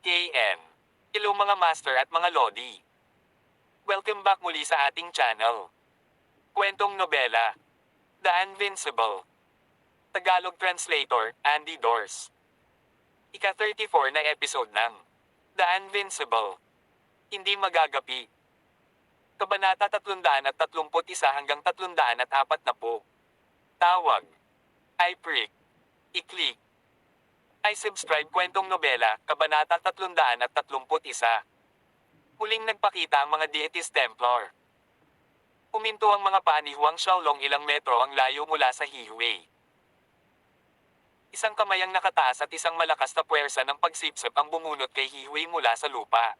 KN. Hello mga master at mga lodi. Welcome back muli sa ating channel. Kwentong nobela, The Invincible. Tagalog translator, Andy Dors. Ika-34 na episode ng The Invincible. Hindi magagapi. Kabanata 331 hanggang 340. Tawag. I prick. I-click. I subscribe kwentong nobela, Kabanata 331. Muling nagpakita ang mga Deities Templar. Huminto ang mga paa ni Huang Xiaolong ilang metro ang layo mula sa highway. Isang kamay ang nakataas at isang malakas na puwersa ng pagsipsip ang bumunot kay Hiwei mula sa lupa.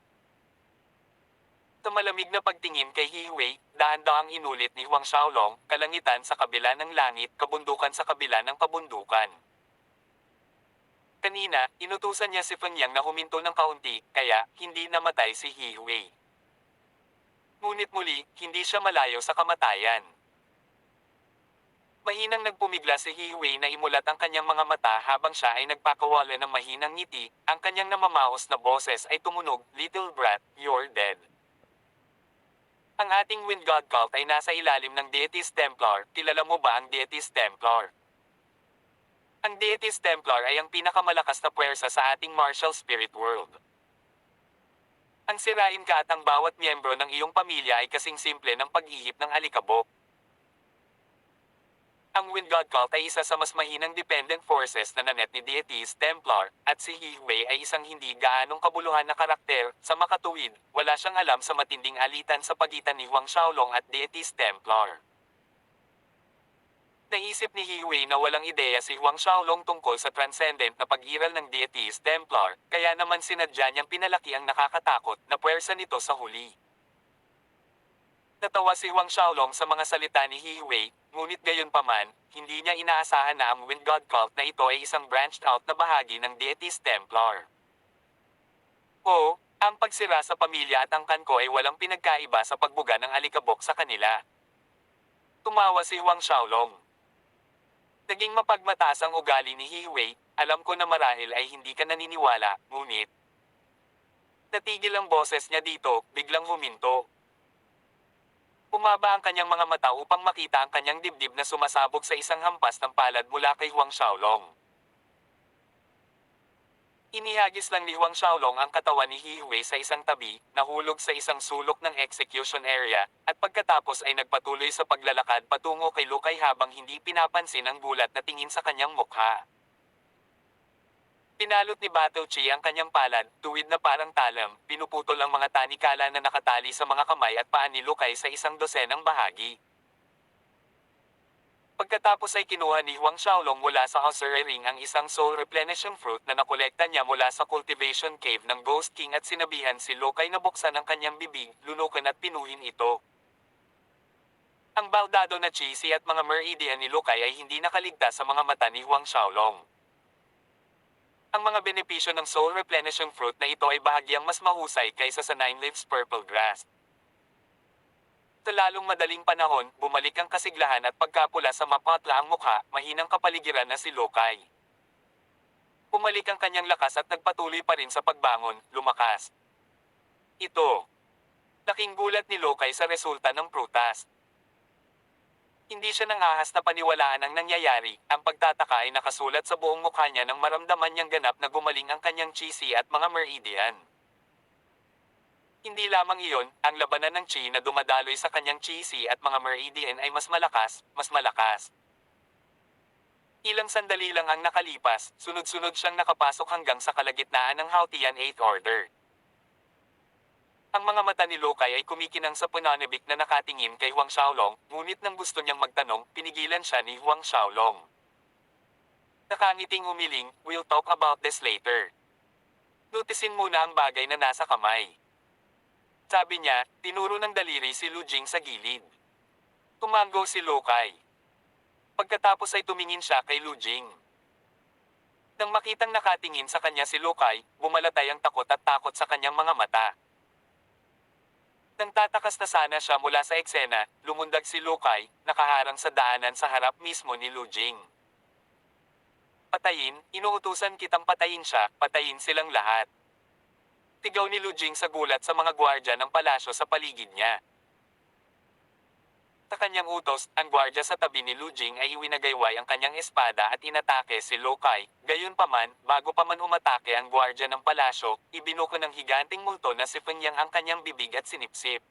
Sa malamig na pagtingin kay Hiwei, dahan-dahang inulit ni Huang Xiaolong, kalangitan sa kabila ng langit, kabundukan sa kabila ng kabundukan. Kanina, inutusan niya si Feng Yang na huminto ng kaunti, kaya hindi namatay si Hiwei. Ngunit muli, hindi siya malayo sa kamatayan. Mahinang nagpumigla si Hiwei na imulat ang kanyang mga mata habang siya ay nagpakawala ng mahinang ngiti, ang kanyang namamaos na boses ay tumunog, "Little brat, you're dead." Ang ating Wind God cult ay nasa ilalim ng Deities Templar. Kilala mo ba ang Deities Templar? Ang Deities Templar ay ang pinakamalakas na puwersa sa ating martial spirit world. Ang sirain ka at ang bawat miyembro ng iyong pamilya ay kasing simple ng pag-ihip ng alikabok. Ang Wind God cult ay isa sa mas mahinang dependent forces na nanet ni Deities Templar, at si Hiwei ay isang hindi gaanong kabuluhan na karakter. Sa makatuwid, wala siyang alam sa matinding alitan sa pagitan ni Huang Xiaolong at Deities Templar. Naisip ni Hiwei na walang ideya si Huang Xiaolong tungkol sa transcendent na pag-iral ng Deities Templar, kaya naman sinadya niyang pinalaki ang nakakatakot na puwersa nito sa huli. Natawa si Huang Xiaolong sa mga salita ni Hiwei, ngunit gayunpaman, hindi niya inaasahan na ang Wind God cult na ito ay isang branched out na bahagi ng Deities Templar. Oo, ang pagsira sa pamilya at angkan ko ay walang pinagkaiba sa pagbuga ng alikabok sa kanila. Tumawa si Huang Xiaolong. Naging mapagmataas ang ugali ni Hiwei, alam ko na marahil ay hindi ka naniniwala, ngunit natigil ang boses niya dito, biglang huminto. Umaba ang kanyang mga mata upang makita ang kanyang dibdib na sumasabog sa isang hampas ng palad mula kay Huang Xiaolong. Inihagis lang ni Huang Xiaolong ang katawan ni Hiwei sa isang tabi, nahulog sa isang sulok ng execution area, at pagkatapos ay nagpatuloy sa paglalakad patungo kay Lukay habang hindi pinapansin ang gulat na tingin sa kanyang mukha. Pinalot ni Battle Chi ang kanyang palad, tuwid na parang talam, pinuputol ang mga tanikala na nakatali sa mga kamay at paa ni Lukay sa isang dosenang bahagi. Pagkatapos ay kinuha ni Huang Xiaolong mula sa Osiri Ring ang isang soul replenishing fruit na nakolekta niya mula sa cultivation cave ng Ghost King at sinabihan si Lukay na buksan ang kanyang bibig, lunukan at pinuhin ito. Ang baldado na cheesy at mga meridian ni Lukay ay hindi nakaligtas sa mga mata ni Huang Xiaolong. Ang mga benepisyo ng soul replenishing fruit na ito ay bahagyang mas mahusay kaysa sa 9 leaves purple grass. Sa lalong madaling panahon, bumalik ang kasiglahan at pagkapula sa mapatla ang mukha, mahinang kapaligiran na si Lukay. Bumalik ang kanyang lakas at nagpatuloy pa rin sa pagbangon, lumakas. Ito. Laking gulat ni Lukay sa resulta ng prutas. Hindi siya nangahas na paniwalaan ang nangyayari, ang pagtataka ay nakasulat sa buong mukha niya nang maramdaman niyang ganap na gumaling ang kanyang cheesy at mga meridian. Hindi lamang iyon, ang labanan ng chi na dumadaloy sa kanyang cheesy at mga meridian ay mas malakas, mas malakas. Ilang sandali lang ang nakalipas, sunod-sunod siyang nakapasok hanggang sa kalagitnaan ng Haotian 8th Order. Ang mga mata ni Lukay ay kumikinang sa pananabik na nakatingin kay Huang Xiaolong, ngunit nang gusto niyang magtanong, pinigilan siya ni Huang Xiaolong. Nakangiting humiling, "We'll talk about this later. Notisin muna ang bagay na nasa kamay." Sabi niya, tinuro ng daliri si Lu Jing sa gilid. Tumango si Lukay. Pagkatapos ay tumingin siya kay Lu Jing. Nang makitang nakatingin sa kanya si Lukay, bumalatay ang takot at takot sa kanyang mga mata. Nang tatakas na sana siya mula sa eksena, lumundag si Lukay, nakaharang sa daanan sa harap mismo ni Lu Jing. "Patayin, inuutusan kitang patayin siya, patayin silang lahat." Tigaw ni Lu Jing sa gulat sa mga gwardya ng palasyo sa paligid niya. Sa kanyang utos, ang gwardya sa tabi ni Lu Jing ay iwinagayway ang kanyang espada at inatake si Lo Kai. Gayunpaman, bago pa man umatake ang gwardya ng palasyo, ibinuko ng higanting multo na si Feng Yang ang kanyang bibig at sinipsip.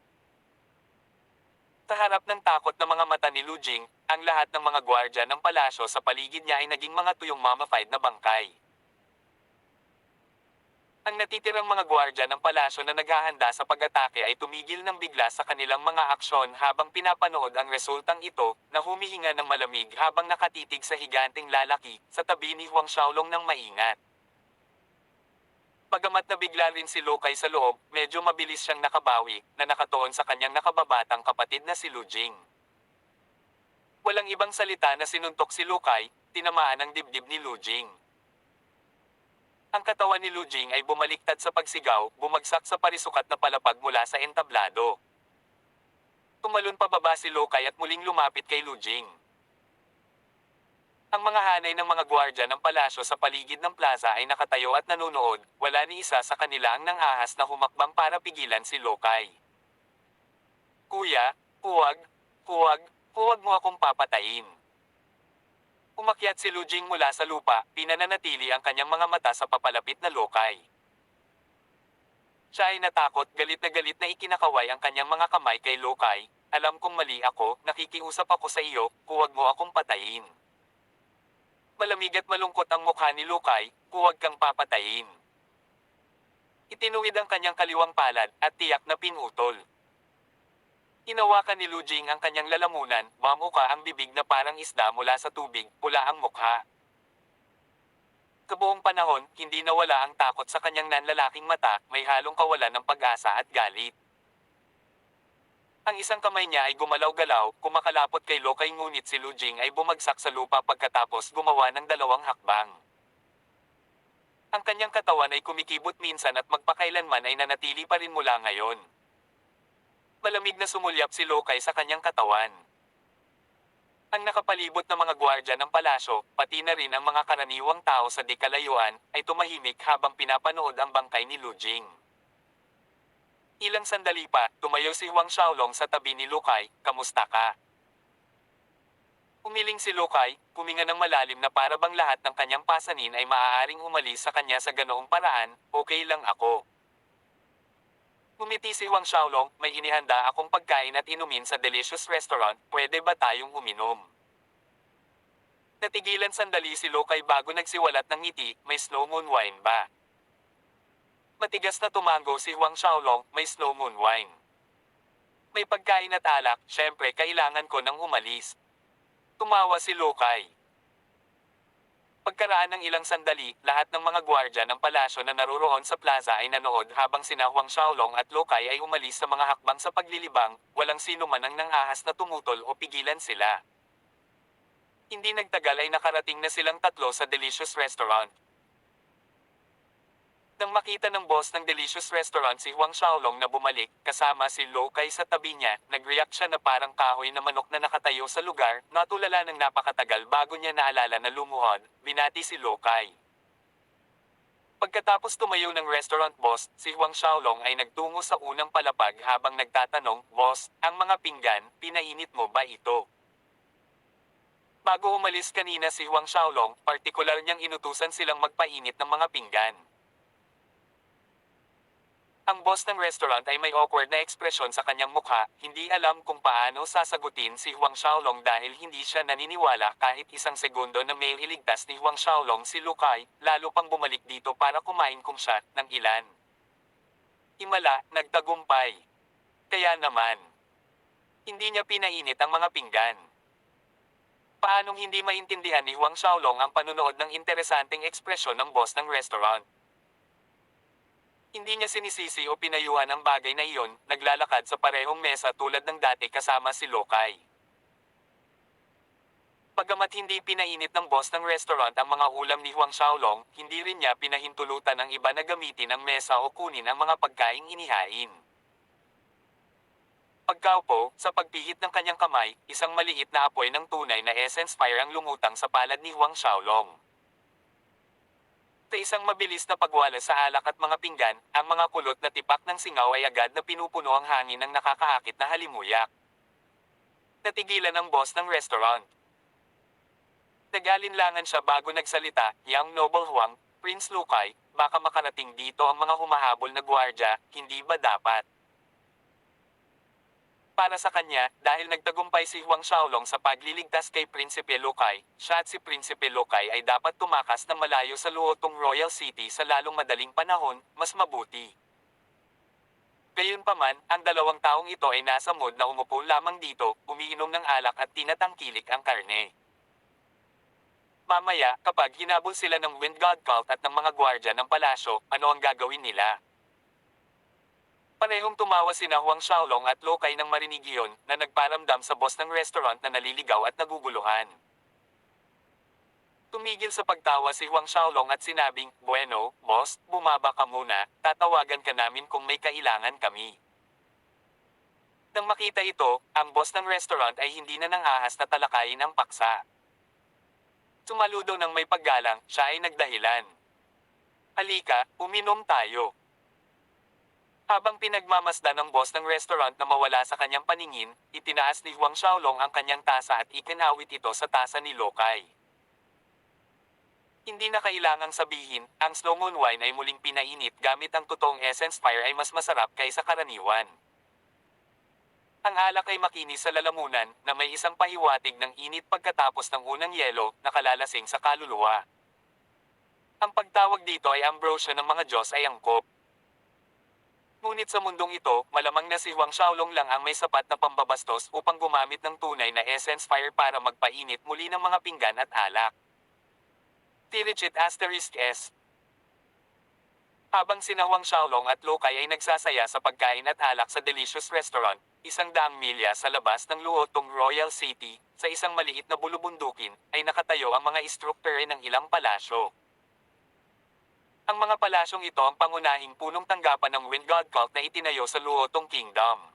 Sa harap ng takot na mga mata ni Lu Jing, ang lahat ng mga gwardya ng palasyo sa paligid niya ay naging mga tuyong mummified na bangkay. Ang natitirang mga gwardya ng palasyo na naghahanda sa pag-atake ay tumigil ng bigla sa kanilang mga aksyon habang pinapanood ang resultang ito, na humihinga ng malamig habang nakatitig sa higanting lalaki sa tabi ni Huang Xiaolong ng maingat. Bagamat nabigla rin si Lo Kai sa loob, medyo mabilis siyang nakabawi, na nakatuon sa kanyang nakababatang kapatid na si Lu Jing. Walang ibang salita na sinuntok si Lo Kai, tinamaan ang dibdib ni Lu Jing. Ang katawan ni Lu Jing ay bumaliktad sa pagsigaw, bumagsak sa parisukat na palapag mula sa entablado. Tumalon pababa si Lo Kai at muling lumapit kay Lu Jing. Ang mga hanay ng mga gwardya ng palasyo sa paligid ng plaza ay nakatayo at nanonood, wala ni isa sa kanila ang nangahas na humakbang para pigilan si Lo Kai. Kuya, huwag, huwag, huwag mo akong papatayin. Umakyat si Lu Jing mula sa lupa, pinananatili ang kanyang mga mata sa papalapit na Lo Kai. Siya ay natakot, galit na ikinakaway ang kanyang mga kamay kay Lo Kai. Alam kong mali ako, nakikiusap ako sa iyo, huwag mo akong patayin. Malamig at malungkot ang mukha ni Lo Kai, huwag kang papatayin. Itinuwid ang kanyang kaliwang palad, at tiyak na pinutol. Hinawakan ni Lu Jing ang kanyang lalamunan, mamuka ang bibig na parang isda mula sa tubig, pula ang mukha. Kabuong panahon, hindi nawala ang takot sa kanyang nanlalaking mata, may halong kawalan ng pag-asa at galit. Ang isang kamay niya ay gumalaw-galaw, kumakalapot kay Lo Kai ngunit si Lu Jing ay bumagsak sa lupa pagkatapos gumawa ng dalawang hakbang. Ang kanyang katawan ay kumikibot minsan at magpakailanman ay nanatili pa rin mula ngayon. Malamig na sumulyap si Lo Kai sa kanyang katawan. Ang nakapalibot na mga gwardya ng palasyo, pati na rin ang mga karaniwang tao sa dekalayuan, ay tumahimik habang pinapanood ang bangkay ni Lu Jing. Ilang sandali pa, tumayo si Huang Xiaolong sa tabi ni Lo Kai, kamusta ka? Umiling si Lo Kai, huminga ng malalim na para bang lahat ng kanyang pasanin ay maaaring umalis sa kanya sa ganoong paraan, okay lang ako. Ngumiti si Huang Xiaolong, may inihanda akong pagkain at inumin sa delicious restaurant, pwede ba tayong uminom? Natigilan sandali si Lo Kai bago nagsiwalat ng ngiti, may slow moon wine ba? Matigas na tumango si Huang Xiaolong, may slow moon wine. May pagkain at alak, syempre kailangan ko nang umalis. Tumawa si Lo Kai. Pagkaraan ng ilang sandali, lahat ng mga gwardya ng palasyo na naroroon sa plaza ay nanood habang sina Huang Xiaolong at Lo Kai ay umalis sa mga hakbang sa paglilibang, walang sino man ang nangahas na tumutol o pigilan sila. Hindi nagtagal ay nakarating na silang tatlo sa delicious restaurant. Nang makita ng boss ng delicious restaurant si Huang Xiaolong na bumalik, kasama si Lo Kai sa tabi niya, nag-react siya na parang kahoy na manok na nakatayo sa lugar, natulala ng napakatagal bago niya naalala na lumuhod, binati si Lo Kai. Pagkatapos tumayo ng restaurant boss, si Huang Xiaolong ay nagtungo sa unang palapag habang nagtatanong, "Boss, ang mga pinggan, pinainit mo ba ito?" Bago umalis kanina si Huang Xiaolong, partikular niyang inutusan silang magpainit ng mga pinggan. Ang boss ng restaurant ay may awkward na ekspresyon sa kanyang mukha, hindi alam kung paano sasagutin si Huang Xiaolong dahil hindi siya naniniwala kahit isang segundo na may iligtas ni Huang Xiaolong si Lo Kai, lalo pang bumalik dito para kumain kung siya, ng ilan. Himala, nagtagumpay. Kaya naman, hindi niya pinainit ang mga pinggan. Paanong hindi maintindihan ni Huang Xiaolong ang panunood ng interesanteng ekspresyon ng boss ng restaurant? Hindi niya sinisisi o pinayuhan ang bagay na iyon, naglalakad sa parehong mesa tulad ng dati kasama si Lo Kai. Bagamat hindi pinainit ng boss ng restaurant ang mga ulam ni Huang Xiaolong, hindi rin niya pinahintulutan ng iba na gamitin ang mesa o kunin ang mga pagkaing inihain. Pagkaupo, sa pagpihit ng kanyang kamay, isang maliit na apoy ng tunay na essence fire ang lumutang sa palad ni Huang Xiaolong. Sa isang mabilis na pagwala sa alak at mga pinggan, ang mga kulot na tipak ng singaw ay agad na pinupuno ang hangin ng nakakaakit na halimuyak. Natigilan ang boss ng restaurant. Nag-alinlangan siya bago nagsalita, "Young Noble Huang, Prince Lukay, baka makarating dito ang mga humahabol na gwardya, hindi ba dapat?" Para sa kanya, dahil nagtagumpay si Huang Xiaolong sa pagliligtas kay Prinsipe Lukay, siya at si Prinsipe Lukay ay dapat tumakas na malayo sa Luotong Royal City sa lalong madaling panahon, mas mabuti. Gayunpaman, ang dalawang taong ito ay nasa mood na umupo lamang dito, umiinom ng alak at tinatangkilik ang karne. Mamaya, kapag hinabol sila ng Wind God Cult at ng mga gwardya ng palasyo, ano ang gagawin nila? Parehong tumawa sina Huang Xiaolong at Lokay ng marinig iyon, na nagparamdam sa boss ng restaurant na naliligaw at naguguluhan. Tumigil sa pagtawa si Huang Xiaolong at sinabing, "Bueno, boss, bumaba ka muna, tatawagan ka namin kung may kailangan kami." Nang makita ito, ang boss ng restaurant ay hindi na nangahas na talakayin ang paksa. Sumaludo ng may paggalang, siya ay nagdahilan. "Halika, uminom tayo." Habang pinagmamasdan ng boss ng restaurant na mawala sa kanyang paningin, itinaas ni Huang Xiaolong ang kanyang tasa at ikinawit ito sa tasa ni Lokay. Hindi na kailangang sabihin, ang slow moon wine ay muling pinainit gamit ang totoong essence fire ay mas masarap kaysa karaniwan. Ang alak ay makinis sa lalamunan, na may isang pahiwatig ng init pagkatapos ng unang yelo, nakalalasing sa kaluluwa. Ang pagtawag dito ay ambrosia ng mga Diyos ay angkop. Ngunit sa mundong ito, malamang na si Huang Xiaolong lang ang may sapat na pambabastos upang gumamit ng tunay na essence fire para magpainit muli ng mga pinggan at alak. Tiricit asterisk S. Habang sina Huang Xiaolong at Lokay ay nagsasaya sa pagkain at alak sa delicious restaurant, 100 milya sa labas ng Luotong Royal City, sa isang maliit na bulubundukin, ay nakatayo ang mga istrukture ng ilang palasyo. Ang mga palasyong ito ang pangunahing punong tanggapan ng Wind God Cult na itinayo sa Luotong Kingdom.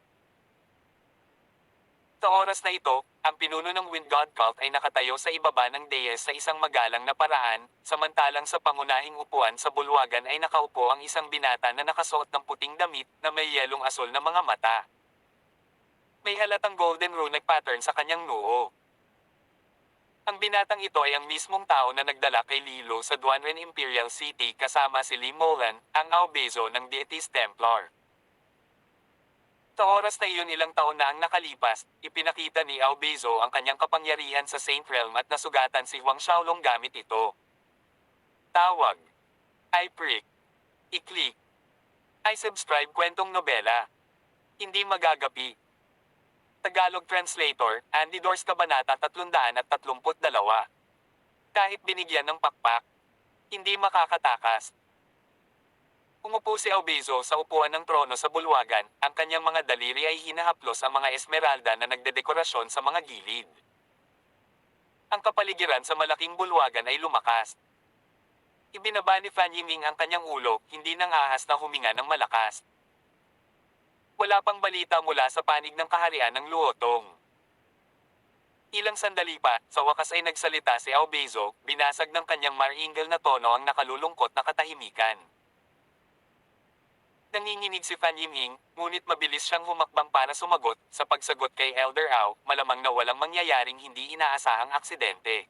Sa oras na ito, ang pinuno ng Wind God Cult ay nakatayo sa ibaba ng dais sa isang magalang na paraan, samantalang sa pangunahing upuan sa bulwagan ay nakaupo ang isang binata na nakasuot ng puting damit na may yelong asol na mga mata. May halatang golden runic pattern sa kanyang noo. Ang binatang ito ay ang mismong tao na nagdala kay Lilo sa Duanren Imperial City kasama si Li Molan, ang Aobezo ng Deities Templar. Sa oras na iyon ilang taon na ang nakalipas, ipinakita ni Aobezo ang kanyang kapangyarihan sa Saint Realm at nasugatan si Huang Xiaolong gamit ito. Tawag. I-prick. I-click. I-subscribe kwentong nobela. Hindi magagapi. Tagalog Translator, Andy Dors Kabanata 332. Kahit binigyan ng pakpak, hindi makakatakas. Umupo si Aobezo sa upuan ng trono sa bulwagan, ang kanyang mga daliri ay hinahaplos ang mga esmeralda na nagdedekorasyon sa mga gilid. Ang kapaligiran sa malaking bulwagan ay lumakas. Ibinaba ni Fan Yiming ang kanyang ulo, hindi nang ahas na huminga ng malakas. Wala pang balita mula sa panig ng kaharian ng Luotong. Ilang sandali pa, sa wakas ay nagsalita si Aobezo, binasag ng kanyang maringal na tono ang nakalulungkot na katahimikan. Nanginginig si Fan Yiming, ngunit mabilis siyang humakbang para sumagot, sa pagsagot kay Elder Ao, malamang na walang mangyayaring hindi inaasahang aksidente.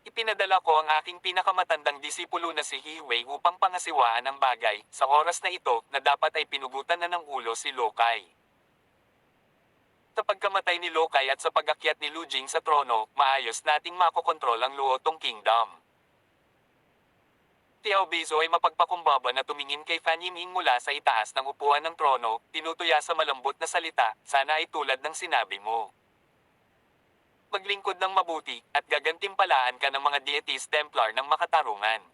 Ipinadala ko ang aking pinakamatandang disipulo na si Hiwei upang pangasiwaan ang bagay, sa oras na ito, na dapat ay pinugutan na ng ulo si Lokay. Sa pagkamatay ni Lokay at sa pag-akyat ni Lu Jing sa trono, maayos nating makokontrol ang Luotong Kingdom. Si Aobezo ay mapagpakumbaba na tumingin kay Fan Yiming mula sa itaas ng upuan ng trono, tinutuya sa malambot na salita, "Sana ay tulad ng sinabi mo. Maglingkod ng mabuti, at gagantimpalaan ka ng mga Deities Templar ng makatarungan."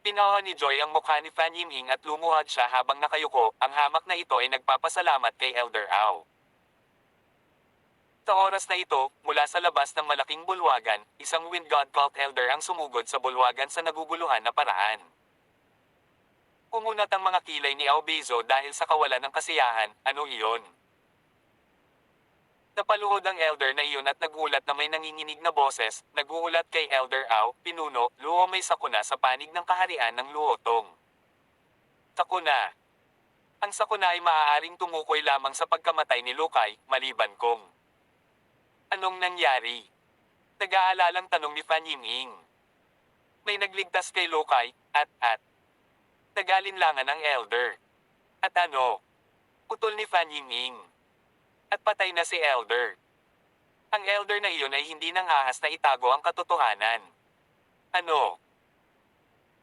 Pinawa ni Joy ang mukha ni Fan Yiming at lumuhad siya habang nakayuko, ang hamak na ito ay nagpapasalamat kay Elder Ao. Sa oras na ito, mula sa labas ng malaking bulwagan, isang Wind God Cult Elder ang sumugod sa bulwagan sa naguguluhan na paraan. Umunat ang mga kilay ni Aobezo dahil sa kawalan ng kasiyahan, "Ano iyon?" Napaluhod ang elder na iyon at nagulat na may nanginginig na boses, naguulat kay Elder Au, pinuno, luho may sakuna sa panig ng kaharian ng luotong. Sakuna. Ang sakuna ay maaaring tumukoy lamang sa pagkamatay ni Lukay, maliban kung anong nangyari? Nag-aalalang tanong ni Fan Yiming. May nagligtas kay Lukay, at nag-alinlangan ang elder. At ano? Putol ni Fan Yiming. At patay na si elder. Ang elder na iyon ay hindi nang ahas na itago ang katotohanan. Ano?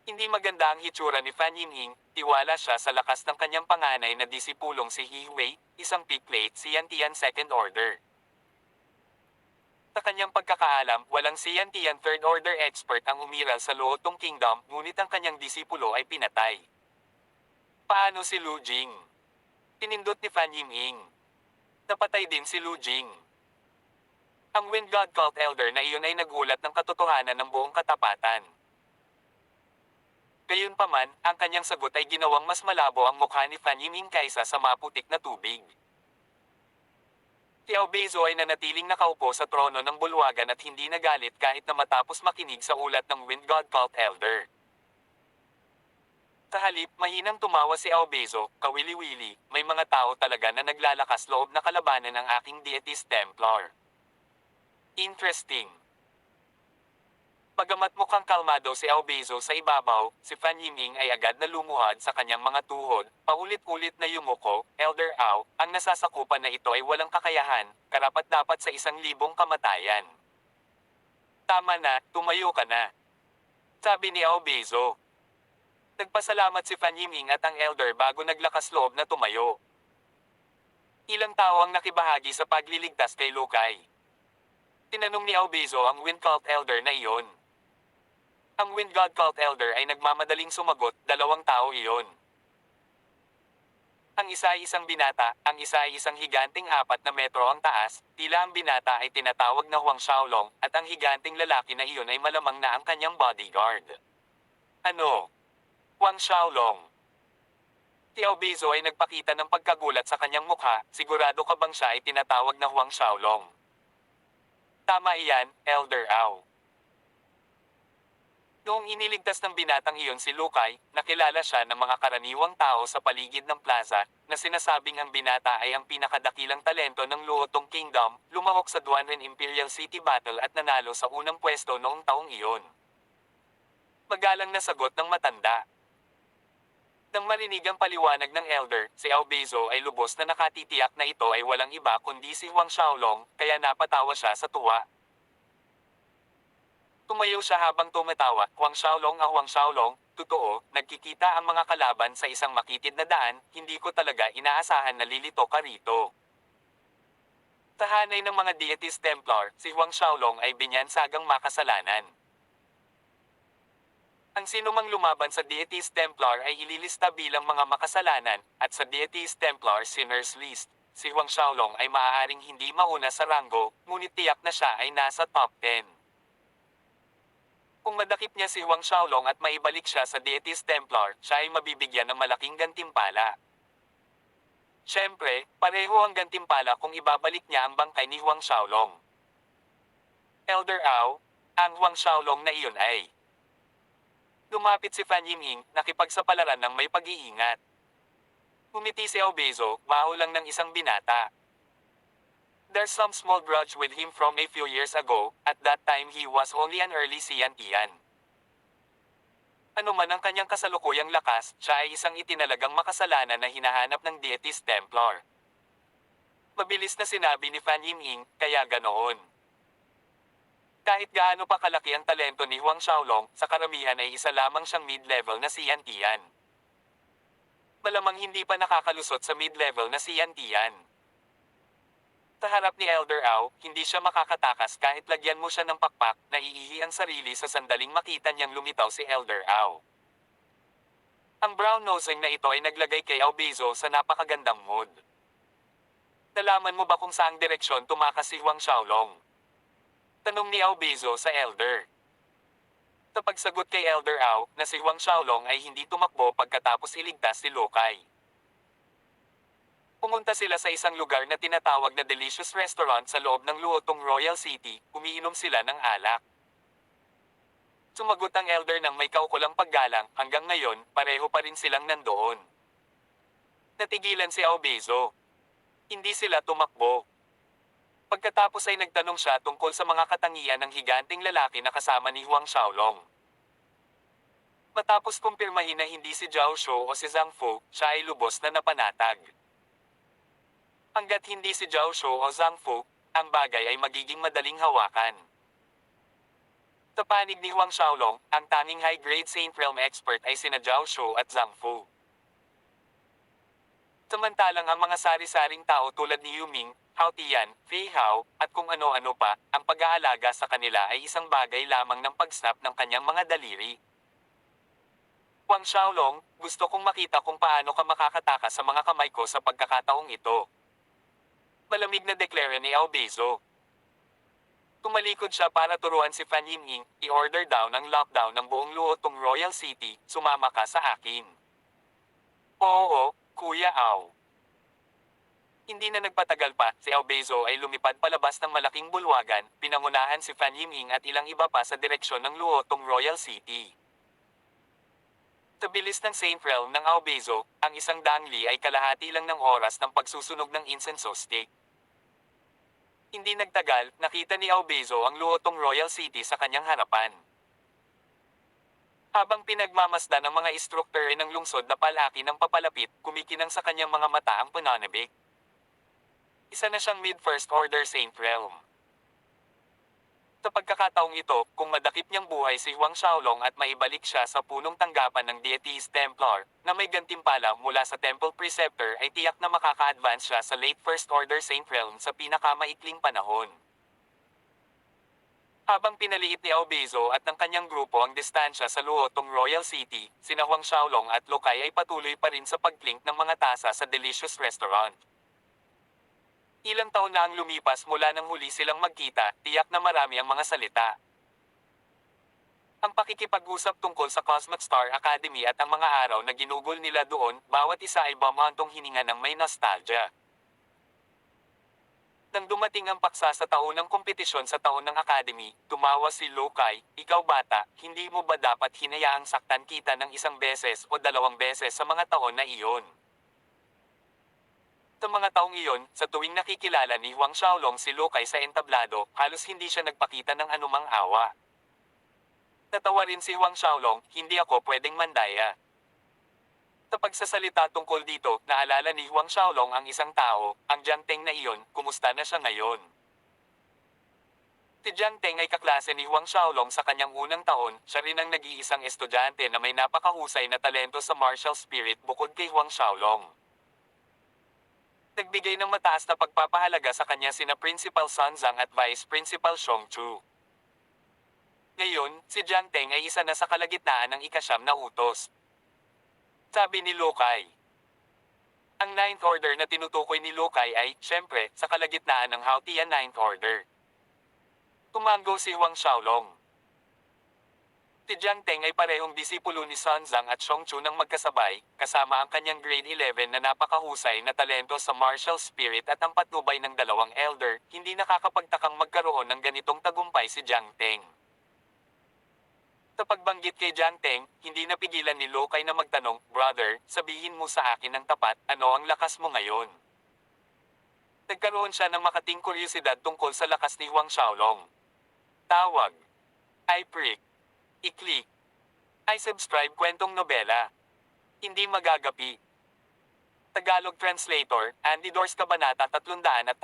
Hindi maganda ang hitsura ni Fan Yiming, tiwala siya sa lakas ng kanyang panganay na disipulong si He Wei, isang pick-plate Siantian Second Order. Sa kanyang pagkakaalam, walang Siantian Third Order expert ang umiral sa Luotong Kingdom, ngunit ang kanyang disipulo ay pinatay. Paano si Lu Jing? Pinindot ni Fan Yiming. Napatay din si Lu Jing. Ang Wind God Cult Elder na iyon ay nagulat ng katotohanan ng buong katapatan. Gayunpaman, ang kanyang sagot ay ginawang mas malabo ang mukha ni Fan Yiming kaysa sa maputik na tubig. Si Aobezo ay nanatiling nakaupo sa trono ng bulwagan at hindi nagalit kahit na matapos makinig sa ulat ng Wind God Cult Elder. Sa halip, mahinang tumawa si Aobezo, kawili-wili, may mga tao talaga na naglalakas loob na kalabanan ng aking Deities Templar. Interesting. Bagamat mukhang kalmado si Aobezo sa ibabaw, si Fan Yiming ay agad na lumuhad sa kanyang mga tuhod, paulit-ulit na yumuko, Elder Au, ang nasasakupan na ito ay walang kakayahan, karapat-dapat sa 1,000 kamatayan. Tama na, tumayo ka na. Sabi ni Aobezo. Nagpasalamat si Fan Yiming at ang Elder bago naglakas loob na tumayo. Ilang tao ang nakibahagi sa pagliligtas kay Lukay. Tinanong ni Aobezo ang Wind Cult Elder na iyon. Ang Wind God Cult Elder ay nagmamadaling sumagot, 2 tao iyon. Ang isa ay isang binata, ang isa ay isang higanting 4 na metro ang taas, tila ang binata ay tinatawag na Huang Xiaolong, at ang higanting lalaki na iyon ay malamang na ang kanyang bodyguard. Ano? Huang Xiaolong. Si Aobezo ay nagpakita ng pagkagulat sa kanyang mukha, sigurado ka bang siya ay tinatawag na Huang Xiaolong? Tama iyan, Elder Au. Noong iniligtas ng binatang iyon si Lukay, nakilala siya ng mga karaniwang tao sa paligid ng plaza, na sinasabing ang binata ay ang pinakadakilang talento ng Luotong Kingdom, lumahok sa Duanren Imperial City Battle at nanalo sa unang pwesto noong taong iyon. Magalang na sagot ng matanda. Nang marinig ang paliwanag ng elder, si Aobezo ay lubos na nakatitiyak na ito ay walang iba kundi si Huang Xiaolong, kaya napatawa siya sa tuwa. Tumayo siya habang tumatawa, Huang Xiaolong Huang Xiaolong, totoo, nagkikita ang mga kalaban sa isang makitid na daan, hindi ko talaga inaasahan na lilito ka rito. Sa hanay ng mga Deities Templar, si Huang Xiaolong ay binyansagang makasalanan. Ang sinumang lumaban sa Deities Templar ay ililista bilang mga makasalanan, at sa Deities Templar Sinners List, si Huang Xiaolong ay maaaring hindi mauna sa ranggo, ngunit tiyak na siya ay nasa top 10. Kung madakip niya si Huang Xiaolong at maibalik siya sa Deities Templar, siya ay mabibigyan ng malaking gantimpala. Siyempre, pareho ang gantimpala kung ibabalik niya ang bangkay ni Huang Xiaolong. Elder Au, ang Huang Xiaolong na iyon ay. Lumapit si Fan Yiming, nakipagsapalaran ng may pag-iingat. Umiti si Aobezo, baho lang ng isang binata. There's some small grudge with him from a few years ago, at that time he was only an early Siantian. Ano man ang kanyang kasalukuyang lakas, siya ay isang itinalagang makasalanan na hinahanap ng Deities Templar. Mabilis na sinabi ni Fan Yiming, kaya ganoon. Kahit gaano pa kalaki ang talento ni Huang Xiaolong, sa karamihan ay isa lamang siyang mid-level na Siantian. Malamang hindi pa nakakalusot sa mid-level na Siantian. Sa harap ni Elder Au, hindi siya makakatakas kahit lagyan mo siya ng pakpak, naiihi ang sarili sa sandaling makita niyang lumitaw si Elder Au. Ang brown nosing na ito ay naglagay kay Aobezo sa napakagandang mood. Nalaman mo ba kung saang direksyon tumakas si Huang Xiaolong? Tanong ni Aobezo sa Elder. Sa pagsagot kay Elder Au, na si Huang Xiaolong ay hindi tumakbo pagkatapos iligtas si Lukay. Pumunta sila sa isang lugar na tinatawag na Delicious Restaurant sa loob ng Luotong Royal City, umiinom sila ng alak. Sumagot ang elder ng may kaukulang paggalang, hanggang ngayon, pareho pa rin silang nandoon. Natigilan si Aubezo. Hindi sila tumakbo. Pagkatapos ay nagtanong siya tungkol sa mga katangian ng higanteng lalaki na kasama ni Huang Xiaolong. Matapos kumpirmahin na hindi si Zhao Shou o si Zhang Fu, siya ay lubos na napanatag. Hanggat hindi si Zhao Shou o Zhang Fu, ang bagay ay magiging madaling hawakan. Sa panig ni Huang Xiaolong, ang tanging high-grade Saint Realm expert ay sina Zhao Shou at Zhang Fu. Samantalang ang mga sari-saring tao tulad ni Yuming, Hao Tian, Fei Hao, at kung ano-ano pa, ang pag-aalaga sa kanila ay isang bagay lamang ng pag-snap ng kanyang mga daliri. Huang Xiaolong, gusto kong makita kung paano ka makakatakas sa mga kamay ko sa pagkakataong ito. Malamig na deklara ni Aubezo. Tumalikod siya para turuan si Fan Yiming, i-order daw ng lockdown ng buong Luotong Royal City, sumama ka sa akin. Oo, Kuya Au. Hindi na nagpatagal pa, si Aubezo ay lumipad palabas ng malaking bulwagan, pinangunahan si Fan Yiming at ilang iba pa sa direksyon ng Luotong Royal City. Sa bilis ng Saint Realm ng Aubezo, ang isang dangli ay kalahati lang ng oras ng pagsusunog ng incense stick. Hindi nagtagal, nakita ni Aubezo ang Luotong Royal City sa kanyang harapan. Habang pinagmamasdan ng mga instruktor ng lungsod na palaki ng papalapit, kumikinang sa kanyang mga mata ang pananabik. Isa na siyang mid-first order Saint Realm. Sa pagkakataong ito, kung madakip niyang buhay si Huang Xiaolong at maibalik siya sa punong tanggapan ng Deities Templar, na may gantimpala mula sa Temple Preceptor ay tiyak na makaka-advance siya sa late First Order Saint Realm sa pinakamaikling panahon. Habang pinaliit ni Aubezo at ng kanyang grupo ang distansya sa Luotong Royal City, sina Huang Xiaolong at Lokay ay patuloy pa rin sa pag-clink ng mga tasa sa Delicious Restaurant. Ilang taon na ang lumipas mula nang huli silang magkita, tiyak na marami ang mga salita. Ang pakikipag-usap tungkol sa Cosmic Star Academy at ang mga araw na ginugol nila doon, bawat isa ay bumantong hininga ng may nostalgia. Nang dumating ang paksa sa taon ng kompetisyon sa taon ng Academy, tumawa si Lokay, ikaw bata, hindi mo ba dapat hinayaang saktan kita ng isang beses o dalawang beses sa mga taon na iyon? Sa mga taong iyon, sa tuwing nakikilala ni Huang Xiaolong si Lokay sa entablado, halos hindi siya nagpakita ng anumang awa. Natawa rin si Huang Xiaolong, hindi ako pwedeng mandaya. Sa pagsasalita tungkol dito, naalala ni Huang Xiaolong ang isang tao, ang Jiang Teng na iyon, kumusta na siya ngayon? Si Jiang Teng ay kaklase ni Huang Xiaolong sa kanyang unang taon, siya rin ang nag-iisang estudyante na may napakahusay na talento sa martial spirit bukod kay Huang Xiaolong. Nagbigay ng mataas na pagpapahalaga sa kanya sina Principal Sun Zhang at Vice Principal Xiong Chu. Ngayon, si Jiang Teng ay isa na sa kalagitnaan ng ikasyam na utos. Sabi ni Lokay. Ang Ninth Order na tinutukoy ni Lokay ay, syempre, sa kalagitnaan ng Hao Tian Ninth Order. Tumango si Huang Xiaolong. Si Jiang Teng ay parehong disipulo ni Sun Zhang at Xiong Chu nang magkasabay, kasama ang kanyang grade 11 na napakahusay na talento sa martial spirit at ang patnubay ng dalawang elder, hindi nakakapagtakang magkaroon ng ganitong tagumpay si Jiang Teng. Sa pagbanggit kay Jiang Teng, hindi napigilan ni Lokay na magtanong, Brother, sabihin mo sa akin ng tapat, ano ang lakas mo ngayon? Nagkaroon siya ng makating kuryosidad tungkol sa lakas ni Huang Xiaolong. Tawag. I prick. I-click. I subscribe kwentong nobela. Hindi magagapi. Tagalog Translator, Andy Dors Kabanata 333.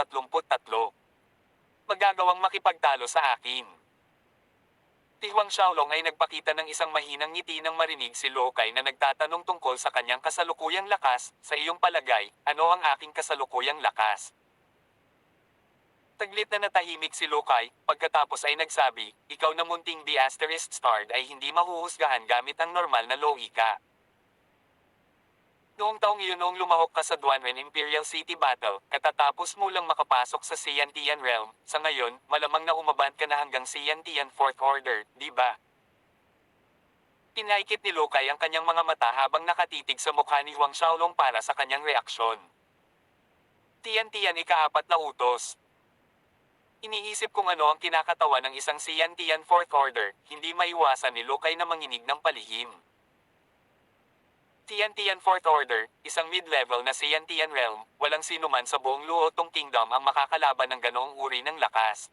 Magagawang makipagtalo sa akin. Si Huang Xiaolong ay nagpakita ng isang mahinang ngiti nang marinig si Lokay na nagtatanong tungkol sa kanyang kasalukuyang lakas, sa iyong palagay, ano ang aking kasalukuyang lakas? Taglit na natahimik si Lokay, pagkatapos ay nagsabi, ikaw na munting the asterisk starred ay hindi mahuhusgahan gamit ang normal na logika. Noong taong iyon noong lumahok ka sa Duanren Imperial City Battle, katatapos mo lang makapasok sa Xiantian Realm, sa ngayon, malamang na umabant ka na hanggang Xiantian Fourth Order, di ba? Pinaikit ni Lokay ang kanyang mga mata habang nakatitig sa mukha ni Huang Xiaolong para sa kanyang reaksyon. Tiyan-tiyan ikaapat na utos. Iniisip kung ano ang kinakatawan ng isang Tiyan-tiyan Fourth Order, hindi maiwasan ni Lokay na manginig ng palihim. Tiyan-tiyan Fourth Order, isang mid-level na Tiyan-tiyan realm, walang sinuman sa buong Luotong Kingdom ang makakalaban ng ganoong uri ng lakas.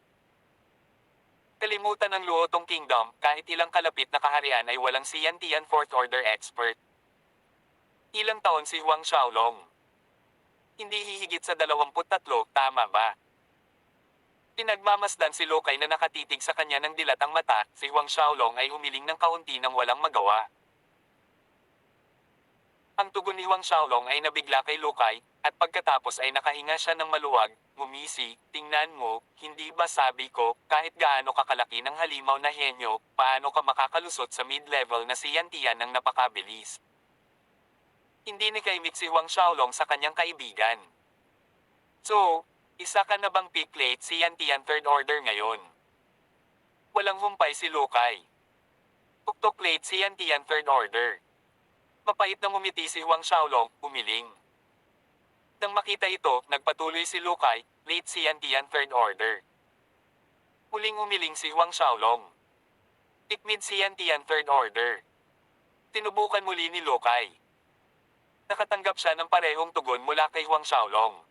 Kalimutan ng Luotong Kingdom, kahit ilang kalapit na kaharian ay walang Tiyan-tiyan Fourth Order expert. Ilang taon si Huang Xiaolong? Hindi hihigit sa 23, tama ba? Pinagmamasdan si Lokay na nakatitig sa kanya ng dilatang mata, si Huang Xiaolong ay humiling ng kaunti nang walang magawa. Ang tugon ni Huang Xiaolong ay nabigla kay Lokay, at pagkatapos ay nakahinga siya ng maluwag, ngumisi, tingnan mo, hindi ba sabi ko, kahit gaano kakalaki ng halimaw na henyo, paano ka makakalusot sa mid-level na Tiyan-tiyan ng napakabilis. Hindi nakaimik si Huang Xiaolong sa kanyang kaibigan. So, isa ka na bang pick-late Tiyan-tiyan Third Order ngayon? Walang humpay si Lokay. Tuktok-late Tiyan-tiyan Third Order. Mapait na ngumiti si Huang Xiaolong, umiling. Nang makita ito, nagpatuloy si Lokay, late Tiyan-tiyan Third Order. Muling umiling si Huang Xiaolong. Tikmid Tiyan-tiyan Third Order. Tinubukan muli ni Lokay. Nakatanggap siya ng parehong tugon mula kay Huang Xiaolong.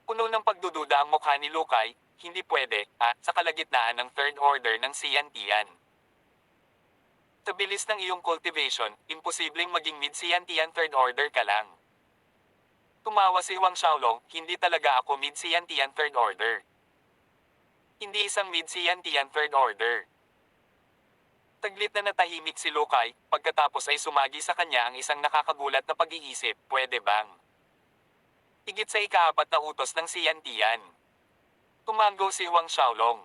Puno ng pagdududa ang mukha ni Lokay, hindi pwede, sa kalagitnaan ng Third Order ng Tiyan-tiyan. Sa bilis ng iyong cultivation, imposibleng maging mid-Tiyan-tiyan Third Order ka lang. Tumawa si Huang Xiaolong, hindi talaga ako mid-Tiyan-tiyan Third Order. Hindi isang mid-Tiyan-tiyan Third Order. Taglit na natahimik si Lokay, pagkatapos ay sumagi sa kanya ang isang nakakagulat na pag-iisip, pwede bang? Higit sa ikaapat na utos ng Tiyan-tiyan. Tumango si Huang Xiaolong.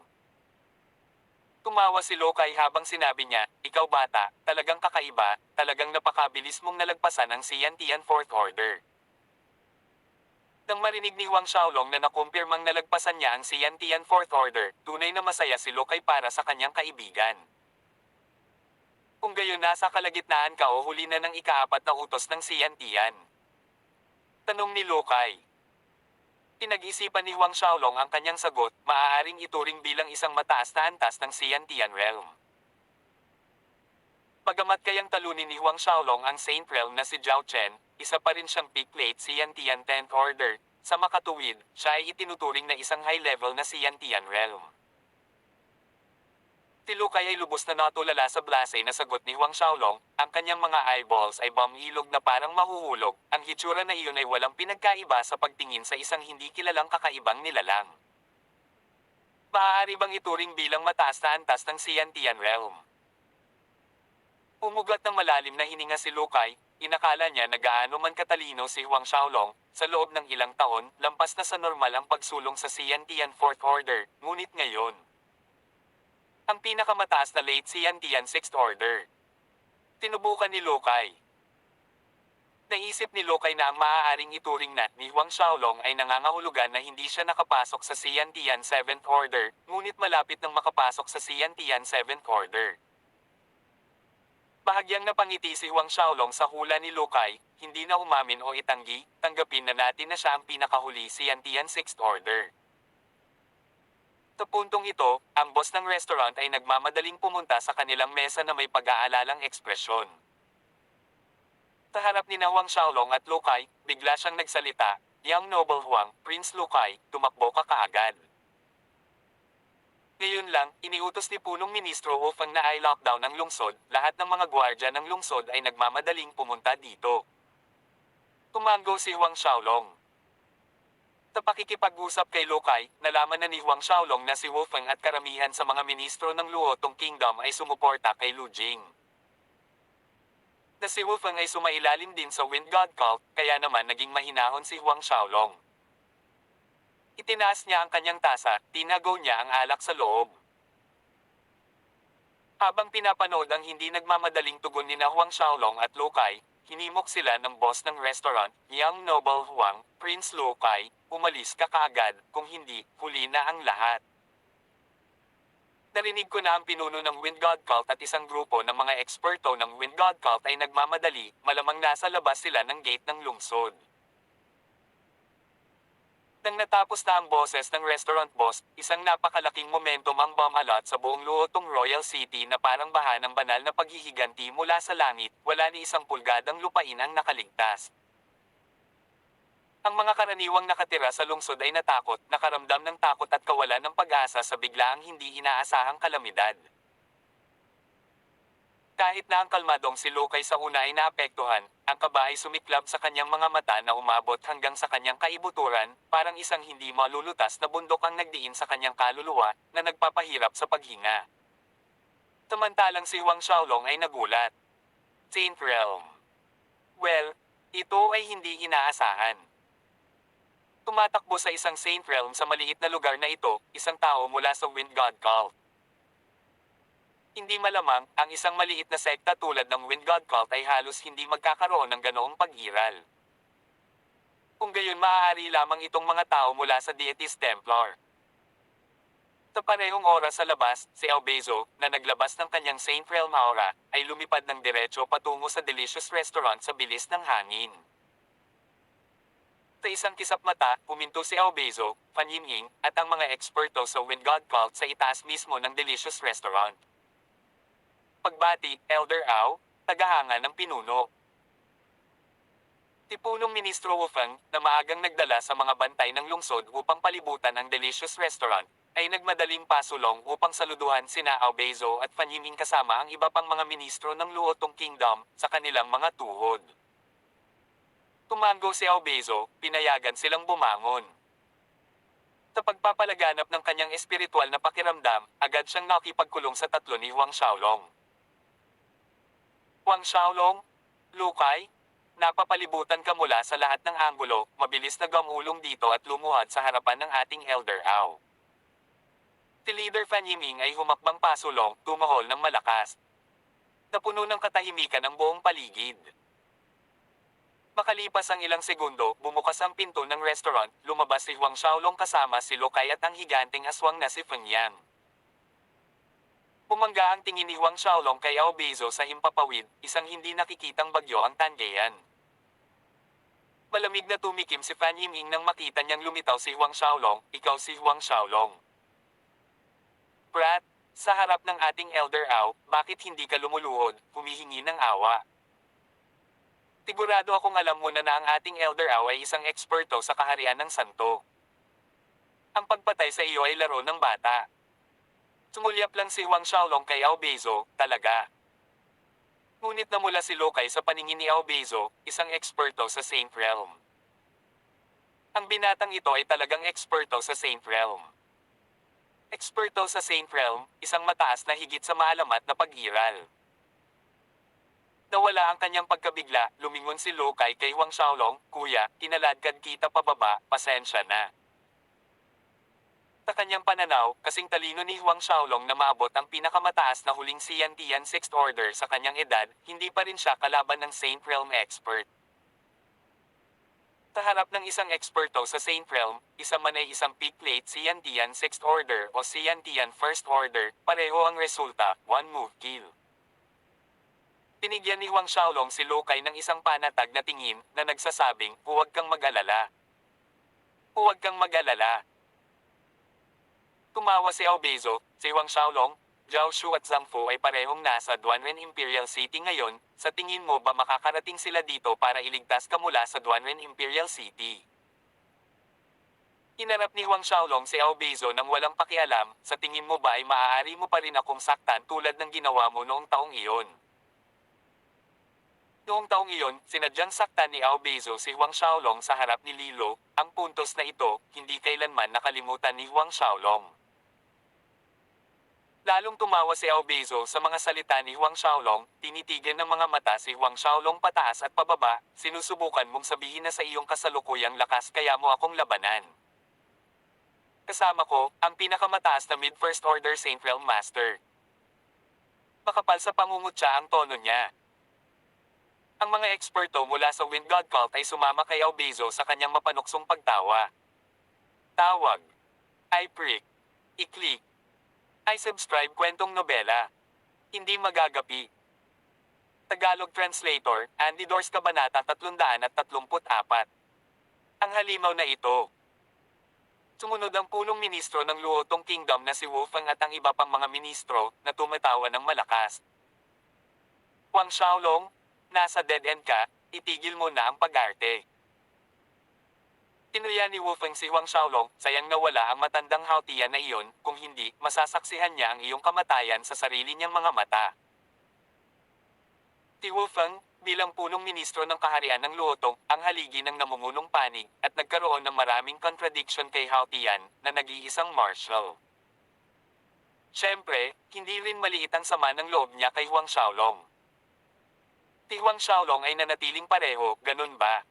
Tumawa si Lokay habang sinabi niya, ikaw bata, talagang kakaiba, talagang napakabilis mong nalagpasan ang Tiyan-tiyan Fourth Order. Nang marinig ni Huang Xiaolong na nakumpirmang nalagpasan niya ang Tiyan-tiyan Fourth Order, tunay na masaya si Lokay para sa kanyang kaibigan. Kung gayon nasa kalagitnaan ka o huli na ng ikaapat na utos ng Tiyan-tiyan? Tanong ni Lokay. Pinag-isipan ni Huang Xiaolong ang kanyang sagot, maaaring ituring bilang isang mataas na antas ng Tiyan-tiyan realm. Bagamat kayang talunin ni Huang Xiaolong ang Saint Realm na si Zhao Chen, isa pa rin siyang pick-late Tiyan-tiyan 10th Order. Sa makatuwid, siya ay itinuturing na isang high-level na Tiyan-tiyan realm. Si Lokay ay lubos na natulala sa blasay na sagot ni Huang Xiaolong, ang kanyang mga eyeballs ay bumilog na parang mahuhulog, ang hitsura na iyon ay walang pinagkaiba sa pagtingin sa isang hindi kilalang kakaibang nilalang. Maaari bang ituring bilang mataas na antas ng Tiyan-tiyan realm? Umugat ng malalim na hininga si Lokay, inakala niya na gaano man katalino si Huang Xiaolong, sa loob ng ilang taon, lampas na sa normal ang pagsulong sa Tiyan-tiyan Fourth Order, ngunit ngayon, ang pinakamataas na late Tiyan-tiyan Sixth Order. Tinubukan ni Lokay. Naisip ni Lokay na ang maaaring ituring na ni Huang Xiaolong ay nangangahulugan na hindi siya nakapasok sa Tiyan-tiyan 7th Order, ngunit malapit nang makapasok sa Tiyan-tiyan 7th Order. Bahagyang napangiti si Huang Xiaolong sa hula ni Lokay, hindi na umamin o itanggi, tanggapin na natin na siya ang pinakahuli Tiyan-tiyan 6th Order. Sa puntong ito, ang boss ng restaurant ay nagmamadaling pumunta sa kanilang mesa na may pag-aalalang ekspresyon. Sa harap ni Huang Xiaolong at Lokay, bigla siyang nagsalita, Young Noble Huang, Prince Lokay, tumakbo ka kaagad. Ngayon lang, iniutos ni Punong Ministro Wu Feng na ay lockdown ang lungsod, lahat ng mga gwardya ng lungsod ay nagmamadaling pumunta dito. Tumango si Huang Xiaolong. Sa pakikipag-usap kay Lokay, nalaman na ni Huang Xiaolong na si Wu Feng at karamihan sa mga ministro ng Luotong Kingdom ay sumuporta kay Lu Jing. Na si Wu Feng ay sumailalim din sa Wind God cult, kaya naman naging mahinahon si Huang Xiaolong. Itinaas niya ang kanyang tasa, tinago niya ang alak sa loob. Habang pinapanood ang hindi nagmamadaling tugon ni Huang Xiaolong at Lokay, hinimok sila ng boss ng restaurant, Young Noble Huang, Prince Lokay, umalis ka kaagad, kung hindi, huli na ang lahat. Narinig ko na ang pinuno ng Wind God Cult at isang grupo ng mga eksperto ng Wind God Cult ay nagmamadali, malamang nasa labas sila ng gate ng lungsod. Nang natapos na ang boses ng restaurant boss, isang napakalaking momentum ang bumalot sa buong luotong Royal City na parang baha ng banal na paghihiganti mula sa langit, wala ni isang pulgadang lupain ang nakaligtas. Ang mga karaniwang nakatira sa lungsod ay natakot, nakaramdam ng takot at kawalan ng pag-asa sa biglaang hindi inaasahang kalamidad. Kahit na ang kalmadong si Lokay sa una ay naapektuhan, ang kaba ay sumiklab sa kanyang mga mata na umabot hanggang sa kanyang kaibuturan, parang isang hindi malulutas na bundok ang nagdiin sa kanyang kaluluwa, na nagpapahirap sa paghinga. Samantalang si Huang Xiaolong ay nagulat. Saint Realm. Well, ito ay hindi inaasahan. Tumatakbo sa isang Saint Realm sa maliit na lugar na ito, isang tao mula sa Wind God Cult. Hindi malamang, ang isang maliit na sekta tulad ng Wind God Cult ay halos hindi magkakaroon ng ganoong pag-iral. Kung gayon maaari lamang itong mga tao mula sa Deities Templar. Sa parehong oras sa labas, si Albezo, na naglabas ng kanyang Saint Realm aura, ay lumipad ng diretso patungo sa delicious restaurant sa bilis ng hangin. Sa isang kisap mata, puminto si Albezo, Fan Yiming, at ang mga eksperto sa Wind God Cult sa itaas mismo ng delicious restaurant. Pagbati, Elder Au, tagahanga ng pinuno. Si Punong Ministro Wu Feng, na maagang nagdala sa mga bantay ng lungsod upang palibutan ang delicious restaurant, ay nagmadaling pasulong upang saluduhan sina Albezo at Fan Yiming kasama ang iba pang mga ministro ng Luotong Kingdom sa kanilang mga tuhod. Tumango si Albezo, pinayagan silang bumangon. Sa pagpapalaganap ng kanyang espiritual na pakiramdam, agad siyang nakipagkulong sa tatlo ni Huang Xiaolong. Huang Xiaolong, Lukay, napapalibutan ka mula sa lahat ng anggulo, mabilis na gamulong dito at lumuhad sa harapan ng ating Elder Au. Si Leader Fan Yiming ay humakbang pasulong, tumahol ng malakas. Napuno ng katahimikan ang buong paligid. Makalipas ang ilang segundo, bumukas ang pinto ng restaurant, lumabas si Huang Xiaolong kasama si Lokay at ang higanteng aswang na si Feng Yang. Bumangga ang tingin ni Huang Xiaolong kay Albezo sa himpapawid, isang hindi nakikitang bagyo ang Tangean. Malamig na tumikim si Fan Yiming nang makita niyang lumitaw si Huang Xiaolong, ikaw si Huang Xiaolong. Brat, sa harap ng ating Elder Au, bakit hindi ka lumuluhod, humihingi ng awa? Sigurado akong alam mo na ang ating Elder Au ay isang eksperto sa kaharian ng santo. Ang pagpatay sa iyo ay laro ng bata. Sumulyap lang si Huang Xiaolong kay Albezo, talaga. Ngunit namula si Lokay sa paningin ni Albezo, isang eksperto sa Saint Realm. Ang binatang ito ay talagang eksperto sa Saint Realm. Eksperto sa Saint Realm, isang mataas na higit sa maalamat na pag-iral. Nawala ang kanyang pagkabigla, lumingon si Lokay kay Huang Xiaolong, Kuya, kinaladkad kita pababa, pasensya na. Sa kanyang pananaw, kasing talino ni Huang Xiaolong na maabot ang pinakamataas na huling Siantian Sixth Order sa kanyang edad, hindi pa rin siya kalaban ng Saint Realm expert. Sa harap ng isang eksperto sa Saint Realm, isa man ay isang peak plate Siantian Sixth Order o Siantian First Order, pareho ang resulta, one move kill. Pinigyan ni Huang Xiaolong si Lokay ng isang panatag na tingin, na nagsasabing, huwag kang mag-alala. Huwag kang mag-alala. Tumawa si Albezo, si Huang Xiaolong, Zhao Shu at Zhang Fu ay parehong nasa Duanren Imperial City ngayon, sa tingin mo ba makakarating sila dito para iligtas ka mula sa Duanren Imperial City? Hinarap ni Huang Xiaolong si Albezo nang walang pakialam, sa tingin mo ba ay maaari mo pa rin akong saktan tulad ng ginawa mo noong taong iyon? Noong taong iyon, sinadyang saktan ni Albezo si Huang Xiaolong sa harap ni Lilo, ang puntos na ito, hindi kailanman nakalimutan ni Huang Xiaolong. Lalong tumawa si Albezo sa mga salita ni Huang Xiaolong, tinitigan ng mga mata si Huang Xiaolong pataas at pababa, sinusubukan mong sabihin na sa iyong kasalukuyang lakas kaya mo akong labanan. Kasama ko, ang pinakamataas na Mid-First Order Saint Realm Master. Makapal sa pangungutya ang tono niya. Ang mga eksperto mula sa Wind God Cult ay sumama kay Albezo sa kanyang mapanuksong pagtawa. Tawag. I prick. I-click. I subscribe kwentong nobela. Hindi magagapi. Tagalog Translator, Andy Dors Kabanata 334. Ang halimaw na ito. Sumunod ang punong ministro ng Luotong Kingdom na si Wufeng at ang iba pang mga ministro na tumatawa ng malakas. Huang Xiaolong, nasa dead end ka, itigil mo na ang pag-arte. Tinuya ni Wufeng si Huang Xiaolong, sayang nawala ang matandang Haotian na iyon, kung hindi, masasaksihan niya ang iyong kamatayan sa sarili niyang mga mata. Si Wufeng, bilang punong ministro ng kaharian ng Luotong, ang haligi ng namungunong panig, at nagkaroon ng maraming contradiction kay Haotian, na nag-iisang marshal. Siyempre, hindi rin maliit ang sama ng loob niya kay Huang Xiaolong. Si Huang Xiaolong ay nanatiling pareho, ganun ba?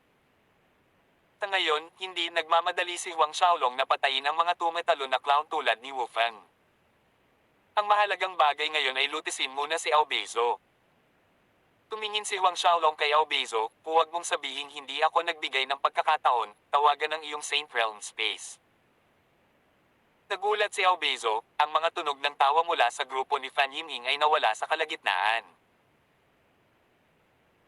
Sa ngayon, hindi nagmamadali si Huang Xiaolong na patayin ang mga tumatalo na clown tulad ni Wufeng. Ang mahalagang bagay ngayon ay lutisin muna si Aobezo. Tumingin si Huang Xiaolong kay Aobezo, huwag mong sabihing hindi ako nagbigay ng pagkakataon, tawagan ng iyong Saint Realm Space. Nagulat si Aobezo, ang mga tunog ng tawa mula sa grupo ni Fan Yiming ay nawala sa kalagitnaan.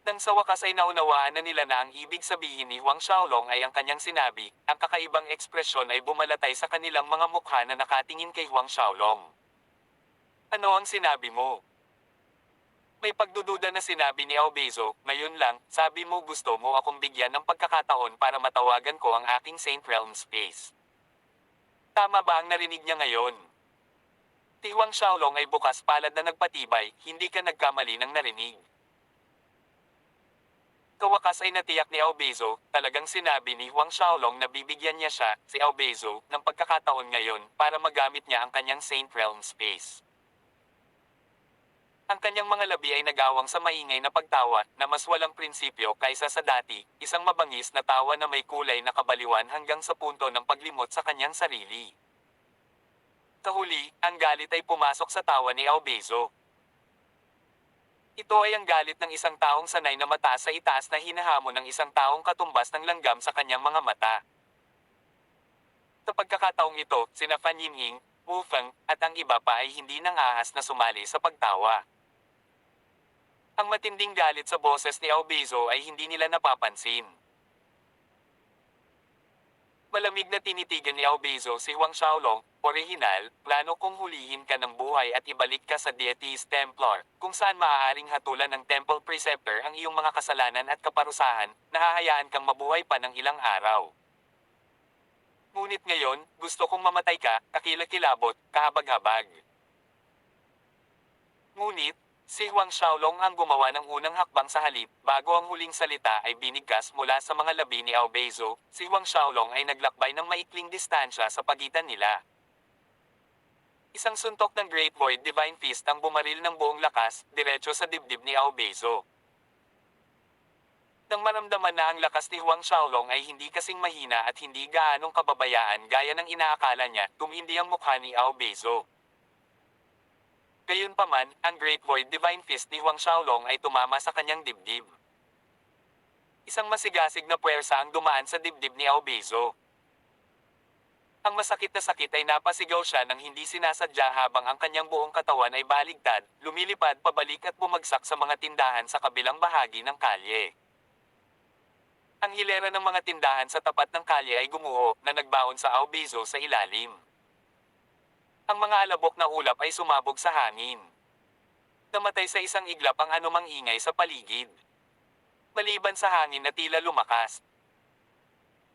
Nang sa wakas ay naunawaan na nila na ang ibig sabihin ni Huang Xiaolong ay ang kanyang sinabi, ang kakaibang ekspresyon ay bumalatay sa kanilang mga mukha na nakatingin kay Huang Xiaolong. Ano ang sinabi mo? May pagdududa na sinabi ni Aobezo, ngayon lang, sabi mo gusto mo akong bigyan ng pagkakataon para matawagan ko ang aking Saint Realm Space. Tama ba ang narinig niya ngayon? Si Huang Xiaolong ay bukas palad na nagpatibay, hindi ka nagkamali ng narinig. Kawakas ay natiyak ni Aobezo, talagang sinabi ni Huang Xiaolong na bibigyan niya siya, si Aobezo, ng pagkakataon ngayon para magamit niya ang kanyang Saint Realm Space. Ang kanyang mga labi ay nagawang sa maingay na pagtawa na mas walang prinsipyo kaysa sa dati, isang mabangis na tawa na may kulay na kabaliwan hanggang sa punto ng paglimot sa kanyang sarili. Sa huli, ang galit ay pumasok sa tawa ni Aobezo. Ito ay ang galit ng isang taong sanay na mataas sa itaas na hinahamon ng isang taong katumbas ng langgam sa kanyang mga mata. Sa pagkakataong ito, sina Fan Yiming, Wufeng, at ang iba pa ay hindi nang ahas na sumali sa pagtawa. Ang matinding galit sa boses ni Aobezo ay hindi nila napapansin. Malamig na tinitigan ni Aobezo si Huang Xiaolong, orihinal, plano kong hulihin ka ng buhay at ibalik ka sa Deities Templar, kung saan maaaring hatulan ng Temple Preceptor ang iyong mga kasalanan at kaparusahan, nahahayaan kang mabuhay pa ng ilang araw. Ngunit ngayon, gusto kong mamatay ka, kakilakilabot, kahabag-habag. Ngunit, si Huang Xiaolong ang gumawa ng unang hakbang sa halip, bago ang huling salita ay binigkas mula sa mga labi ni Aobezo, si Huang Xiaolong ay naglakbay ng maikling distansya sa pagitan nila. Isang suntok ng Great Void Divine Fist ang bumaril ng buong lakas, diretso sa dibdib ni Aobezo. Nang maramdaman na ang lakas ni Huang Xiaolong ay hindi kasing mahina at hindi gaanong kababayaan gaya ng inaakala niya, tumindi ang mukha ni Aobezo. Gayunpaman, ang Great Void Divine Fist ni Huang Xiaolong ay tumama sa kanyang dibdib. Isang masigasig na puwersa ang dumaan sa dibdib ni Aobezo. Ang masakit na sakit ay napasigaw siya nang hindi sinasadya habang ang kanyang buong katawan ay baligtad, lumilipad pabalik at bumagsak sa mga tindahan sa kabilang bahagi ng kalye. Ang hilera ng mga tindahan sa tapat ng kalye ay gumuho na nagbaon sa Aobezo sa ilalim. Ang mga alabok na ulap ay sumabog sa hangin. Namatay sa isang iglap ang anumang ingay sa paligid. Maliban sa hangin na tila lumakas.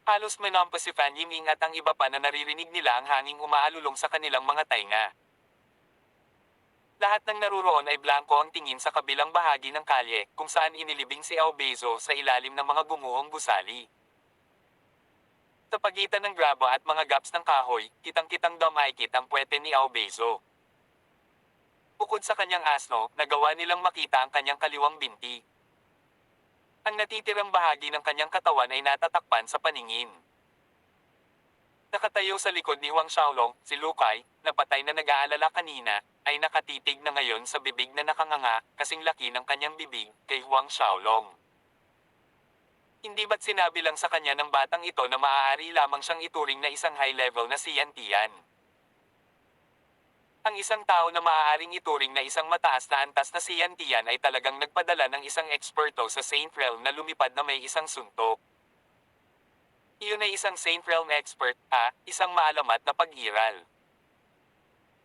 Halos manampas si Fan Yiming at ang iba pa na naririnig nila ang hanging umaalulong sa kanilang mga tainga. Lahat ng naruroon ay blanko ang tingin sa kabilang bahagi ng kalye, kung saan inilibing si Aobezo sa ilalim ng mga gumuhong gusali. Sa pagitan ng graba at mga gaps ng kahoy, kitang-kitang dumaikit ang puwete ni Aobezo. Bukod sa kanyang asno, nagawa nilang makita ang kanyang kaliwang binti. Ang natitirang bahagi ng kanyang katawan ay natatakpan sa paningin. Nakatayo sa likod ni Huang Xiaolong, si Lucai, na patay na nag-aalala kanina, ay nakatitig na ngayon sa bibig na nakanganga, kasing laki ng kanyang bibig, kay Huang Xiaolong. Hindi ba't sinabi lang sa kanya ng batang ito na maaari lamang siyang ituring na isang high-level na siyantian? Ang isang tao na maaaring ituring na isang mataas na antas na siyantian ay talagang nagpadala ng isang eksperto sa Saint Realm na lumipad na may isang suntok. Iyon ay isang Saint Realm expert, isang maalamat na pag-iral.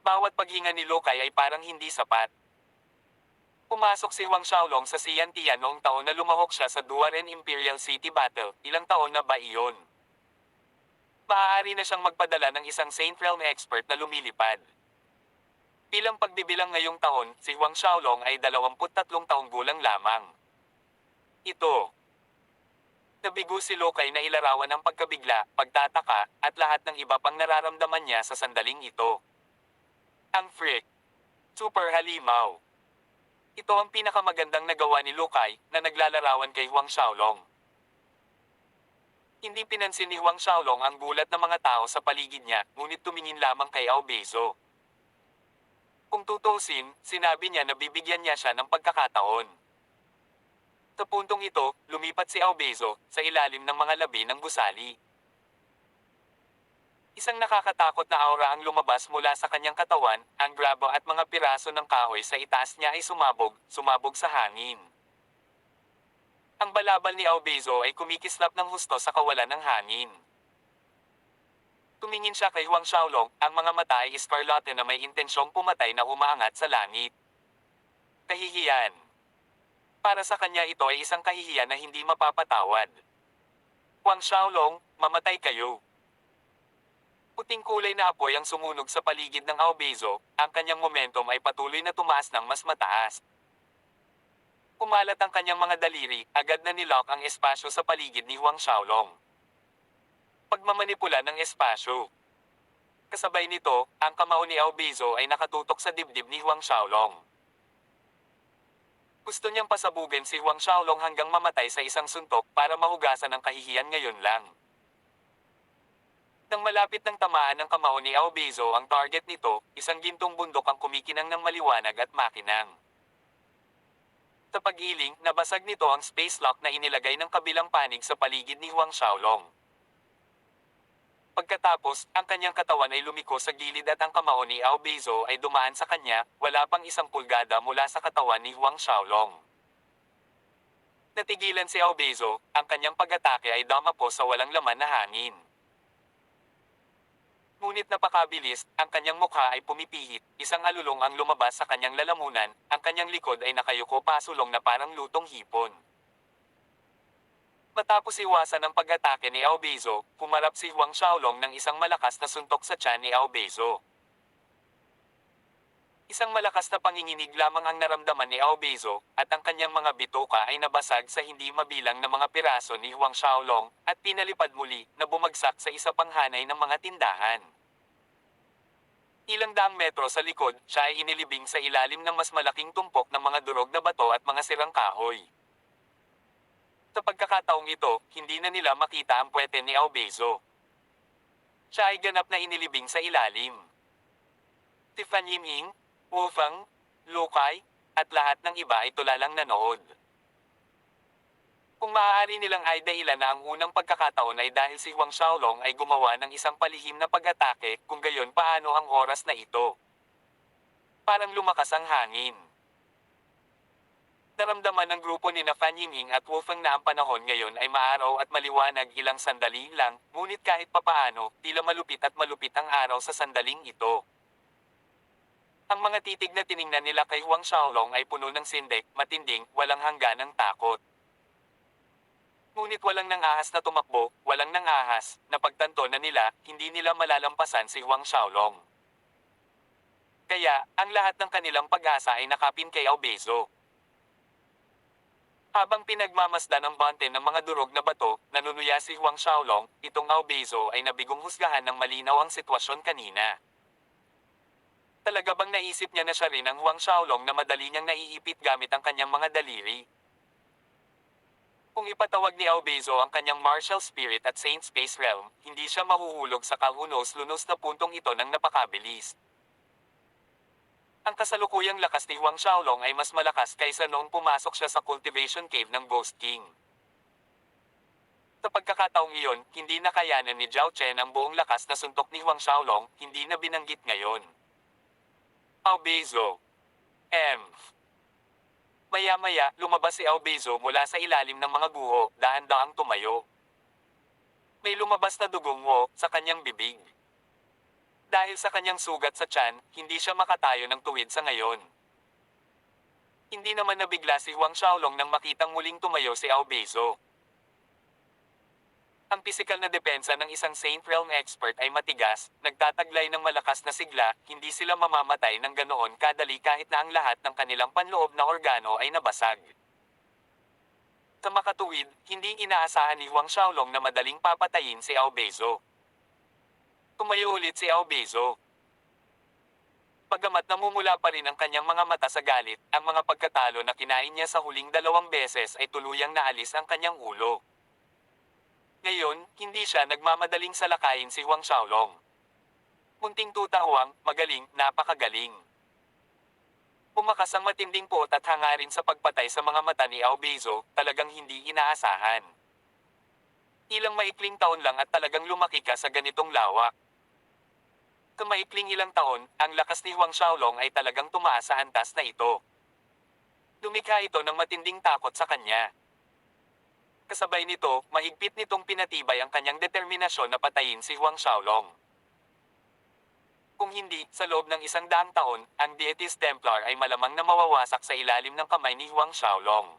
Bawat paghinga ni Lokay ay parang hindi sapat. Pumasok si Huang Xiaolong sa Xiantian noong taon na lumahok siya sa Duaren Imperial City Battle, ilang taon na ba iyon? Maaari na siyang magpadala ng isang Saint Realm expert na lumilipad. Bilang pagbibilang ngayong taon, si Huang Xiaolong ay 23 taong gulang lamang. Ito. Nabigo si Lokay na ilarawan ng pagkabigla, pagtataka, at lahat ng iba pang nararamdaman niya sa sandaling ito. Ang freak. Super halimaw. Ito ang pinakamagandang nagawa ni Lokay na naglalarawan kay Huang Xiaolong. Hindi pinansin ni Huang Xiaolong ang gulat ng mga tao sa paligid niya, ngunit tumingin lamang kay Aobezo. Kung tutusin, sinabi niya na bibigyan niya siya ng pagkakataon. Sa puntong ito, lumipat si Aobezo sa ilalim ng mga labi ng gusali. Isang nakakatakot na aura ang lumabas mula sa kanyang katawan, ang grabo at mga piraso ng kahoy sa itaas niya ay sumabog sa hangin. Ang balabal ni Aobezo ay kumikislap ng husto sa kawalan ng hangin. Tumingin siya kay Huang Xiaolong, ang mga mata ay iskarlate na may intensyong pumatay na umaangat sa langit. Kahihiyan. Para sa kanya ito ay isang kahihiyan na hindi mapapatawad. Huang Xiaolong, mamatay kayo. Puting kulay na apoy ang sumunog sa paligid ng Aobezo, ang kanyang momentum ay patuloy na tumaas ng mas mataas. Kumalat ang kanyang mga daliri, agad na nilock ang espasyo sa paligid ni Huang Xiaolong. Pagmamanipula ng espasyo. Kasabay nito, ang kamao ni Aobezo ay nakatutok sa dibdib ni Huang Xiaolong. Gusto niyang pasabugin si Huang Xiaolong hanggang mamatay sa isang suntok para mahugasan ang kahihiyan ngayon lang. Nang malapit ng tamaan ng kamao ni Aobezo ang target nito, isang gintong bundok ang kumikinang ng maliwanag at makinang. Sa pag-iling, nabasag nito ang space lock na inilagay ng kabilang panig sa paligid ni Huang Xiaolong. Pagkatapos, ang kanyang katawan ay lumiko sa gilid at ang kamao ni Aobezo ay dumaan sa kanya, wala pang 1 pulgada mula sa katawan ni Huang Xiaolong. Natigilan si Aobezo, ang kanyang pag-atake ay dumapo sa walang laman na hangin. Ngunit napakabilis, ang kanyang mukha ay pumipihit, isang alulong ang lumabas sa kanyang lalamunan, ang kanyang likod ay nakayuko pasulong na parang lutong hipon. Matapos iwasan ang pag-atake ni Aobezo, pumarap si Huang Xiaolong ng isang malakas na suntok sa tiyan ni Aobezo. Isang malakas na panginginig lamang ang naramdaman ni Aobezo, at ang kanyang mga bitoka ay nabasag sa hindi mabilang na mga piraso ni Huang Xiaolong, at pinalipad muli na bumagsak sa isa pang hanay ng mga tindahan. Ilang daang metro sa likod, siya ay inilibing sa ilalim ng mas malaking tumpok ng mga durog na bato at mga sirang kahoy. Sa pagkakataong ito, hindi na nila makita ang puwete ni Aobezo. Siya ay ganap na inilibing sa ilalim. Si Fan Yiming, Wu Feng, Lokay, at lahat ng iba ay tulalang nanood. Kung maaari nilang ay dahilan na ang unang pagkakataon ay dahil si Huang Xiaolong ay gumawa ng isang palihim na pag-atake, kung gayon paano ang oras na ito? Parang lumakas ang hangin. Naramdaman ng grupo ni na Fan Yiming at Wu Feng na ang panahon ngayon ay maaraw at maliwanag ilang sandali lang, ngunit kahit papaano, tila malupit at malupit ang araw sa sandaling ito. Ang mga titig na tiningnan nila kay Huang Xiaolong ay puno ng sindik, matinding, walang hangganang takot. Ngunit walang nangahas na tumakbo, walang nangahas, na pagtanto na nila, hindi nila malalampasan si Huang Xiaolong. Kaya, ang lahat ng kanilang pag-asa ay nakapin kay Aobezo. Habang pinagmamasdan ang bante ng mga durog na bato, nanunuya si Huang Xiaolong, itong Aobezo ay nabigong husgahan ng malinaw ang sitwasyon kanina. Talaga bang naisip niya na siya rin ang Huang Xiaolong na madali niyang naiipit gamit ang kanyang mga daliri? Kung ipatawag ni Aobezo ang kanyang martial spirit at Saint Space Realm, hindi siya mahuhulog sa kahunos-lunos na puntong ito ng napakabilis. Ang kasalukuyang lakas ni Huang Xiaolong ay mas malakas kaysa noong pumasok siya sa cultivation cave ng Ghost King. Sa pagkakataong iyon, hindi nakayanan ni Zhao Chen ang buong lakas na suntok ni Huang Xiaolong, hindi na binanggit ngayon. Aobezo. Maya-maya, lumabas si Aobezo mula sa ilalim ng mga guho, dahan-dahang tumayo. May lumabas na dugong wo sa kanyang bibig. Dahil sa kanyang sugat sa tiyan, hindi siya makatayo ng tuwid sa ngayon. Hindi naman nabigla si Huang Xiaolong nang makitang muling tumayo si Ao Beizo. Ang pisikal na depensa ng isang Saint Realm expert ay matigas, nagtataglay ng malakas na sigla, hindi sila mamamatay ng ganoon kadali kahit na ang lahat ng kanilang panloob na organo ay nabasag. Sa makatuwid, hindi inaasahan ni Huang Xiaolong na madaling papatayin si Ao Beizo. Tumayo ulit si Ao Beizo. Bagamat namumula pa rin ang kanyang mga mata sa galit, ang mga pagkatalo na kinain niya sa huling 2 beses ay tuluyang naalis ang kanyang ulo. Ngayon, hindi siya nagmamadaling salakayin si Huang Xiaolong. Munting tuta Huang, magaling, napakagaling. Pumakas ang matinding pot at hangarin sa pagpatay sa mga mata ni Ao Beizo, talagang hindi inaasahan. Ilang maikling taon lang at talagang lumaki ka sa ganitong lawak. Sa maikling ilang taon, ang lakas ni Huang Xiaolong ay talagang tumaas sa antas na ito. Lumikha ito ng matinding takot sa kanya. Kasabay nito, mahigpit nitong pinatibay ang kanyang determinasyon na patayin si Huang Xiaolong. Kung hindi, sa loob ng 100 taon, ang Deities Templar ay malamang na mawawasak sa ilalim ng kamay ni Huang Xiaolong.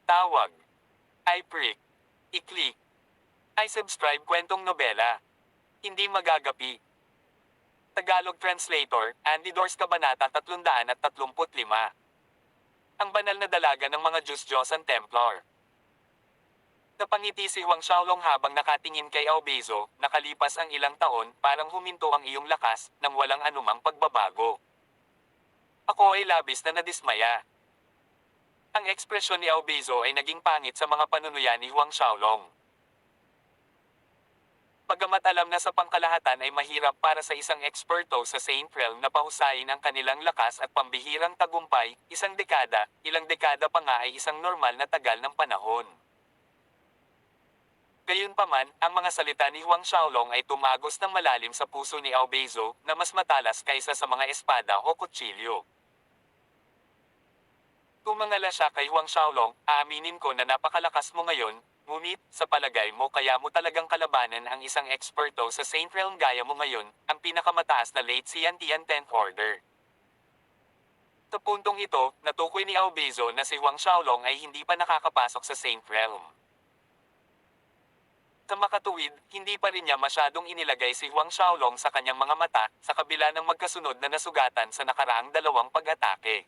Tawag. I-prick. I-click. I-subscribe kwentong nobela. Hindi magagapi. Tagalog Translator, Andy Dors Kabanata 335. Ang banal na dalaga ng mga Diyos-Diyosan Templar. Napangiti si Huang Xiaolong habang nakatingin kay Ao Beizo, nakalipas ang ilang taon, parang huminto ang iyong lakas, nang walang anumang pagbabago. Ako ay labis na nadismaya. Ang ekspresyon ni Ao Beizo ay naging pangit sa mga panunuya ni Huang Xiaolong. Bagamat alam na sa pangkalahatan ay mahirap para sa isang eksperto sa Saint Realm na pahusayin ang kanilang lakas at pambihirang tagumpay, ilang dekada pa nga ay isang normal na tagal ng panahon. Gayunpaman, ang mga salita ni Huang Xiaolong ay tumagos ng malalim sa puso ni Ao Beizo, na mas matalas kaysa sa mga espada o kutsilyo. Tumangala siya kay Huang Xiaolong, aaminin ko na napakalakas mo ngayon, ngunit, sa palagay mo kaya mo talagang kalabanan ang isang eksperto sa Saint Realm gaya mo ngayon, ang pinakamataas na late Xiantian 10th Order. Sa puntong ito, natukoy ni Ao Beizo na si Huang Xiaolong ay hindi pa nakakapasok sa Saint Realm. Sa makatuwid, hindi pa rin niya masyadong inilagay si Huang Xiaolong sa kanyang mga mata, sa kabila ng magkasunod na nasugatan sa nakaraang 2 pag-atake.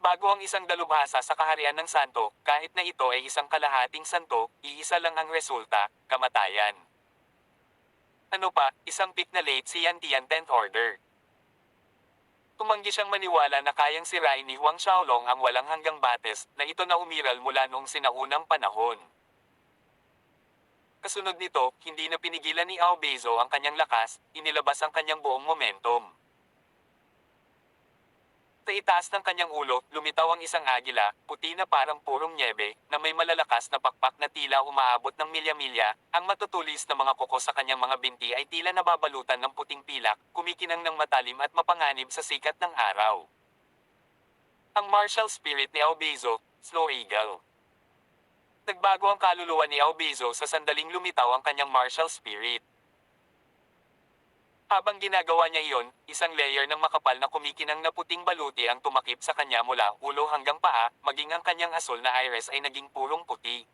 Bago ang isang dalubhasa sa kaharian ng santo, kahit na ito ay isang kalahating santo, iisa lang ang resulta, kamatayan. Ano pa, isang pick na late Xiantian 10th Order. Tumanggi siyang maniwala na kayang sirain ni Huang Xiaolong ang walang hanggang bates, na ito na umiral mula noong sinaunang panahon. Kasunod nito, hindi na pinigilan ni Ao Beizo ang kanyang lakas, inilabas ang kanyang buong momentum. Sa itaas ng kanyang ulo, lumitaw ang isang agila, puti na parang purong nyebe, na may malalakas na pakpak na tila umaabot ng milya-milya, ang matutulis na mga kuko sa kanyang mga binti ay tila nababalutan ng puting pilak, kumikinang ng matalim at mapanganib sa sikat ng araw. Ang martial spirit ni Ao Beizo, Snow Eagle. Nagbago ang kaluluwa ni Ao Beizo sa sandaling lumitaw ang kanyang martial spirit. Habang ginagawa niya iyon, isang layer ng makapal na kumikinang na puting baluti ang tumakip sa kanya mula ulo hanggang paa, maging ang kanyang asul na iris ay naging purong puti.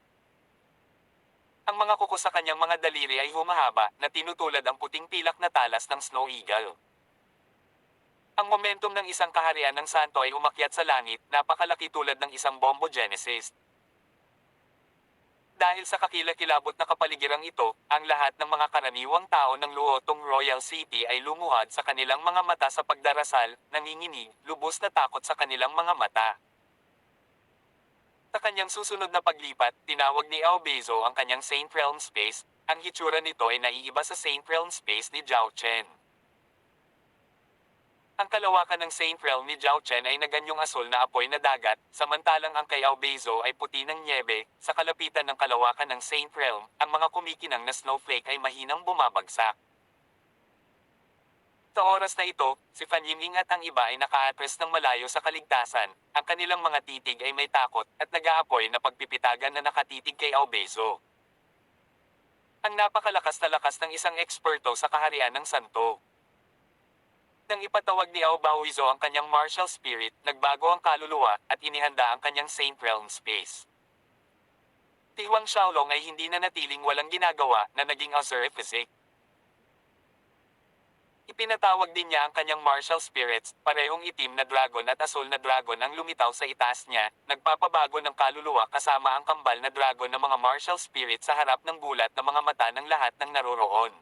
Ang mga kuko sa kanyang mga daliri ay humahaba, na tinutulad ang puting pilak na talas ng Snow Eagle. Ang momentum ng isang kaharian ng santo ay umakyat sa langit, napakalaki tulad ng isang bombo Genesis. Dahil sa kakilakilabot na kapaligirang ito, ang lahat ng mga karaniwang tao ng Luotong Royal City ay lumuhad sa kanilang mga mata sa pagdarasal, nanginginig, lubos na takot sa kanilang mga mata. Sa kanyang susunod na paglipat, tinawag ni Ao Beizo ang kanyang Saint Realm Space, ang hitsura nito ay naiiba sa Saint Realm Space ni Zhao Chen. Ang kalawakan ng Saint Realm ni Zhao Chen ay naganyong asul na apoy na dagat, samantalang ang kay Ao Beizo ay puti ng nyebe. Sa kalapitan ng kalawakan ng Saint Realm, ang mga kumikinang na snowflake ay mahinang bumabagsak. Sa oras na ito, si Fan Yiming at ang iba ay naka-atras ng malayo sa kaligtasan, ang kanilang mga titig ay may takot, at nag-aapoy na pagpipitagan na nakatitig kay Ao Beizo. Ang napakalakas na lakas ng isang eksperto sa kaharian ng santo. Nang ipatawag ni Aobaoizo ang kanyang martial spirit, nagbago ang kaluluwa at inihanda ang kanyang Saint Realm space. Si Huang Xiaolong ay hindi na natiling walang ginagawa na naging Azure Physique. Ipinatawag din niya ang kanyang martial spirits, parehong itim na dragon at asul na dragon ang lumitaw sa itaas niya, nagpapabago ng kaluluwa kasama ang kambal na dragon ng mga martial spirit sa harap ng gulat na mga mata ng lahat ng naroroon.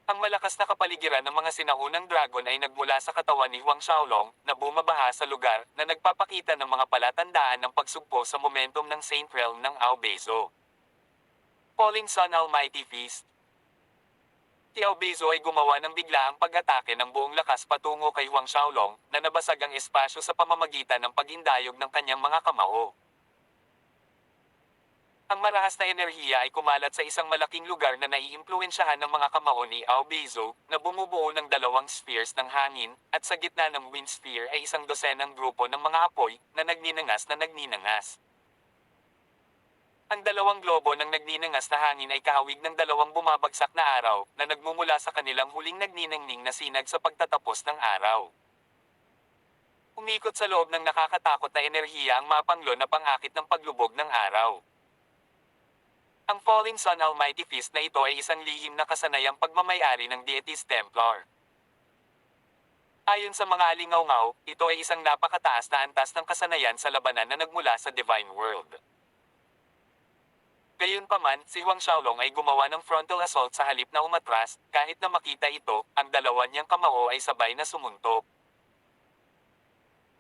Ang malakas na kapaligiran ng mga sinaunang dragon ay nagmula sa katawan ni Huang Xiaolong, na bumabaha sa lugar, na nagpapakita ng mga palatandaan ng pagsugpo sa momentum ng Saint Realm ng Aobaoizo. Falling Sun Almighty Feast. Si Aobaoizo ay gumawa ng biglaang pag-atake ng buong lakas patungo kay Huang Xiaolong, na nabasag ang espasyo sa pamamagitan ng pag-indayog ng kanyang mga kamao. Ang marahas na enerhiya ay kumalat sa isang malaking lugar na naiimpluwensyahan ng mga kamao ni Aobaoizo, na bumubuo ng dalawang spheres ng hangin, at sa gitna ng wind sphere ay isang dosenang grupo ng mga apoy, na nagninangas. Ang dalawang globo ng nagninangas na hangin ay kahawig ng dalawang bumabagsak na araw, na nagmumula sa kanilang huling nagniningning na sinag sa pagtatapos ng araw. Umikot sa loob ng nakakatakot na enerhiya ang mapanglo na pangakit ng paglubog ng araw. Ang Falling Sun Almighty Feast na ito ay isang lihim na kasanayang pagmamayari ng Deities Templar. Ayon sa mga alingaw-ngaw, ito ay isang napakataas na antas ng kasanayan sa labanan na nagmula sa Divine World. Gayunpaman, si Huang Xiaolong ay gumawa ng frontal assault sa halip na umatras, kahit na makita ito, ang dalawa niyang kamao ay sabay na sumuntok.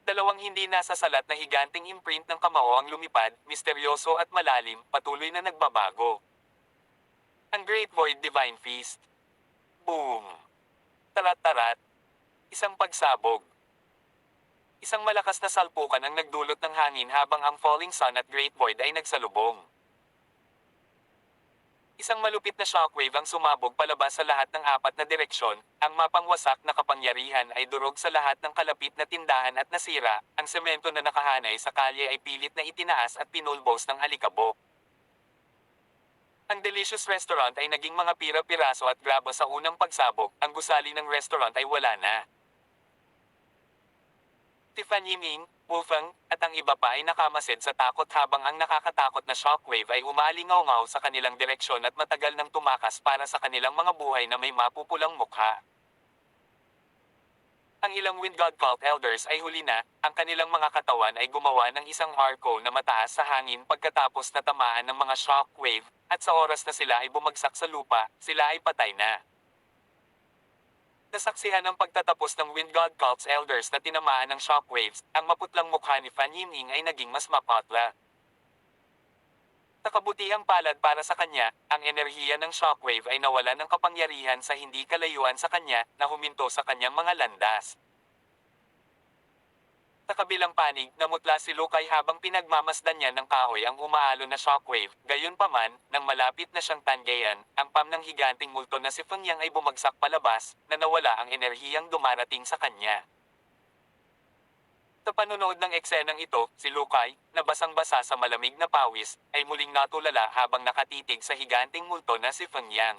Dalawang hindi nasasalat na higanting imprint ng kamao ang lumipad, misteryoso at malalim, patuloy na nagbabago. Ang Great Void Divine Feast. Boom! Tarat-tarat. Isang pagsabog. Isang malakas na salpukan ang nagdulot ng hangin habang ang Falling Sun at Great Void ay nagsalubong. Isang malupit na shockwave ang sumabog palabas sa lahat ng apat na direksyon, ang mapangwasak na kapangyarihan ay durog sa lahat ng kalapit na tindahan at nasira, ang semento na nakahanay sa kalye ay pilit na itinaas at pinulbos ng alikabok. Ang Delicious Restaurant ay naging mga pira-piraso at graba sa unang pagsabog, ang gusali ng restaurant ay wala na. Si Fan Yiming, Wufeng, at ang iba pa ay nakamasid sa takot habang ang nakakatakot na shockwave ay umalingaw-ngaw sa kanilang direksyon at matagal nang tumakas para sa kanilang mga buhay na may mapupulang mukha. Ang ilang Wind God Cult Elders ay huli na, ang kanilang mga katawan ay gumawa ng isang arco na mataas sa hangin pagkatapos na tamaan ng mga shockwave, at sa oras na sila ay bumagsak sa lupa, sila ay patay na. Nasaksihan ng pagtatapos ng Wind God Cult's Elders na tinamaan ng shockwaves, ang maputlang mukha ni Fan Yiming ay naging mas mapatla. Sa kabutihang palad para sa kanya, ang enerhiya ng shockwave ay nawala ng kapangyarihan sa hindi kalayuan sa kanya, na huminto sa kanyang mga landas. Sa kabilang panig, namutla si Lukay habang pinagmamasdan niya ng kahoy ang umaalon na shockwave. Gayunpaman, nang malapit na siyang tanggayan, ang pam ng higanting multo na si Feng Yang ay bumagsak palabas, na nawala ang enerhiyang dumarating sa kanya. Sa panonood ng eksenang ito, si Lukay, na basang-basa sa malamig na pawis, ay muling natulala habang nakatitig sa higanting multo na si Feng Yang.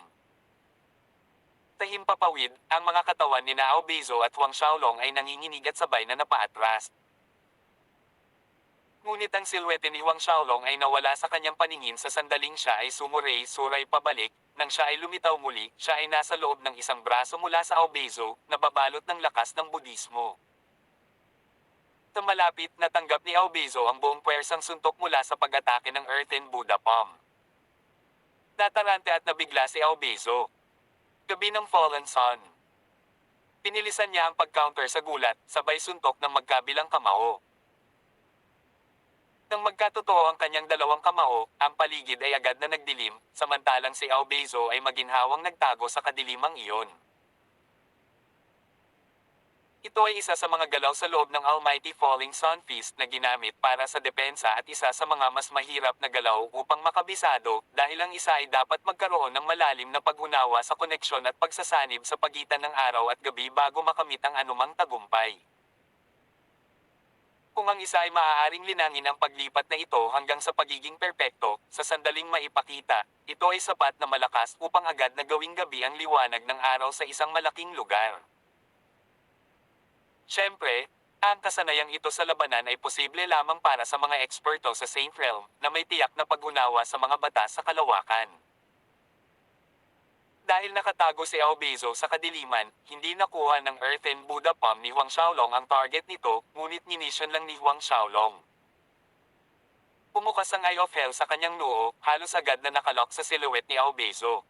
Sa himpapawid, ang mga katawan ni Aobaoizo at Huang Xiaolong ay nanginginig at sabay na napaatras. Ngunit ang silwete ni Huang Xiaolong ay nawala sa kanyang paningin sa sandaling siya ay sumuray-suray pabalik, nang siya ay lumitaw muli, siya ay nasa loob ng isang braso mula sa Aobaoizo, na babalot ng lakas ng Budismo. Sa malapit, natanggap ni Aobaoizo ang buong puwersang suntok mula sa pag-atake ng Earthen Buddha Palm. Natarante at nabigla si Aobaoizo. Gabi ng Fallen Sun. Pinilisan niya ang pag-counter sa gulat, sabay suntok ng magkabilang kamao. Nang magkatotoo ang kanyang dalawang kamao, ang paligid ay agad na nagdilim, samantalang si Aobaoizo ay maginhawang nagtago sa kadilimang iyon. Ito ay isa sa mga galaw sa loob ng Almighty Falling Sun Feast na ginamit para sa depensa at isa sa mga mas mahirap na galaw upang makabisado, dahil ang isa ay dapat magkaroon ng malalim na pag-unawa sa koneksyon at pagsasanib sa pagitan ng araw at gabi bago makamit ang anumang tagumpay. Kung ang isa ay maaaring linangin ang paglipat na ito hanggang sa pagiging perpekto, sa sandaling maipakita, ito ay sapat na malakas upang agad na gawing gabi ang liwanag ng araw sa isang malaking lugar. Siyempre, ang kasanayang ito sa labanan ay posible lamang para sa mga eksperto sa Saint Realm na may tiyak na pag-unawa sa mga batas sa kalawakan. Dahil nakatago si Aobezo sa kadiliman, hindi nakuha ng Earthen Buddha Palm ni Huang Xiaolong ang target nito, ngunit ninisyon lang ni Huang Xiaolong. Pumukas ang Eye of Hell sa kanyang noo, halos agad na nakalock sa silhouette ni Aobezo.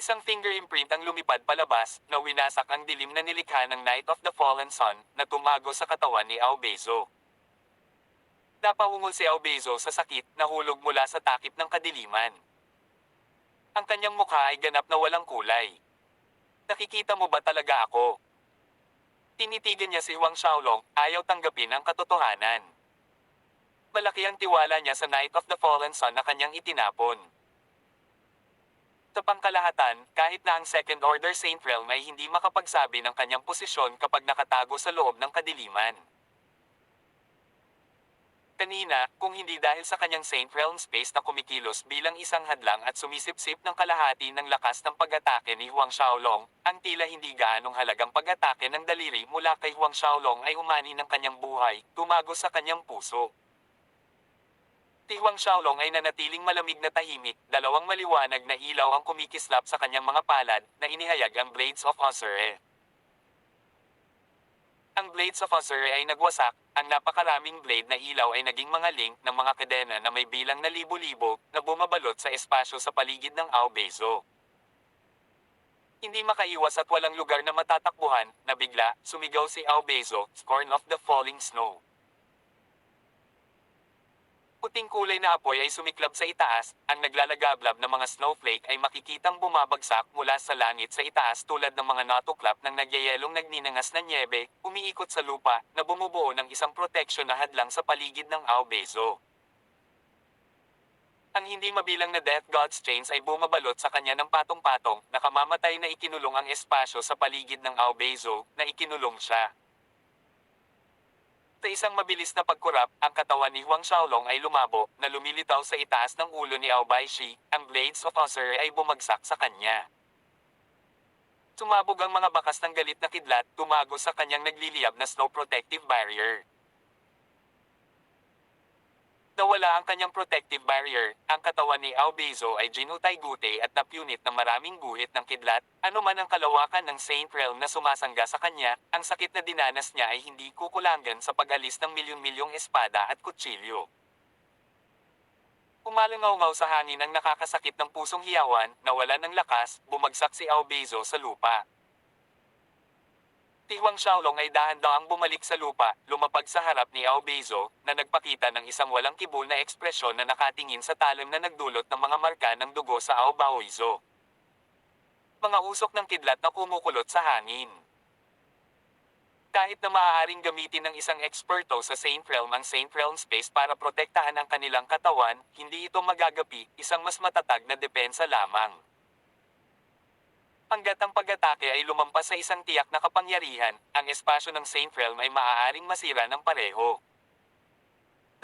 Isang finger imprint ang lumipad palabas, na winasak ang dilim na nilikha ng Night of the Fallen Sun, na tumago sa katawan ni Aobezo. Napaungol si Aobezo sa sakit, nahulog mula sa takip ng kadiliman. Ang kanyang mukha ay ganap na walang kulay. Nakikita mo ba talaga ako? Tinitigan niya si Huang Xiaolong, ayaw tanggapin ang katotohanan. Malaki ang tiwala niya sa Night of the Fallen Sun na kanyang itinapon. Sa pangkalahatan, kahit na ang Second Order Saint Realm ay hindi makapagsabi ng kanyang posisyon kapag nakatago sa loob ng kadiliman. Kanina, kung hindi dahil sa kanyang Saint Realm space na kumikilos bilang isang hadlang at sumisipsip ng kalahati ng lakas ng pag-atake ni Huang Xiaolong, ang tila hindi gaanong halagang pag-atake ng daliri mula kay Huang Xiaolong ay umani ng kanyang buhay, tumago sa kanyang puso. Si Huang Xiaolong ay nanatiling malamig na tahimik, dalawang maliwanag na ilaw ang kumikislap sa kanyang mga palad, na inihayag ang Blades of Ozure. Ang Blades of Ozure ay nagwasak, ang napakaraming blade na ilaw ay naging mga link ng mga kadena na may bilang na libo-libo, na bumabalot sa espasyo sa paligid ng Aobezo. Hindi makaiwas at walang lugar na matatakbuhan, na bigla, sumigaw si Aobezo, scorn of the falling snow. Puting kulay na apoy ay sumiklab sa itaas, ang naglalagablab na mga snowflake ay makikitang bumabagsak mula sa langit sa itaas tulad ng mga natuklap ng nagyayelong nagninangas na nyebe, umiikot sa lupa, na bumubuo ng isang proteksyon na hadlang sa paligid ng Aobezo. Ang hindi mabilang na Death God's chains ay bumabalot sa kanya ng patong-patong, nakamamatay na ikinulong ang espasyo sa paligid ng Aobezo, na ikinulong siya. Sa isang mabilis na pagkurap, ang katawan ni Huang Xiaolong ay lumabo, na lumilitaw sa itaas ng ulo ni Ao Baishi, ang Blades of Ozure ay bumagsak sa kanya. Sumabog ang mga bakas ng galit na kidlat, tumago sa kanyang nagliliyab na snow protective barrier. Nawala ang kanyang protective barrier, ang katawan ni Aobezo ay ginutay-gutay at napunit ng maraming guhit ng kidlat, anuman ang kalawakan ng Saint Realm na sumasangga sa kanya, ang sakit na dinanas niya ay hindi kukulangan sa pag-alis ng milyon-milyong espada at kutsilyo. Umalangaw-ngaw sa hangin ang nakakasakit ng pusong hiyawan, nawala ng lakas, bumagsak si Aobezo sa lupa. Si Huang Xiaolong ay dahan-dahang bumalik sa lupa, lumapag sa harap ni Aobezo, na nagpakita ng isang walang kibol na ekspresyon na nakatingin sa talim na nagdulot ng mga marka ng dugo sa Aobaoizo. Mga usok ng kidlat na kumukulot sa hangin. Kahit na maaaring gamitin ng isang eksperto sa Saint Realm ang Saint Realm space para protektahan ang kanilang katawan, hindi ito magagapi, isang mas matatag na depensa lamang. Hanggat ang pag-atake ay lumampas sa isang tiyak na kapangyarihan, ang espasyo ng Saint Realm ay maaaring masira ng pareho.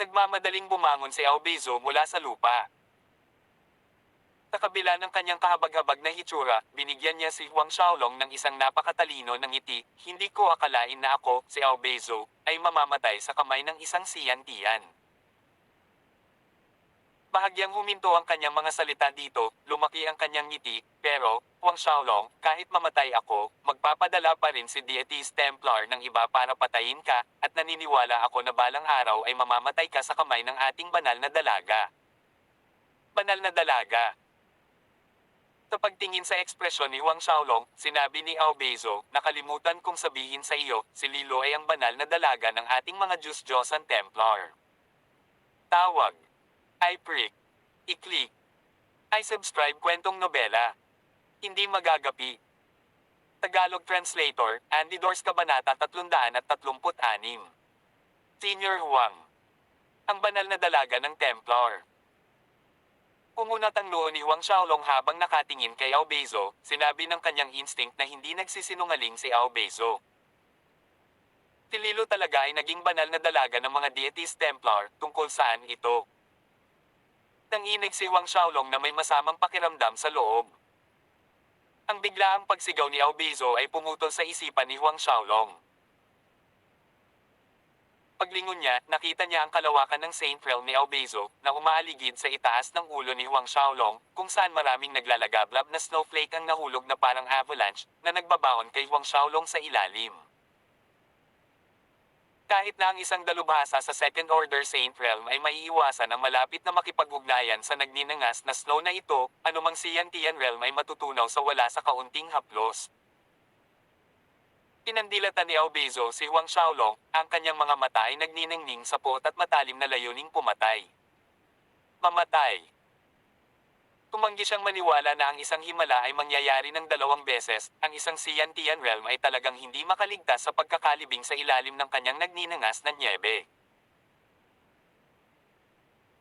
Nagmamadaling bumangon si Aobezo mula sa lupa. Sa kabila ng kanyang kahabag-habag na hitsura, binigyan niya si Huang Xiaolong ng isang napakatalino ng ngiti, hindi ko akalain na ako, si Aobezo, ay mamamatay sa kamay ng isang siyantiyan. Bahagyang huminto ang kanyang mga salita dito, lumaki ang kanyang ngiti, pero, Huang Xiaolong, kahit mamatay ako, magpapadala pa rin si Deities Templar ng iba para patayin ka, at naniniwala ako na balang araw ay mamamatay ka sa kamay ng ating banal na dalaga. Banal na dalaga. Sa pagtingin sa ekspresyon ni Huang Xiaolong, sinabi ni Aobezo, nakalimutan kong sabihin sa iyo, si Lilo ay ang banal na dalaga ng ating mga Diyos-Diyosan Templar. Tawag. I-prick. I-click. I-subscribe kwentong nobela. Hindi magagapi. Tagalog Translator, Andy Dors Kabanata 336. Senior Huang. Ang banal na dalaga ng Templar. Umunat ang noo ni Huang Xiaolong habang nakatingin kay Aobezo, sinabi ng kanyang instinct na hindi nagsisinungaling si Aobezo. Si Lilo talaga ay naging banal na dalaga ng mga deities Templar, tungkol saan ito. Nanginig si Huang Xiaolong na may masamang pakiramdam sa loob. Ang biglaang pagsigaw ni Aobezo ay pumutol sa isipan ni Huang Xiaolong. Paglingon niya, nakita niya ang kalawakan ng Saint Realm ni Aobezo, na umaaligid sa itaas ng ulo ni Huang Xiaolong, kung saan maraming naglalagablab na snowflake ang nahulog na parang avalanche, na nagbabaon kay Huang Xiaolong sa ilalim. Kahit na ang isang dalubhasa sa Second Order Saint Realm ay maiiwasan ang malapit na makipag-ugnayan sa nagninangas na snow na ito, anumang Tian Realm ay matutunaw sa wala sa kaunting haplos. Pinandilatan ni Aobezo si Huang Xiaolong, ang kanyang mga mata ay nagniningning sa puot at matalim na layuning pumatay. Mamatay. Tumanggi siyang maniwala na ang isang himala ay mangyayari ng 2 beses, ang isang Tian Realm ay talagang hindi makaligtas sa pagkakalibing sa ilalim ng kanyang nagninangas na nyebe.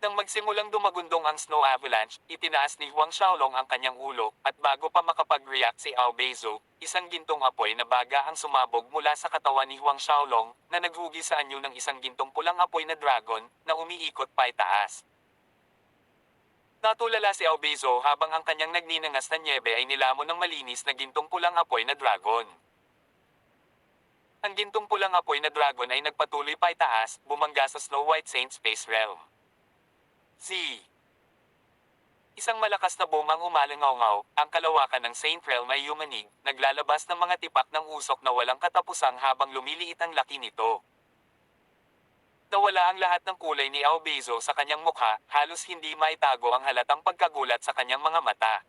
Nang magsimulang dumagundong ang snow avalanche, itinaas ni Huang Xiaolong ang kanyang ulo, at bago pa makapag-react si Aobezo, isang gintong apoy na baga ang sumabog mula sa katawan ni Huang Xiaolong, na naghugi sa anyo ng isang gintong pulang apoy na dragon, na umiikot pa itaas. Natulala si Aobezo habang ang kanyang nagninangas na nyebe ay nilamon ng malinis na gintong pulang apoy na dragon. Ang gintong pulang apoy na dragon ay nagpatuloy pa itaas, bumangga sa Snow White Saint Space Realm. Z. Isang malakas na bomang umalangaw-ngaw, ang kalawakan ng Saint Realm ay yumanig, naglalabas ng mga tipak ng usok na walang katapusang habang lumiliit ang laki nito. Nawala ang lahat ng kulay ni Aobezo sa kanyang mukha, halos hindi maitago ang halatang pagkagulat sa kanyang mga mata.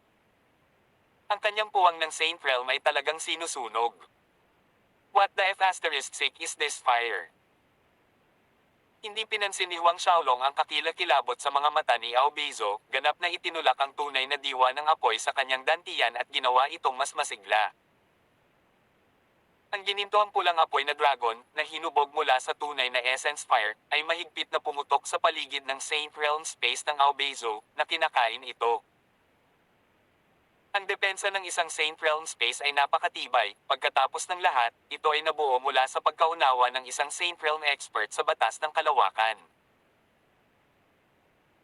Ang kanyang puwang ng Saint Realm ay talagang sinusunog. What the F*** is this fire? Hindi pinansin ni Huang Xiaolong ang kakilakilabot sa mga mata ni Aobezo, ganap na itinulak ang tunay na diwa ng apoy sa kanyang dantian at ginawa itong mas masigla. Ang ginintoang pulang apoy na dragon, na hinubog mula sa tunay na essence fire, ay mahigpit na pumutok sa paligid ng Saint Realm space ng Aobezo, na kinakain ito. Ang depensa ng isang Saint Realm space ay napakatibay, pagkatapos ng lahat, ito ay nabuo mula sa pagkaunawa ng isang Saint Realm expert sa batas ng kalawakan.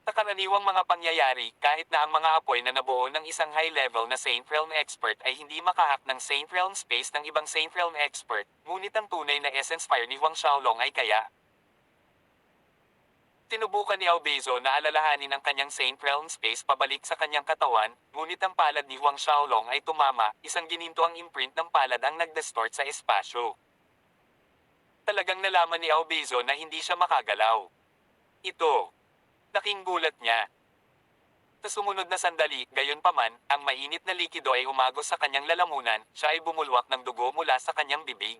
Sa karaniwang mga pangyayari, kahit na ang mga apoy na nabuo ng isang high-level na Saint Realm expert ay hindi makahak ng Saint Realm space ng ibang Saint Realm expert, ngunit ang tunay na essence fire ni Huang Xiaolong ay kaya. Tinubukan ni Aobezo na alalahanin ang kanyang Saint Realm space pabalik sa kanyang katawan, ngunit ang palad ni Huang Xiaolong ay tumama, isang gininto ang imprint ng palad ang nagdistort sa espasyo. Talagang nalaman ni Aobezo na hindi siya makagalaw. Ito. Laking gulat niya. Sa sumunod na sandali, gayunpaman, ang mainit na likido ay umagos sa kanyang lalamunan, siya ay bumulwak ng dugo mula sa kanyang bibig.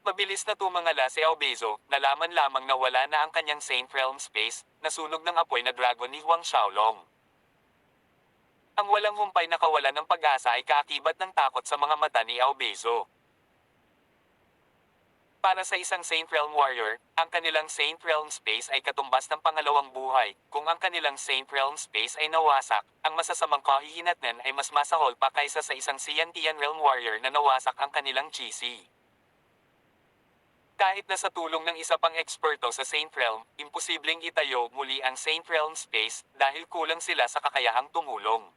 Mabilis na tumangala si Aobezo, nalaman lamang na wala na ang kanyang Saint Realm space, nasunog ng apoy na dragon ni Huang Xiaolong. Ang walang humpay na kawalan ng pag-asa ay kaakibat ng takot sa mga mata ni Aobezo. Para sa isang Saint Realm warrior, ang kanilang Saint Realm space ay katumbas ng pangalawang buhay. Kung ang kanilang Saint Realm space ay nawasak, ang masasamang kahihinatnan ay mas masahol pa kaysa sa isang Tian Realm warrior na nawasak ang kanilang GC. Kahit na sa tulong ng isa pang eksperto sa Saint Realm, imposibleng itayo muli ang Saint Realm space dahil kulang sila sa kakayahang tumulong.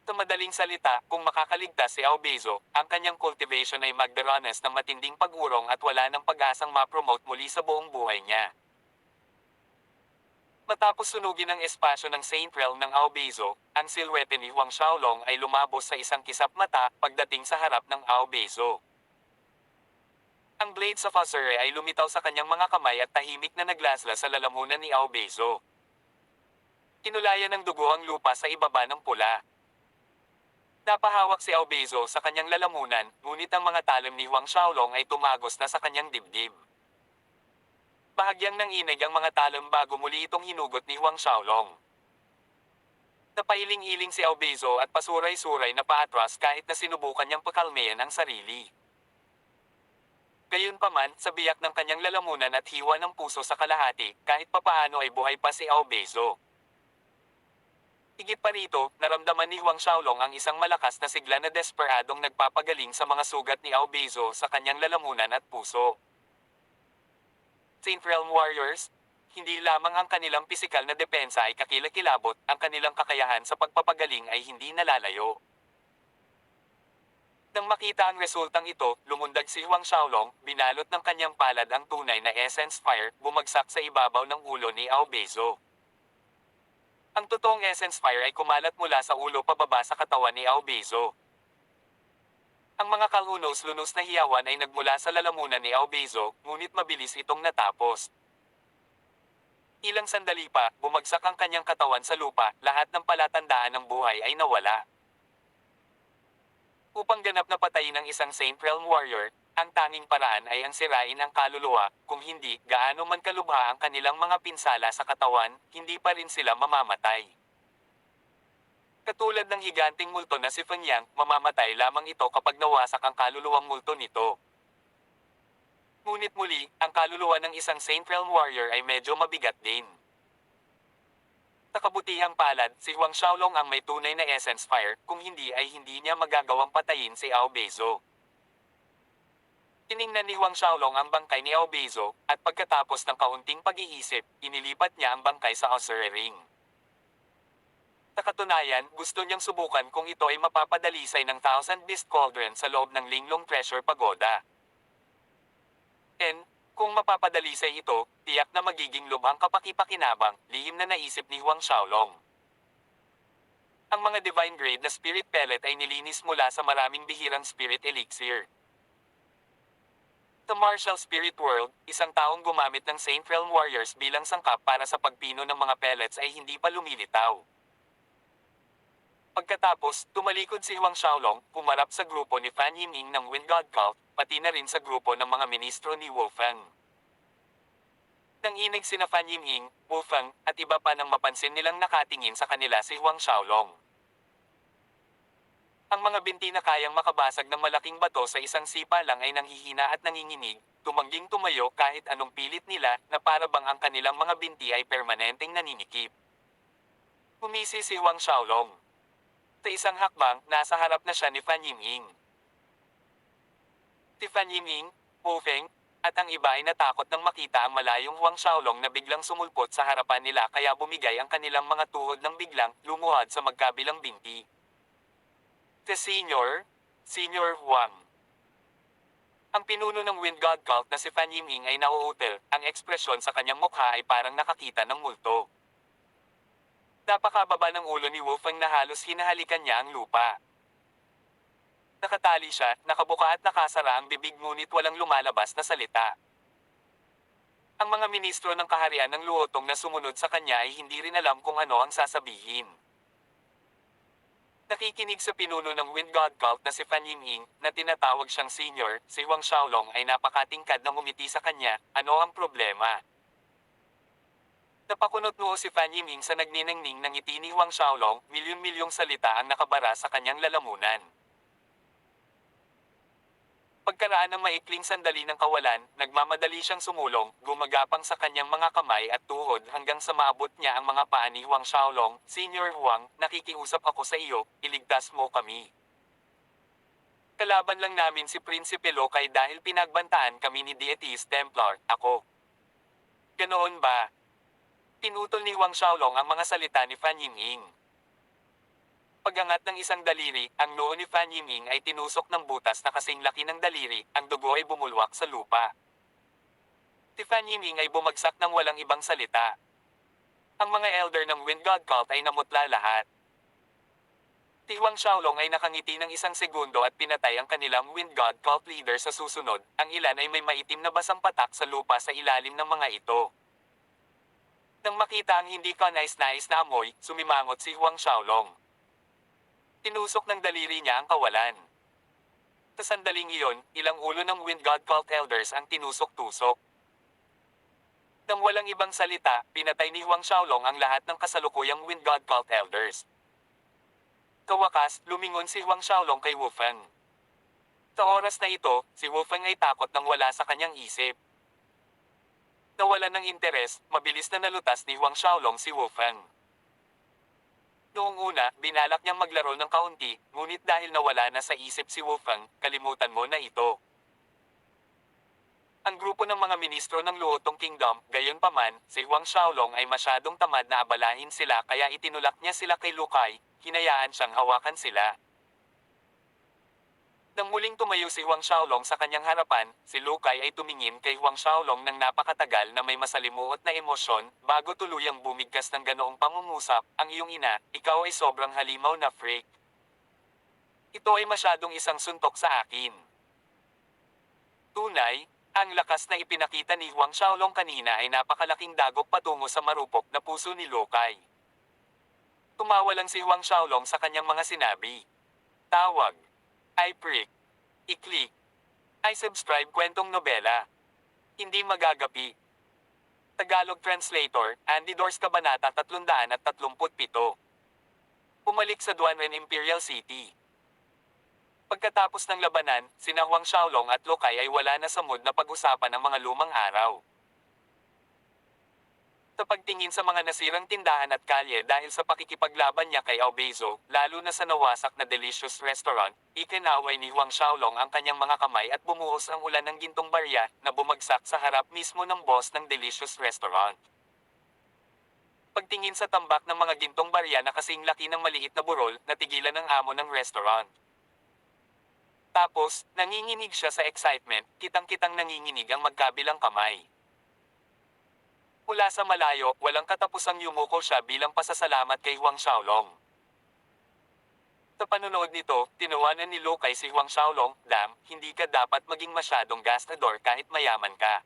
Sa madaling salita, kung makakaligtas si Aobezo, ang kanyang cultivation ay magdaranas ng matinding pag-urong at wala ng pag-asang ma-promote muli sa buong buhay niya. Matapos sunugin ang espasyo ng Saint Realm ng Aobezo, ang silhwete ni Huang Xiaolong ay lumabos sa isang kisap mata pagdating sa harap ng Aobezo. Ang Blades of Azure ay lumitaw sa kanyang mga kamay at tahimik na naglasla sa lalamunan ni Aobezo. Kinulayan ng dugo ang lupa sa ibaba ng pula. Napahawak si Aobezo sa kanyang lalamunan, ngunit ang mga talim ni Huang Xiaolong ay tumagos na sa kanyang dibdib. Bahagyang nanginig ang mga talim bago muli itong hinugot ni Huang Xiaolong. Napailing-iling si Aobezo at pasuray-suray na paatras kahit na sinubukan niyang pakalmayan ang sarili. Gayunpaman, sa biyak ng kanyang lalamunan at hiwa ng puso sa kalahati, kahit papaano ay buhay pa si Aobezo. Higit pa rito, naramdaman ni Huang Xiaolong ang isang malakas na sigla na desperadong nagpapagaling sa mga sugat ni Ao Beizo sa kanyang lalamunan at puso. Saint Realm Warriors, hindi lamang ang kanilang pisikal na depensa ay kakilakilabot, ang kanilang kakayahan sa pagpapagaling ay hindi nalalayo. Nang makita ang resultang ito, lumundag si Huang Xiaolong, binalot ng kanyang palad ang tunay na Essence Fire, bumagsak sa ibabaw ng ulo ni Ao Beizo. Ang totoong Essence Fire ay kumalat mula sa ulo pababa sa katawan ni Ao Beizo. Ang mga kalunos-lunos na hiyawan ay nagmula sa lalamunan ni Ao Beizo, ngunit mabilis itong natapos. Ilang sandali pa, bumagsak ang kanyang katawan sa lupa, lahat ng palatandaan ng buhay ay nawala. Upang ganap na patayin ang isang Saint Realm Warrior, ang tanging paraan ay ang sirain ang kaluluwa, kung hindi, gaano man kalubha ang kanilang mga pinsala sa katawan, hindi pa rin sila mamamatay. Katulad ng higanting multo na si Feng Yang, mamamatay lamang ito kapag nawasak ang kaluluwang multo nito. Ngunit muli, ang kaluluwa ng isang Saint Realm Warrior ay medyo mabigat din. Sa kabutihang palad, si Huang Xiaolong ang may tunay na Essence Fire, kung hindi ay hindi niya magagawang patayin si Ao Beizo. Tiningnan ni Huang Xiaolong ang bangkay ni Ao Beizo, at pagkatapos ng kaunting pag-iisip, inilipat niya ang bangkay sa Azure Ring. Sa katunayan, gusto niyang subukan kung ito ay mapapadalisay ng Thousand Beast Cauldron sa loob ng Linglong Treasure Pagoda. Kung mapapadalisay ito, tiyak na magiging lubhang kapaki-pakinabang, lihim na naisip ni Huang Xiaolong. Ang mga divine grade na spirit pellet ay nilinis mula sa maraming bihirang spirit elixir. Sa Martial Spirit World, isang taong gumamit ng Saint Realm Warriors bilang sangkap para sa pagpino ng mga pellets ay hindi pa lumilitaw. Pagkatapos, tumalikod si Huang Xiaolong, pumarap sa grupo ni Fan Yiming ng Wind God Cult, pati na rin sa grupo ng mga ministro ni Wu Feng. Nang inig sina Fan Yiming, Wu Feng, at iba pa nang mapansin nilang nakatingin sa kanila si Huang Xiaolong. Ang mga binti na kayang makabasag ng malaking bato sa isang sipa lang ay nanghihina at nanginginig, tumangging tumayo kahit anong pilit nila, na para bang ang kanilang mga binti ay permanenteng naninikip. Humisi si Huang Xiaolong. Sa isang hakbang, nasa harap na siya ni Fan Yiming. Si Fan Yiming, Wu Feng, at ang iba ay natakot nang makita ang malayong Huang Xiaolong na biglang sumulpot sa harapan nila, kaya bumigay ang kanilang mga tuhod ng biglang lumuhad sa magkabilang binti. Senior Huang. Ang pinuno ng Wind God Cult na si Fan Yiming ay nauutil, ang ekspresyon sa kanyang mukha ay parang nakakita ng multo. Napakababa ng ulo ni Wu Feng na halos hinahalikan niya ang lupa. Nakatali siya, nakabuka at nakasara ang bibig, ngunit walang lumalabas na salita. Ang mga ministro ng kaharian ng luotong na sumunod sa kanya ay hindi rin alam kung ano ang sasabihin. Nakikinig sa pinuno ng Wind God Cult na si Fan Yiming, na tinatawag siyang senior, si Huang Xiaolong ay napakatingkad na ngumiti sa kanya. Ano ang problema? Napakunot noo si Fan Yiming sa nagniningning ng ngiti ni Huang Xiaolong, milyon-milyong salita ang nakabara sa kanyang lalamunan. Pagkaraan ng maikling sandali ng kawalan, nagmamadali siyang sumulong, gumagapang sa kanyang mga kamay at tuhod hanggang sa maabot niya ang mga paa ni Huang Xiaolong. Senior Huang, nakikiusap ako sa iyo, iligtas mo kami. Kalaban lang namin si Prinsipe Lokay dahil pinagbantaan kami ni Deities Templar, ako. Ganoon ba? Pinutol ni Huang Xiaolong ang mga salita ni Fan Yiming. Pagangat ng isang daliri, ang noo ni Fan Yiming ay tinusok ng butas na kasing laki ng daliri, ang dugo ay bumulwak sa lupa. Si Fan Yiming ay bumagsak ng walang ibang salita. Ang mga elder ng Wind God Cult ay namutla lahat. Si Huang Xiaolong ay nakangiti ng isang segundo at pinatay ang kanilang Wind God Cult leader sa susunod. Ang ilan ay may maitim na basang patak sa lupa sa ilalim ng mga ito. Nang makita ang hindi kanais-nais na amoy, sumimangot si Huang Xiaolong. Tinusok ng daliri niya ang kawalan. Sa sandaling iyon, ilang ulo ng Wind God Cult elders ang tinusok-tusok. Nang walang ibang salita, pinatay ni Huang Xiaolong ang lahat ng kasalukuyang Wind God Cult elders. Sa wakas, lumingon si Huang Xiaolong kay Wu Feng. Sa oras na ito, si Wu Feng ay takot nang wala sa kanyang isip. Nawalan ng interes, mabilis na nalutas ni Huang Xiaolong si Wu Feng. Noong una, binalak niyang maglaro ng kaunti, ngunit dahil nawala na sa isip si Wufang, kalimutan mo na ito. Ang grupo ng mga ministro ng Luotong Kingdom, gayunpaman, si Huang Xiaolong ay masyadong tamad na abalahin sila kaya itinulak niya sila kay Lukai, hinayaan siyang hawakan sila. Nang muling tumayo si Huang Xiaolong sa kanyang harapan, si Lukai ay tumingin kay Huang Xiaolong ng napakatagal na may masalimuot na emosyon, bago tuluyang bumigkas ng ganoong pangungusap, ang iyong ina, ikaw ay sobrang halimaw na freak. Ito ay masyadong isang suntok sa akin. Tunay, ang lakas na ipinakita ni Huang Xiaolong kanina ay napakalaking dagok patungo sa marupok na puso ni Lukai. Tumawa lang si Huang Xiaolong sa kanyang mga sinabi. Tawag. I prick. I-click. I subscribe kwentong nobela. Hindi magagapi. Tagalog Translator, Andy Dors Kabanata 337. Pumalik sa Duanren Imperial City. Pagkatapos ng labanan, sina Huang Xiaolong at Lukai ay wala na sa mood na pag-usapan ang mga lumang araw. Sa pagtingin sa mga nasirang tindahan at kalye dahil sa pakikipaglaban niya kay Aobezo, lalo na sa nawasak na Delicious Restaurant, ikinaway ni Huang Xiaolong ang kanyang mga kamay at bumuhos ang ulan ng gintong barya na bumagsak sa harap mismo ng boss ng Delicious Restaurant. Pagtingin sa tambak ng mga gintong barya na kasing laki ng maliit na burol, natigilan ng amo ng restaurant. Tapos, nanginginig siya sa excitement, kitang-kitang nanginginig ang magkabilang kamay. Mula sa malayo, walang katapusang yumuko siya bilang pasasalamat kay Huang Xiaolong. Sa panonood nito, tinawanan ni Lukai si Huang Xiaolong, Dam, hindi ka dapat maging masyadong gastador kahit mayaman ka.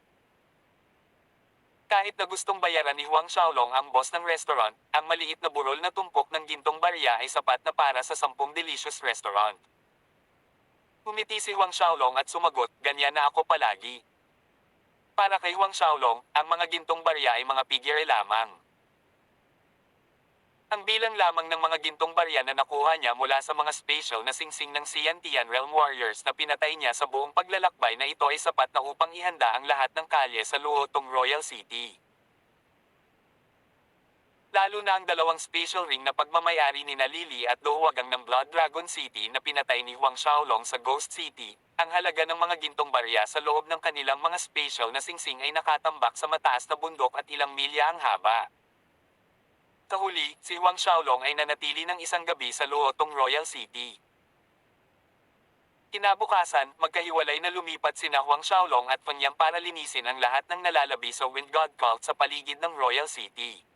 Kahit na gustong bayaran ni Huang Xiaolong ang boss ng restaurant, ang maliit na burol na tumpok ng gintong barya ay sapat na para sa 10 delicious restaurant. Humiti si Huang Xiaolong at sumagot, ganyan na ako palagi. Para kay Huang Xiaolong, ang mga gintong barya ay mga figure lamang. Ang bilang lamang ng mga gintong barya na nakuha niya mula sa mga special na singsing ng Xiantian Realm Warriors na pinatay niya sa buong paglalakbay na ito ay sapat na upang ihanda ang lahat ng kalye sa Luotong Royal City. Lalo na ang dalawang special ring na pagmamayari ni Lily at Dohuagang ng Blood Dragon City na pinatay ni Huang Xiaolong sa Ghost City, ang halaga ng mga gintong barya sa loob ng kanilang mga special na singsing ay nakatambak sa mataas na bundok at ilang milya ang haba. Sa huli, si Huang Xiaolong ay nanatili ng isang gabi sa Luotong Royal City. Kinabukasan, magkahiwalay na lumipat sina Huang Xiaolong at Feng Yang para linisin ang lahat ng nalalabi sa Wind God Cult sa paligid ng Royal City.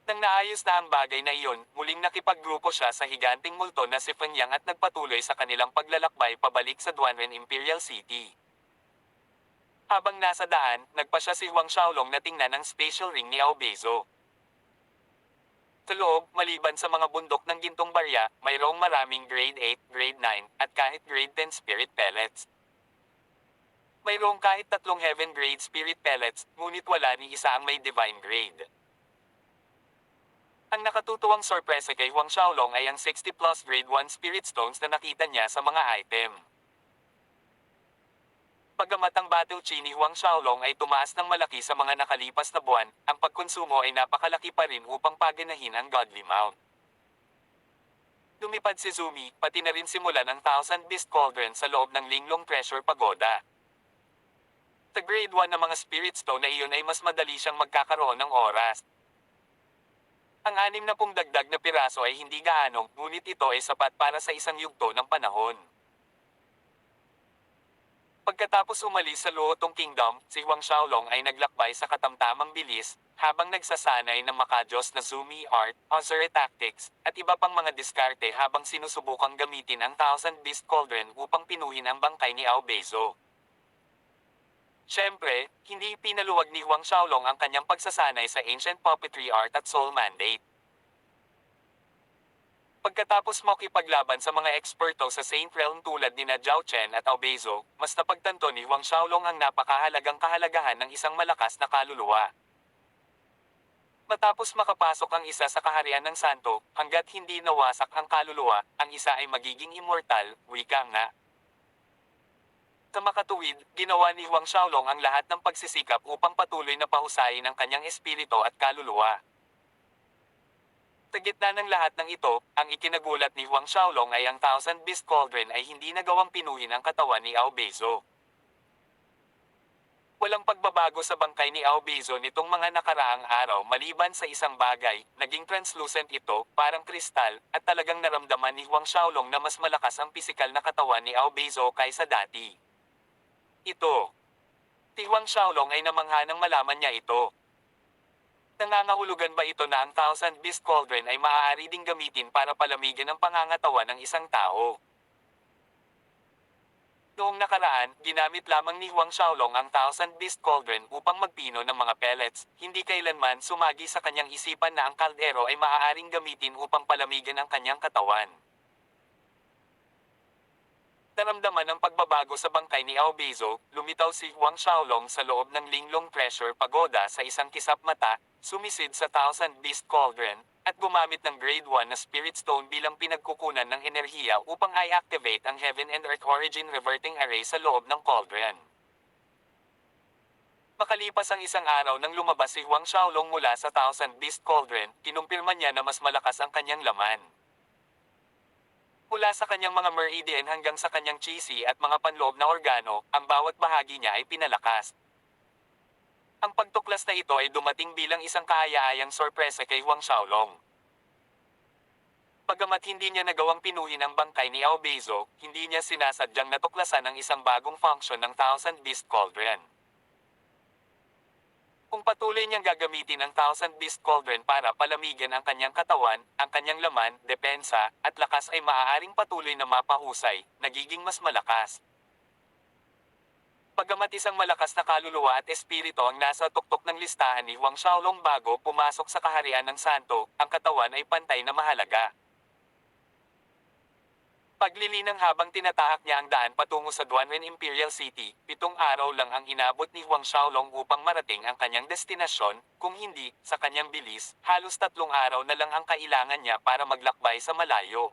Nang naayos na ang bagay na iyon, muling nakipaggrupo siya sa higanting multo na si Feng Yang at nagpatuloy sa kanilang paglalakbay pabalik sa Duanren Imperial City. Habang nasa daan, nagpa siya si Huang Xiaolong na tingnan ang special ring ni Aobezo. Sa loob, maliban sa mga bundok ng gintong barya, mayroong maraming grade 8, grade 9, at kahit grade 10 spirit pellets. Mayroong kahit 3 heaven grade spirit pellets, ngunit wala ni isa ang may divine grade. Ang nakatutuwang sorpresa kay Huang Xiaolong ay ang 60 plus grade 1 spirit stones na nakita niya sa mga item. Bagamat ang battle chi ni Huang Xiaolong ay tumaas ng malaki sa mga nakalipas na buwan, ang pagkonsumo ay napakalaki pa rin upang paganahin ang Godly Mount. Lumipad si Zumi, pati na rin simula ng Thousand Beast Cauldron sa loob ng Linglong Treasure Pagoda. Sa grade 1 na mga spirit stone na iyon ay mas madali siyang magkakaroon ng oras. Ang 60 dagdag na piraso ay hindi gaano, ngunit ito ay sapat para sa isang yugto ng panahon. Pagkatapos umalis sa Luotong Kingdom, si Huang Xiaolong ay naglakbay sa katamtamang bilis, habang nagsasanay ng makajos na Zumi Art, Ozure Tactics, at iba pang mga diskarte habang sinusubukang gamitin ang Thousand Beast Cauldron upang pinuhin ang bangkay ni Aobezo. Siyempre, hindi pinaluwag ni Huang Xiaolong ang kanyang pagsasanay sa Ancient Puppetry Art at Soul Mandate. Pagkatapos makipaglaban sa mga eksperto sa Saint Realm tulad ni Zhao Chen at Aobezo, mas napagtanto ni Huang Xiaolong ang napakahalagang kahalagahan ng isang malakas na kaluluwa. Matapos makapasok ang isa sa kaharian ng santo, hanggat hindi nawasak ang kaluluwa, ang isa ay magiging immortal, wika nga. Sa makatuwid, ginawa ni Huang Xiaolong ang lahat ng pagsisikap upang patuloy na pahusayin ang kanyang espiritu at kaluluwa. Sa gitna ng lahat ng ito, ang ikinagulat ni Huang Xiaolong ay ang Thousand Beast Cauldron ay hindi nagawang pinuhin ang katawan ni Ao Beizo. Walang pagbabago sa bangkay ni Ao Beizo nitong mga nakaraang araw maliban sa isang bagay, naging translucent ito, parang kristal, at talagang naramdaman ni Huang Xiaolong na mas malakas ang pisikal na katawan ni Ao Beizo kaysa dati. Ito. Si Huang Xiaolong ay namangha nang malaman niya ito. Nangangahulugan ba ito na ang Thousand Beast Cauldron ay maaari ding gamitin para palamigin ang pangangatawan ng isang tao? Noong nakaraan, ginamit lamang ni Huang Xiaolong ang Thousand Beast Cauldron upang magpino ng mga pellets, hindi kailanman sumagi sa kanyang isipan na ang kaldero ay maaaring gamitin upang palamigin ang kanyang katawan. Naramdaman ang pagbabago sa bangkay ni Ao Beizo, lumitaw si Huang Xiaolong sa loob ng Linglong Treasure Pagoda sa isang kisap mata, sumisid sa Thousand Beast Cauldron, at gumamit ng Grade 1 na Spirit Stone bilang pinagkukunan ng enerhiya upang i-activate ang Heaven and Earth Origin Reverting Array sa loob ng cauldron. Makalipas ang isang araw nang lumabas si Huang Xiaolong mula sa Thousand Beast Cauldron, kinumpirma niya na mas malakas ang kanyang laman. Mula sa kanyang mga meridian hanggang sa kanyang qi at mga panloob na organo, ang bawat bahagi niya ay pinalakas. Ang pagtuklas na ito ay dumating bilang isang kaaya-ayang sorpresa kay Huang Xiaolong. Bagamat hindi niya nagawang pinuhin ang bangkay ni Ao Beizo, hindi niya sinasadyang natuklasan ang isang bagong function ng Thousand Beast Cauldron. Kung patuloy niyang gagamitin ang Thousand Beast Cauldron para palamigan ang kanyang katawan, ang kanyang laman, depensa, at lakas ay maaaring patuloy na mapahusay, nagiging mas malakas. Bagamat isang malakas na kaluluwa at espiritu ang nasa tuktok ng listahan ni Huang Xiaolong bago pumasok sa kaharian ng santo, ang katawan ay pantay na mahalaga. Paglilinang habang tinatahak niya ang daan patungo sa Duanren Imperial City, 7 araw lang ang inabot ni Huang Xiaolong upang marating ang kanyang destinasyon, kung hindi, sa kanyang bilis, halos 3 araw na lang ang kailangan niya para maglakbay sa malayo.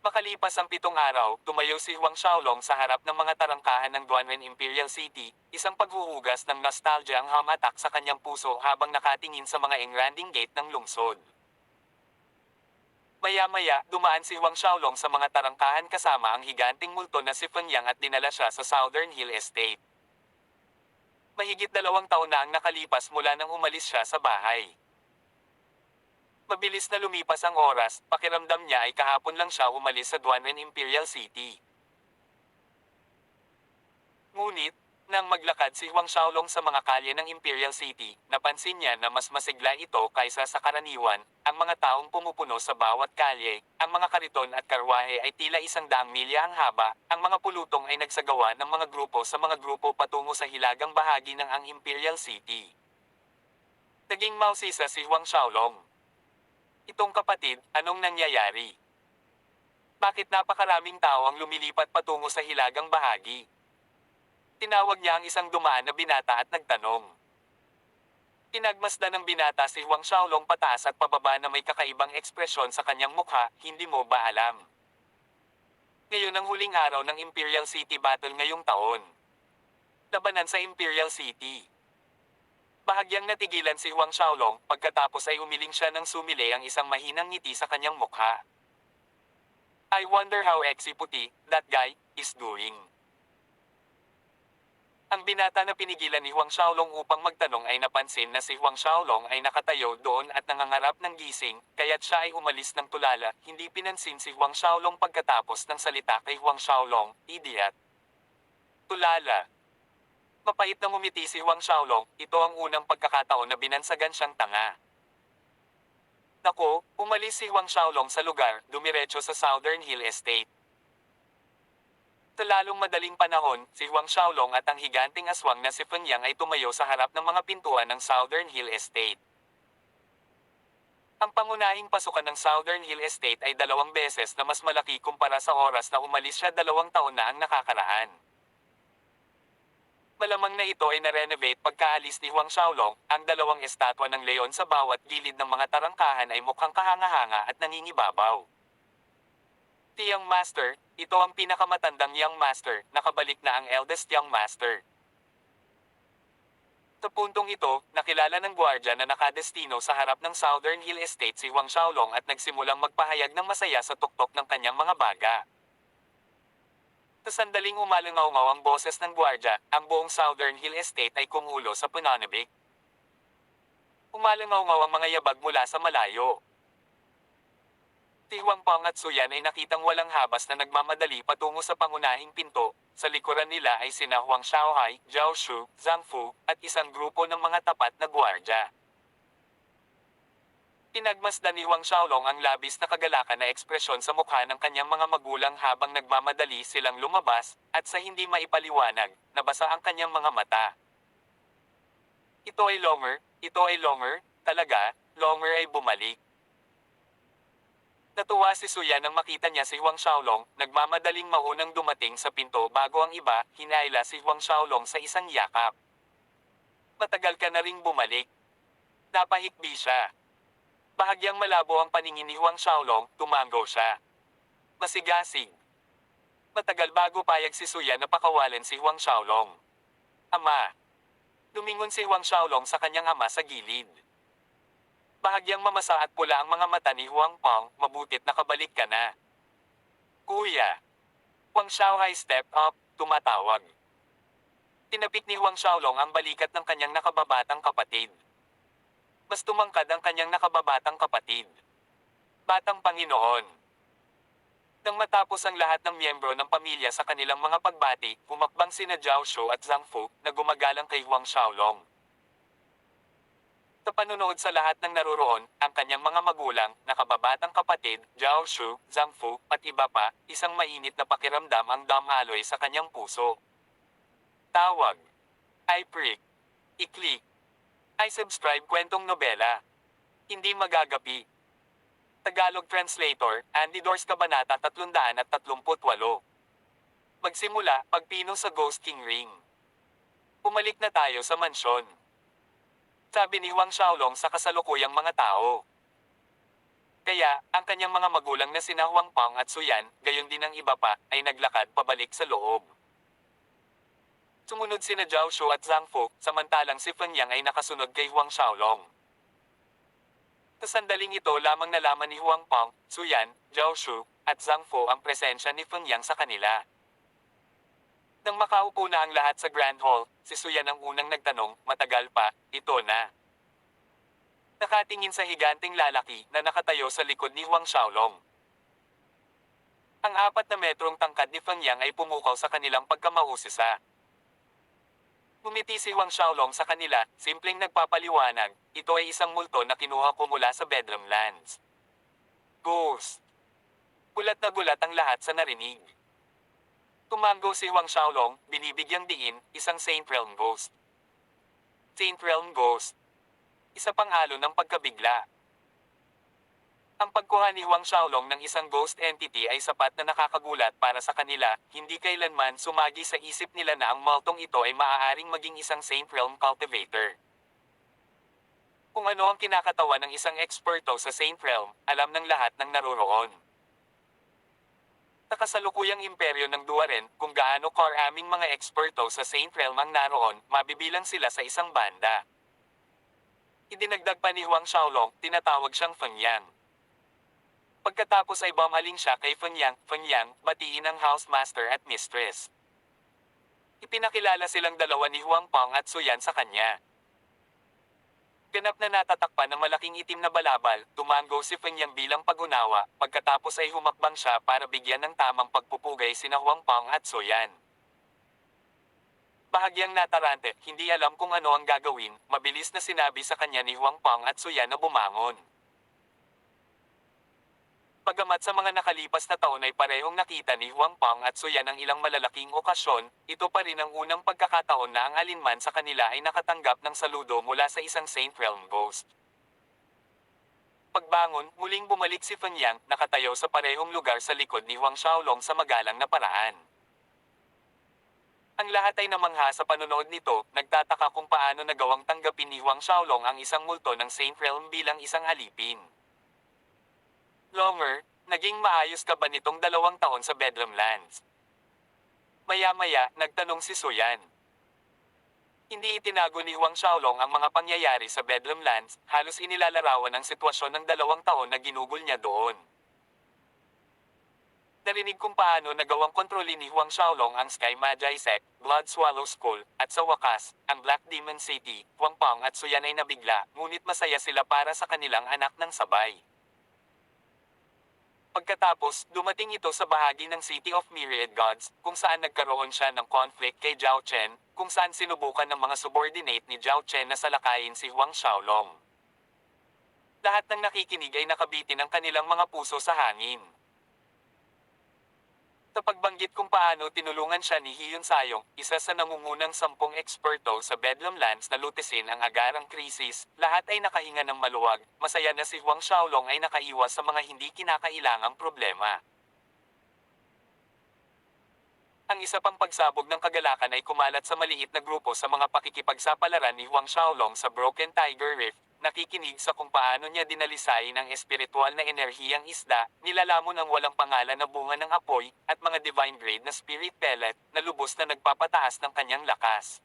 Makalipas ang 7 araw, tumayo si Huang Xiaolong sa harap ng mga tarangkahan ng Duanren Imperial City, isang paghuhugas ng nostalgia ang hamatak sa kanyang puso habang nakatingin sa mga engranding gate ng lungsod. Maya-maya, dumaan si Huang Xiaolong sa mga tarangkahan kasama ang higanting multo na si Feng Yang at dinala siya sa Southern Hill Estate. Mahigit 2 taon na ang nakalipas mula nang umalis siya sa bahay. Mabilis na lumipas ang oras, pakiramdam niya ay kahapon lang siya umalis sa Duanren Imperial City. Ngunit, nang maglakad si Huang Xiaolong sa mga kalye ng Imperial City, napansin niya na mas masigla ito kaysa sa karaniwan, ang mga taong pumupuno sa bawat kalye, ang mga kariton at karwahe ay tila 100 milya ang haba, ang mga pulutong ay nagsagawa ng mga grupo sa mga grupo patungo sa hilagang bahagi ng ang Imperial City. Naging mausisa si Huang Xiaolong. Itong kapatid, anong nangyayari? Bakit napakaraming tao ang lumilipat patungo sa hilagang bahagi? Tinawag niya ang isang dumaan na binata at nagtanong. Pinagmasdan ng binata si Huang Xiaolong pataas at pababa na may kakaibang ekspresyon sa kanyang mukha, hindi mo ba alam? Ngayon ang huling araw ng Imperial City Battle ngayong taon. Labanan sa Imperial City. Bahagyang natigilan si Huang Xiaolong, pagkatapos ay umiling siya ng sumili ang isang mahinang ngiti sa kanyang mukha. I wonder how Exi Puti, that guy, is doing. Ang binata na pinigilan ni Huang Xiaolong upang magtanong ay napansin na si Huang Xiaolong ay nakatayo doon at nangangarap ng gising, kaya't siya ay umalis ng tulala, hindi pinansin si Huang Xiaolong pagkatapos ng salita kay Huang Xiaolong, idiot. Tulala. Mapait na ngumiti si Huang Xiaolong, ito ang unang pagkakataon na binansagan siyang tanga. Nako, umalis si Huang Xiaolong sa lugar, dumiretso sa Southern Hill Estate. Sa lalong madaling panahon, si Huang Xiaolong at ang higanting aswang na si Feng Yang ay tumayo sa harap ng mga pintuan ng Southern Hill Estate. Ang pangunahing pasukan ng Southern Hill Estate ay 2 beses na mas malaki kumpara sa oras na umalis siya 2 taon na ang nakakaraan. Malamang na ito ay na-renovate pagkaalis ni Huang Xiaolong, ang 2 estatwa ng leon sa bawat gilid ng mga tarangkahan ay mukhang kahanga-hanga at nangingibabaw. Si Young Master, ito ang pinakamatandang Young Master, nakabalik na ang eldest Young Master. Sa puntong ito, nakilala ng gwardya na nakadestino sa harap ng Southern Hill Estate si Huang Xiaolong at nagsimulang magpahayag ng masaya sa tuktok ng kanyang mga baga. Sa sandaling umalangaw-ngaw ang boses ng gwardya, ang buong Southern Hill Estate ay kumulo sa pananabik. Umalangaw-ngaw ang mga yabag mula sa malayo. Si Huang Pang at Suyan ay nakitang walang habas na nagmamadali patungo sa pangunahing pinto. Sa likuran nila ay sina Huang Xiaohai, Zhao Shu, Zhang Fu, at isang grupo ng mga tapat na gwardya. Pinagmasdan ni Huang Xiaolong ang labis na kagalakan na ekspresyon sa mukha ng kanyang mga magulang habang nagmamadali silang lumabas, at sa hindi maipaliwanag, nabasa ang kanyang mga mata. Ito ay Longer, talaga, Longer ay bumalik. Natuwa si Suyan nang makita niya si Huang Xiaolong, nagmamadaling maunang dumating sa pinto bago ang iba, hinayla si Huang Xiaolong sa isang yakap. Matagal ka na ring bumalik. Napahikbi siya. Bahagyang malabo ang paningin ni Huang Xiaolong, tumango siya. Masigasig. Matagal bago payag si Suyan na pakawalan si Huang Xiaolong. Ama. Lumingon si Huang Xiaolong sa kanyang ama sa gilid. Bahagyang mamasa at pula ang mga mata ni Huang Pang, mabutit nakabalik ka na. Kuya. Huang Xiaohai step up, tumatawag. Tinapik ni Huang Xiaolong ang balikat ng kanyang nakababatang kapatid. Mas tumangkad ang kanyang nakababatang kapatid. Batang Panginoon. Nang matapos ang lahat ng miyembro ng pamilya sa kanilang mga pagbati, humakbang sina Zhao Shu at Zhang Fu, na gumagalang kay Huang Xiaolong. Sa panunood sa lahat ng naroroon, ang kanyang mga magulang, nakababatang kapatid, Zhao Shu, Zhang Fu, at iba pa, isang mainit na pakiramdam ang damaloy sa kanyang puso. Tawag. I prick. I-click. I subscribe kwentong nobela. Hindi magagapi. Tagalog Translator, Andy Dors Kabanata 338. Magsimula, pagpino sa Ghost King Ring. Pumalik na tayo sa mansyon. Sabi ni Huang Xiaolong sa kasalukuyang mga tao. Kaya, ang kanyang mga magulang na sina Huang Pang at Suyan, gayon din ang iba pa, ay naglakad pabalik sa loob. Sumunod sina Zhao Shu at Zhang Fu, samantalang si Feng Yang ay nakasunod kay Huang Xiaolong. Sa sandaling ito lamang nalaman ni Huang Pang, Suyan, Zhao Shu, at Zhang Fu ang presensya ni Feng Yang sa kanila. Nang makaupo na ang lahat sa Grand Hall, si Suyan ang unang nagtanong, matagal pa, ito na. Nakatingin sa higanting lalaki na nakatayo sa likod ni Huang Xiaolong. Ang 4 na metrong tangkad ni Feng Yang ay pumukaw sa kanilang pagkamausisa. Ngumiti si Huang Xiaolong sa kanila, simpleng nagpapaliwanag, ito ay isang multo na kinuha ko mula sa Bedlam Lands. Ghost. Gulat na gulat ang lahat sa narinig. Tumango si Huang Xiaolong, binibigyang diin, isang Saint Realm Ghost. Saint Realm Ghost. Isa pang alon ng pagkabigla. Ang pagkuha ni Huang Xiaolong ng isang ghost entity ay sapat na nakakagulat para sa kanila, hindi kailanman sumagi sa isip nila na ang multong ito ay maaaring maging isang Saint Realm Cultivator. Kung ano ang kinakatawan ng isang eksperto sa Saint Realm, alam ng lahat ng naroroon. Sa kasalukuyang imperyo ng Duaren, kung gaano karaming mga eksperto sa Saint Realm ang naroon, mabibilang sila sa isang banda. Idinagdag pa ni Huang Xiaolong, tinatawag siyang Feng Yang. Pagkatapos ay bumaling siya kay Feng Yang, batiin ang housemaster at mistress. Ipinakilala silang dalawa ni Huang Pang at Suyan sa kanya. Ganap na natatakpan ng malaking itim na balabal, tumango si Feng Yang bilang pag-unawa, pagkatapos ay humakbang siya para bigyan ng tamang pagpupugay sina Huang Pang at Suyan. Bahagyang natarante, hindi alam kung ano ang gagawin, mabilis na sinabi sa kanya ni Huang Pang at Suyan na bumangon. Bagamat sa mga nakalipas na taon ay parehong nakita ni Huang Pang at Suyan ang ilang malalaking okasyon, ito pa rin ang unang pagkakataon na ang alinman sa kanila ay nakatanggap ng saludo mula sa isang Saint Realm Ghost. Pagbangon, muling bumalik si Feng Yang, nakatayo sa parehong lugar sa likod ni Huang Xiaolong sa magalang na paraan. Ang lahat ay namangha sa panonood nito, nagtataka kung paano nagawang tanggapin ni Huang Xiaolong ang isang multo ng Saint Realm bilang isang alipin. Longer, naging maayos ka ba nitong 2 taon sa Bedlam Lands? Maya-maya, nagtanong si Suyan. Hindi itinago ni Huang Xiaolong ang mga pangyayari sa Bedlam Lands, halos inilalarawan ang sitwasyon ng 2 taon na ginugol niya doon. Narinig kung paano nagawang kontrolin ni Huang Xiaolong ang Sky Magi Sect, Blood Swallow School, at sa wakas, ang Black Demon City, Huangpang at Suyan ay nabigla, ngunit masaya sila para sa kanilang anak ng sabay. Pagkatapos, dumating ito sa bahagi ng City of Myriad Gods, kung saan nagkaroon siya ng conflict kay Zhao Chen, kung saan sinubukan ng mga subordinate ni Zhao Chen na salakayin si Huang Xiaolong. Lahat ng nakikinig ay nakabitin ang kanilang mga puso sa hangin. Sa pagbanggit kung paano tinulungan siya ni Hyun Sayong, isa sa nangungunang 10 eksperto sa Bedlam Lands na lutesin ang agarang krisis, lahat ay nakahinga ng maluwag, masaya na si Huang Xiaolong ay nakaiwas sa mga hindi kinakailangang problema. Ang isa pang pagsabog ng kagalakan ay kumalat sa maliit na grupo sa mga pakikipagsapalaran ni Huang Xiaolong sa Broken Tiger Reef, nakikinig sa kung paano niya dinalisay ng espiritual na enerhiyang isda, nilalamon ang walang pangalan na bunga ng apoy, at mga divine grade na spirit pellet, na lubos na nagpapataas ng kanyang lakas.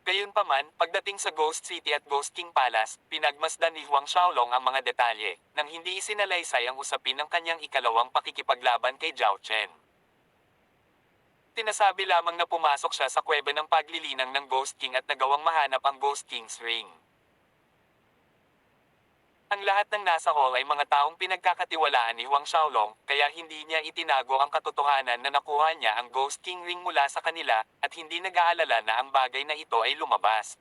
Gayunpaman, pagdating sa Ghost City at Ghost King Palace, pinagmasdan ni Huang Xiaolong ang mga detalye, nang hindi isinalaysay ang usapin ng kanyang ikalawang pakikipaglaban kay Zhao Chen. Tinasabi lamang na pumasok siya sa kuweba ng paglilinang ng Ghost King at nagawang mahanap ang Ghost King's ring. Ang lahat ng nasa hall ay mga taong pinagkakatiwalaan ni Huang Xiaolong, kaya hindi niya itinago ang katotohanan na nakuha niya ang Ghost King ring mula sa kanila, at hindi nag-aalala na ang bagay na ito ay lumabas.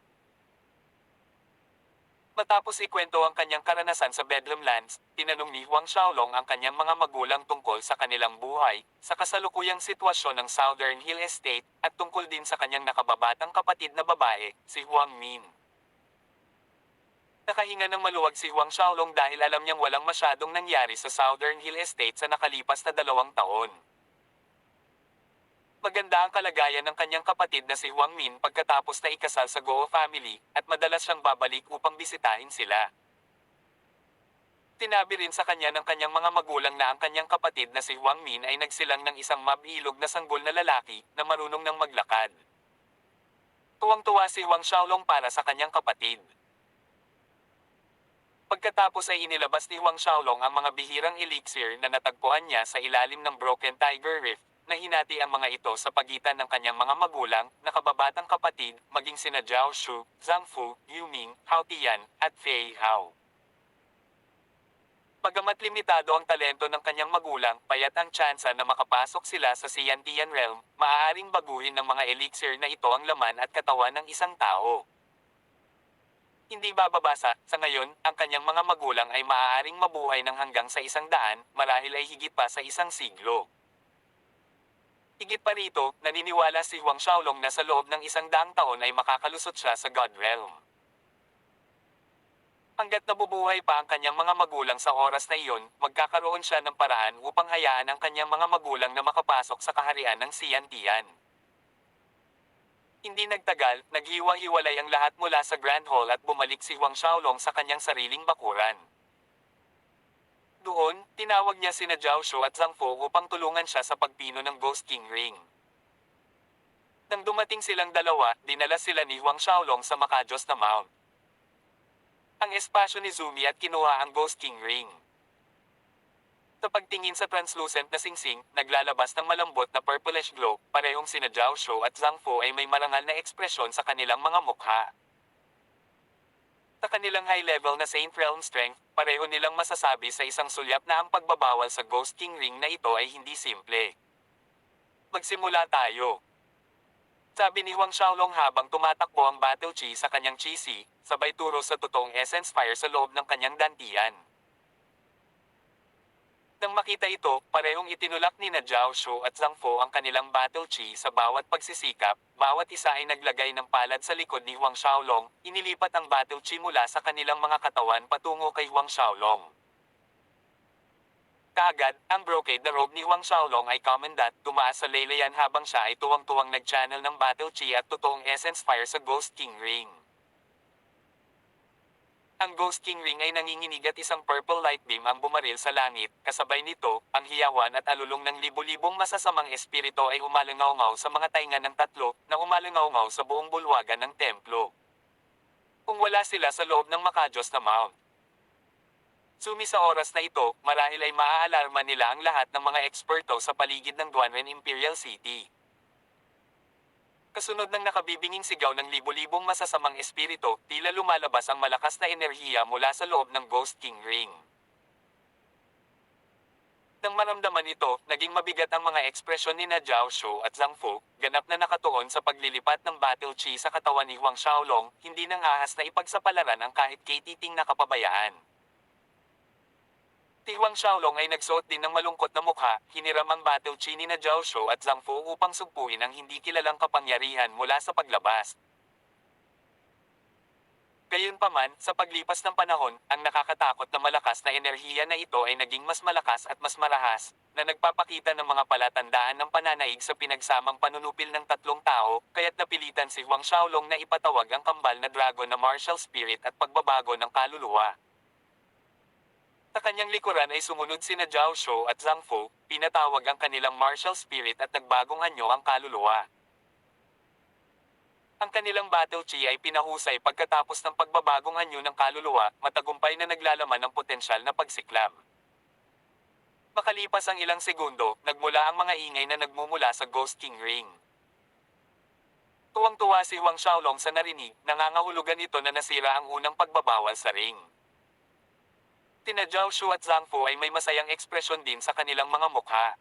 Matapos ikwento ang kanyang karanasan sa Bedlam Lands, tinanong ni Huang Xiaolong ang kanyang mga magulang tungkol sa kanilang buhay, sa kasalukuyang sitwasyon ng Southern Hill Estate, at tungkol din sa kanyang nakababatang kapatid na babae, si Huang Min. Nakahinga ng maluwag si Huang Xiaolong dahil alam niyang walang masyadong nangyari sa Southern Hill Estate sa nakalipas na 2 taon. Maganda ang kalagayan ng kanyang kapatid na si Huang Min pagkatapos na ikasal sa Guo family, at madalas siyang babalik upang bisitahin sila. Tinabi rin sa kanya ng kanyang mga magulang na ang kanyang kapatid na si Huang Min ay nagsilang ng isang mabilog na sanggol na lalaki na marunong ng maglakad. Tuwang-tuwa si Huang Xiaolong para sa kanyang kapatid. Pagkatapos ay inilabas ni Huang Xiaolong ang mga bihirang elixir na natagpuan niya sa ilalim ng Broken Tiger Reef, na hinati ang mga ito sa pagitan ng kanyang mga magulang, nakababatang kapatid, maging sina Zhao Shu, Zhang Fu, Yu Ming, Hao Tian, at Fei Hao. Bagamat limitado ang talento ng kanyang magulang, payat ang tsansa na makapasok sila sa Xiantian Realm, maaaring baguhin ng mga elixir na ito ang laman at katawan ng isang tao. Hindi bababasa, sa ngayon, ang kanyang mga magulang ay maaaring mabuhay ng hanggang sa 100, marahil ay higit pa sa 1 siglo. Higit pa rito, naniniwala si Huang Xiaolong na sa loob ng 100 taon ay makakalusot siya sa God Realm. Hanggat nabubuhay pa ang kanyang mga magulang sa oras na iyon, magkakaroon siya ng paraan upang hayaan ang kanyang mga magulang na makapasok sa kaharian ng Xiantian. Hindi nagtagal, naghiwa-hiwalay ang lahat mula sa Grand Hall at bumalik si Huang Xiaolong sa kanyang sariling bakuran. Doon, tinawag niya sina Zhao Shu at Zhang Fu upang tulungan siya sa pagpino ng Ghost King Ring. Nang dumating silang dalawa, dinala sila ni Huang Xiaolong sa makajos na mount. Ang espasyo ni Zumi at kinuha ang Ghost King Ring. Sa pagtingin sa translucent na singsing, naglalabas ng malambot na purplish glow, parehong sina Zhao Shu at Zhang Fu ay may marangal na ekspresyon sa kanilang mga mukha. Sa kanilang high-level na Saint Realm strength, pareho nilang masasabi sa isang sulyap na ang pagbabawal sa Ghost King Ring na ito ay hindi simple. Magsimula tayo. Sabi ni Huang Xiaolong habang tumatakbo ang Battle Chi sa kanyang Chi Si, sabay turo sa totoong Essence Fire sa loob ng kanyang dantian. Nang makita ito, parehong itinulak ni na Zhao Shu at Zhang Fu ang kanilang Battle Chi sa bawat pagsisikap, bawat isa ay naglagay ng palad sa likod ni Huang Xiaolong, inilipat ang Battle Chi mula sa kanilang mga katawan patungo kay Huang Xiaolong. Kaagad, ang brocade na robe ni Huang Xiaolong ay commandant, tumaas sa laylayan habang siya ay tuwang-tuwang nag-channel ng Battle Chi at totoong Essence Fire sa Ghost King Ring. Ang Ghost King ring ay nanginginig at isang purple light beam ang bumaril sa langit, kasabay nito, ang hiyawan at alulong ng libu-libong masasamang espiritu ay umalangaw sa mga tainga ng tatlo, na umalangaw sa buong bulwagan ng templo. Kung wala sila sa loob ng makajos na mount. Sumi sa oras na ito, marahil ay maaalarma nila ang lahat ng mga eksperto sa paligid ng Duanren Imperial City. Kasunod ng nakabibinging sigaw ng libo-libong masasamang espiritu, tila lumalabas ang malakas na enerhiya mula sa loob ng Ghost King Ring. Nang maramdaman ito, naging mabigat ang mga ekspresyon ni Jiao Shu at Zhang Fu, ganap na nakatuon sa paglilipat ng battle chi sa katawan ni Huang Xiaolong, hindi nang ahas na ipagsapalaran ang kahit kay-titing na kapabayaan. Si Huang Xiaolong ay nagsuot din ng malungkot na mukha, hiniram ang battle chi ni Jiao Shu at Zhang Fu upang sugpuin ang hindi kilalang kapangyarihan mula sa paglabas. Gayunpaman, sa paglipas ng panahon, ang nakakatakot na malakas na enerhiya na ito ay naging mas malakas at mas marahas, na nagpapakita ng mga palatandaan ng pananaig sa pinagsamang panunupil ng tatlong tao, kaya't napilitan si Huang Xiaolong na ipatawag ang kambal na dragon na martial spirit at pagbabago ng kaluluwa. Sa kanyang likuran ay sumunod sina Jiao Shu at Zhang Fu, pinatawag ang kanilang martial spirit at nagbagong anyo ang kaluluwa. Ang kanilang battle chi ay pinahusay pagkatapos ng pagbabagong anyo ng kaluluwa, matagumpay na naglalaman ng potensyal na pagsiklab. Makalipas ang ilang segundo, nagmula ang mga ingay na nagmumula sa Ghost King Ring. Tuwang-tuwa si Huang Xiaolong sa narinig, nangangahulugan ito na nasira ang unang pagbabawal sa ring. Sina Jiao Shu at Zhang Fu ay may masayang ekspresyon din sa kanilang mga mukha.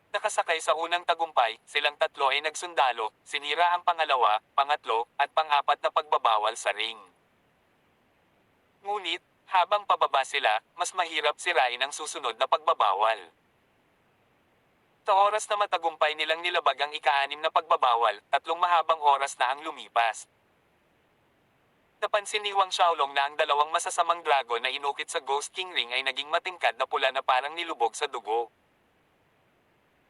Nakasakay sa unang tagumpay, silang tatlo ay nagsundalo, sinira ang pangalawa, pangatlo, at pang-apat na pagbabawal sa ring. Ngunit, habang pababa sila, mas mahirap sirain ang susunod na pagbabawal. Sa oras na matagumpay nilang nilabag ang ika-6 na pagbabawal, 3 mahabang oras na ang lumipas. Napansin ni Huang Xiaolong na ang dalawang masasamang dragon na inukit sa Ghost King Ring ay naging matingkad na pula na parang nilubog sa dugo.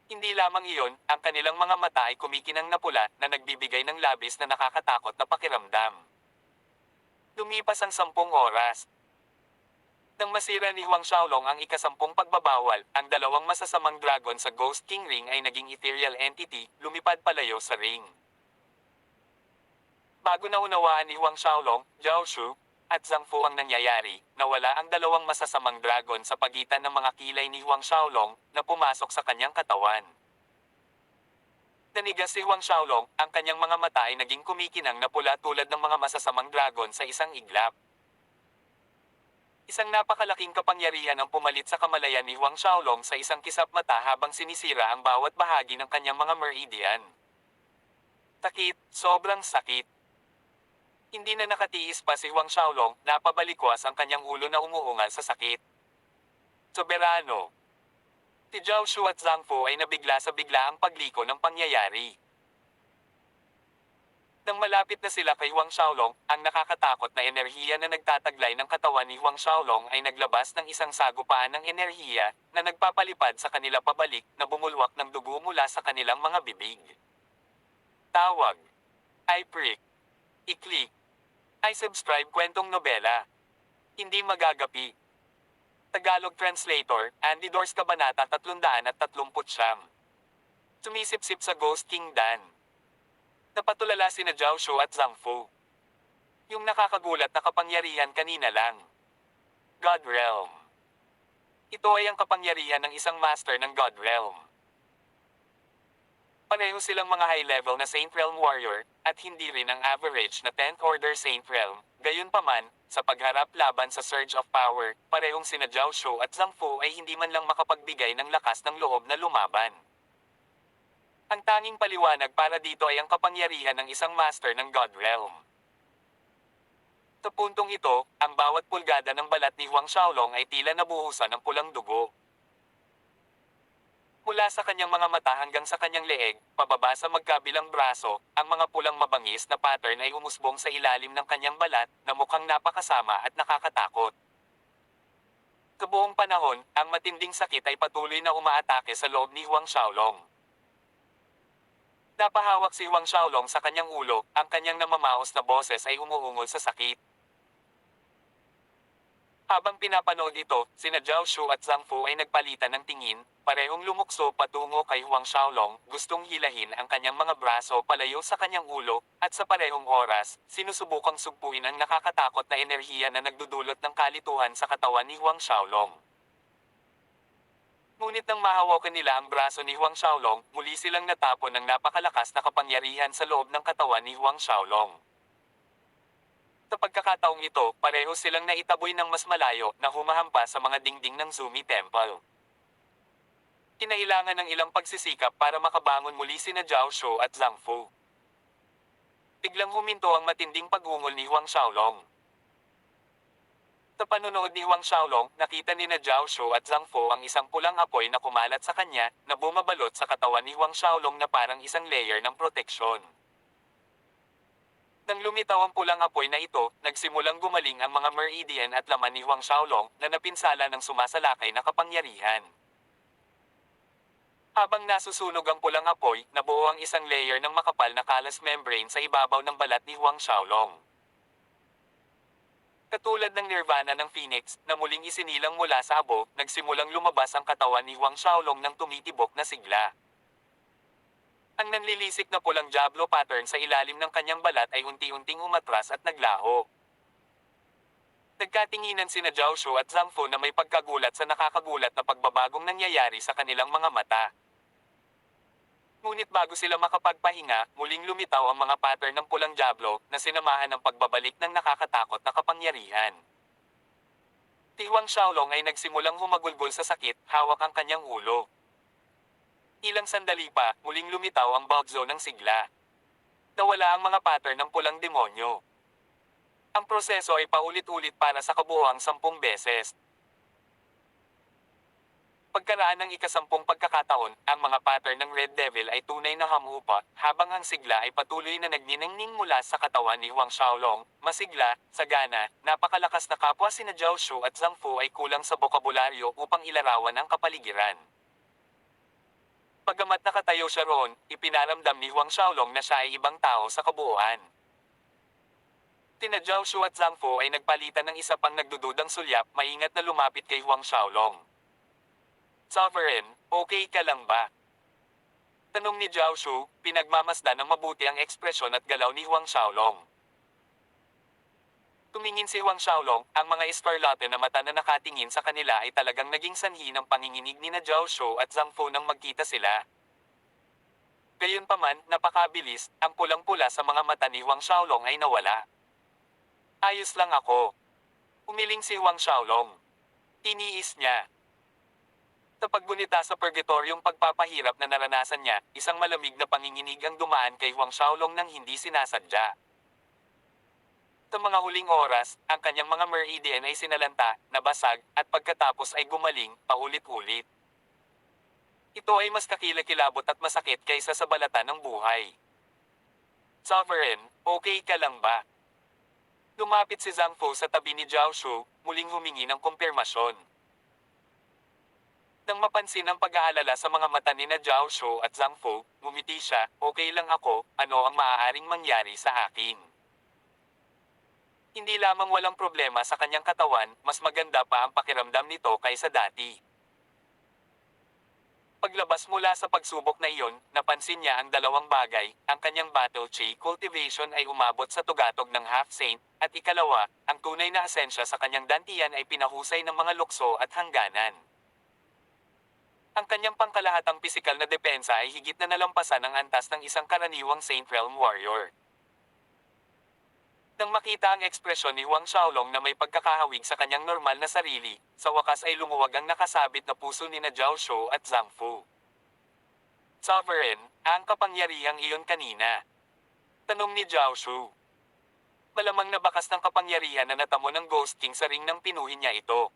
Hindi lamang iyon, ang kanilang mga mata ay kumikinang na pula na nagbibigay ng labis na nakakatakot na pakiramdam. Lumipas ang 10 oras. Nang masira ni Huang Xiaolong ang ika-10 pagbabawal, ang dalawang masasamang dragon sa Ghost King Ring ay naging ethereal entity, lumipad palayo sa ring. Bago naunawaan ni Huang Xiaolong, Jiao Shu, at Zhang Fu ang nangyayari, nawala ang dalawang masasamang dragon sa pagitan ng mga kilay ni Huang Xiaolong, na pumasok sa kanyang katawan. Nanigas si Huang Xiaolong, ang kanyang mga mata ay naging kumikinang na pula tulad ng mga masasamang dragon sa isang iglap. Isang napakalaking kapangyarihan ang pumalit sa kamalayan ni Huang Xiaolong sa isang kisap mata habang sinisira ang bawat bahagi ng kanyang mga meridian. Sakit, sobrang sakit. Hindi na nakatiis pa si Huang Xiaolong, napabalikwas ang kanyang ulo na umuungal sa sakit. Soberano. Si Jiao Shu at Zhang Fu ay nabigla sa biglaang pagliko ng pangyayari. Nang malapit na sila kay Huang Xiaolong, ang nakakatakot na enerhiya na nagtataglay ng katawan ni Huang Xiaolong ay naglabas ng isang sagupaan ng enerhiya na nagpapalipad sa kanila pabalik na bumulwak ng dugo mula sa kanilang mga bibig. Tawag. I-prick. I-click. I-subscribe kwentong nobela. Hindi magagapi. Tagalog Translator, Andy Dors Kabanata 339. Sumisip-sip sa Ghost King Dan. Napatulala sina Jiao Shu at Zhang Fu. Yung nakakagulat na kapangyarihan kanina lang. God Realm. Ito ay ang kapangyarihan ng isang master ng God Realm. Pareho silang mga high-level na Saint Realm Warrior, at hindi rin ang average na 10th Order Saint Realm. Gayunpaman, sa pagharap laban sa Surge of Power, parehong sina Jiao Shu at Zhang Fu ay hindi man lang makapagbigay ng lakas ng loob na lumaban. Ang tanging paliwanag para dito ay ang kapangyarihan ng isang master ng God Realm. Sa puntong ito, ang bawat pulgada ng balat ni Huang Xiaolong ay tila nabuhusan ng pulang dugo. Mula sa kanyang mga mata hanggang sa kanyang leeg, pababa sa magkabilang braso, ang mga pulang mabangis na pattern ay umusbong sa ilalim ng kanyang balat, na mukhang napakasama at nakakatakot. Sa buong panahon, ang matinding sakit ay patuloy na umaatake sa loob ni Huang Xiaolong. Napahawak si Huang Xiaolong sa kanyang ulo, ang kanyang namamaos na boses ay umuungol sa sakit. Habang pinapanood ito, sina Zhao Shu at Zhang Fu ay nagpalitan ng tingin, parehong lumukso patungo kay Huang Xiaolong, gustong hilahin ang kanyang mga braso palayo sa kanyang ulo, at sa parehong oras, sinusubukang sugpuin ang nakakatakot na enerhiya na nagdudulot ng kalituhan sa katawan ni Huang Xiaolong. Ngunit nang mahawakan nila ang braso ni Huang Xiaolong, muli silang natapon ng napakalakas na kapangyarihan sa loob ng katawan ni Huang Xiaolong. Sa pagkakataong ito, pareho silang naitaboy ng mas malayo na humahampa sa mga dingding ng Zumi Temple. Kinailangan ng ilang pagsisikap para makabangon muli sina Zhao Shu at Zhang Fu. Biglang huminto ang matinding pagungol ni Huang Xiaolong. Sa panonood ni Huang Xiaolong, nakita ni na Zhao Shu at Zhang Fu ang isang pulang apoy na kumalat sa kanya, na bumabalot sa katawan ni Huang Xiaolong na parang isang layer ng proteksyon. Nang lumitaw ang pulang apoy na ito, nagsimulang gumaling ang mga meridian at laman ni Huang Xiaolong na napinsala ng sumasalakay na kapangyarihan. Habang nasusunog ang pulang apoy, nabuo ang isang layer ng makapal na kalas membrane sa ibabaw ng balat ni Huang Xiaolong. Katulad ng nirvana ng Phoenix, na muling isinilang mula sa abo, nagsimulang lumabas ang katawan ni Huang Xiaolong ng tumitibok na sigla. Ang nanlilisik na pulang Diablo pattern sa ilalim ng kanyang balat ay unti-unting umatras at naglaho. Nagkatinginan sina Zhao Shu at Zhang Fu na may pagkagulat sa nakakagulat na pagbabagong nangyayari sa kanilang mga mata. Ngunit bago sila makapagpahinga, muling lumitaw ang mga pattern ng pulang Diablo na sinamahan ng pagbabalik ng nakakatakot na kapangyarihan. Si Huang Xiaolong ay nagsimulang humagulgol sa sakit, hawak ang kanyang ulo. Ilang sandali pa, muling lumitaw ang bulk zone ng sigla. Nawala ang mga pattern ng pulang demonyo. Ang proseso ay paulit-ulit para sa kabuuang 10 beses. Pagkaraan ng ika-10 pagkakataon, ang mga pattern ng Red Devil ay tunay na hamupa, habang ang sigla ay patuloy na nagniningning mula sa katawan ni Huang Xiaolong. Masigla, sagana, napakalakas na kapwa sina Zhao Shu at Zhang Fu ay kulang sa bokabularyo upang ilarawan ang kapaligiran. Pagamat nakatayo siya roon, ipinaramdam ni Huang Xiaolong na siya ay ibang tao sa kabuuan. Sina Zhao Shu at Zhang Fu ay nagpalitan ng isa pang nagdududang sulyap, maingat na lumapit kay Huang Xiaolong. "Sovereign, okay ka lang ba?" Tanong ni Zhao Shu, pinagmamasdan ng mabuti ang ekspresyon at galaw ni Huang Xiaolong. Tumingin si Huang Xiaolong, ang mga eskarlate na mata na nakatingin sa kanila ay talagang naging sanhi ng panginginig ni na Zhao Shu at Zhang Fu nang magkita sila. Gayunpaman, napakabilis, ang pulang-pula sa mga mata ni Huang Xiaolong ay nawala. "Ayos lang ako." Umiling si Huang Xiaolong. Tiniis niya. Sa paggunita sa purgatoryong pagpapahirap na naranasan niya, isang malamig na panginginig ang dumaan kay Huang Xiaolong nang hindi sinasadya. Sa mga huling oras, ang kanyang mga meridian ay sinalanta, nabasag, at pagkatapos ay gumaling, paulit-ulit. Ito ay mas kakilakilabot at masakit kaysa sa balatan ng buhay. "Sovereign, okay ka lang ba?" Lumapit si Zhang Fu sa tabi ni Zhao Shu, muling humingi ng kumpirmasyon. Nang mapansin ang pag-aalala sa mga mata ni na Zhao Shu at Zhang Fu, ngumiti siya, "Okay lang ako, ano ang maaaring mangyari sa akin?" Hindi lamang walang problema sa kanyang katawan, mas maganda pa ang pakiramdam nito kaysa dati. Paglabas mula sa pagsubok na iyon, napansin niya ang dalawang bagay, ang kanyang battle chi cultivation ay umabot sa tugatog ng half-saint, at ikalawa, ang tunay na asensya sa kanyang dantian ay pinahusay ng mga lukso at hangganan. Ang kanyang pangkalahatang pisikal na depensa ay higit na nalampasan ang antas ng isang karaniwang Saint Realm warrior. Nang makita ang ekspresyon ni Huang Xiaolong na may pagkakahawig sa kanyang normal na sarili, sa wakas ay lumuwag ang nakasabit na puso ni na Zhao Shu at Zhang Fu. "Sovereign, ang kapangyarihang iyon kanina?" Tanong ni Zhao Shu. Malamang na bakas ng kapangyarihan na natamo ng Ghost King sa ring nang pinuhin niya ito.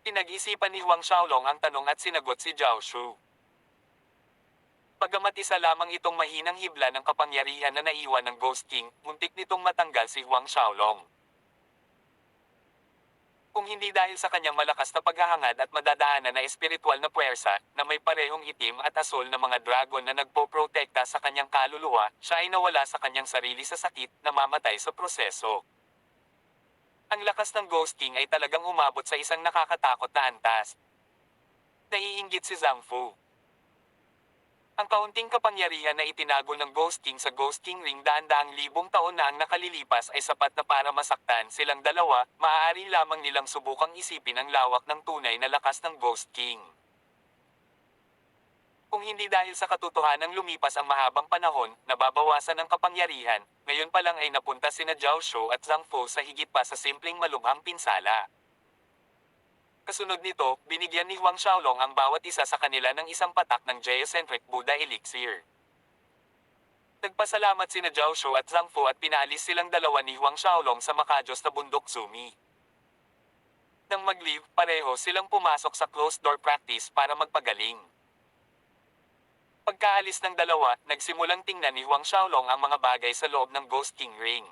Pinag-isipan ni Huang Xiaolong ang tanong at sinagot si Zhao Shu. Bagamat isa lamang itong mahinang hibla ng kapangyarihan na naiwan ng Ghost King, muntik nitong matanggal si Huang Xiaolong. Kung hindi dahil sa kanyang malakas na paghahangad at madadaanan na espiritual na puwersa, na may parehong itim at asul na mga dragon na nagpoprotekta sa kanyang kaluluwa, siya ay nawala sa kanyang sarili sa sakit, namamatay sa proseso. Ang lakas ng Ghost King ay talagang umabot sa isang nakakatakot na antas. Naiinggit si Zhang Fu. Ang kaunting kapangyarihan na itinago ng Ghost King sa Ghost King Ring daan-daang libong taon na ang nakalilipas ay sapat na para masaktan silang dalawa, maaari lamang nilang subukang isipin ang lawak ng tunay na lakas ng Ghost King. Kung hindi dahil sa katotohanang lumipas ang mahabang panahon, nababawasan ang kapangyarihan, ngayon pa lang ay napunta sina Zhao Shou at Zhang Fu sa higit pa sa simpleng malubhang pinsala. Kasunod nito, binigyan ni Huang Xiaolong ang bawat isa sa kanila ng isang patak ng Geocentric Buddha Elixir. Nagpasalamat sina Zhao Shou at Zhang Fu at pinaalis silang dalawa ni Huang Xiaolong sa makajos na bundok Zumi. Nang mag-leave, pareho silang pumasok sa closed door practice para magpagaling. Pagkaalis ng dalawa, nagsimulang tingnan ni Huang Xiaolong ang mga bagay sa loob ng Ghost King Ring.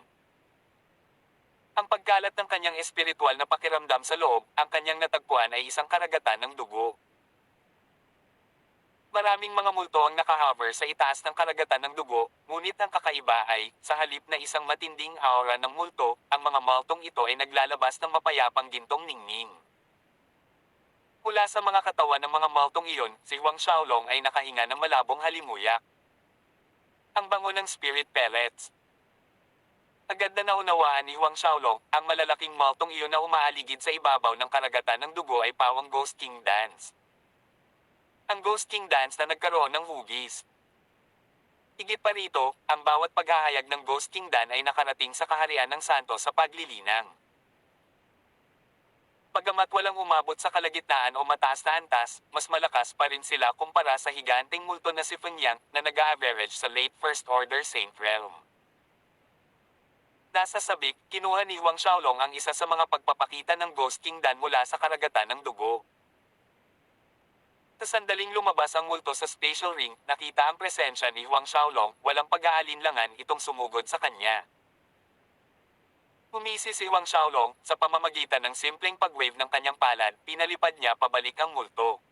Ang pagkalat ng kanyang espiritual na pakiramdam sa loob, ang kanyang natagpuan ay isang karagatan ng dugo. Maraming mga multo ang nakahover sa itaas ng karagatan ng dugo, ngunit ang kakaiba ay, sa halip na isang matinding aura ng multo, ang mga multong ito ay naglalabas ng mapayapang gintong ningning. Mula sa mga katawan ng mga multong iyon, si Huang Xiaolong ay nakahinga ng malabong halimuyak. Ang bango ng spirit pellets. Agad na naunawaan ni Huang Xiaolong, ang malalaking multong iyon na umaaligid sa ibabaw ng karagatan ng dugo ay pawang Ghost King Dance. Ang Ghost King Dance na nagkaroon ng hugis. Higit pa rito, ang bawat paghahayag ng Ghost King Dan ay nakarating sa kaharian ng santo sa paglilinang. Bagamat walang umabot sa kalagitnaan o mataas na antas, mas malakas pa rin sila kumpara sa higanteng multo na si Feng Yang na nag-a-average sa late First Order Saint Realm. Nasa sabik, kinuha ni Huang Xiaolong ang isa sa mga pagpapakita ng Ghost King Dan mula sa karagatan ng dugo. Sa sandaling lumabas ang multo sa spatial ring, nakita ang presensya ni Huang Xiaolong, walang pag-aalinlangan itong sumugod sa kanya. Umisi si Huang Xiaolong, sa pamamagitan ng simpleng pag-wave ng kanyang palad, pinalipad niya pabalik ang multo.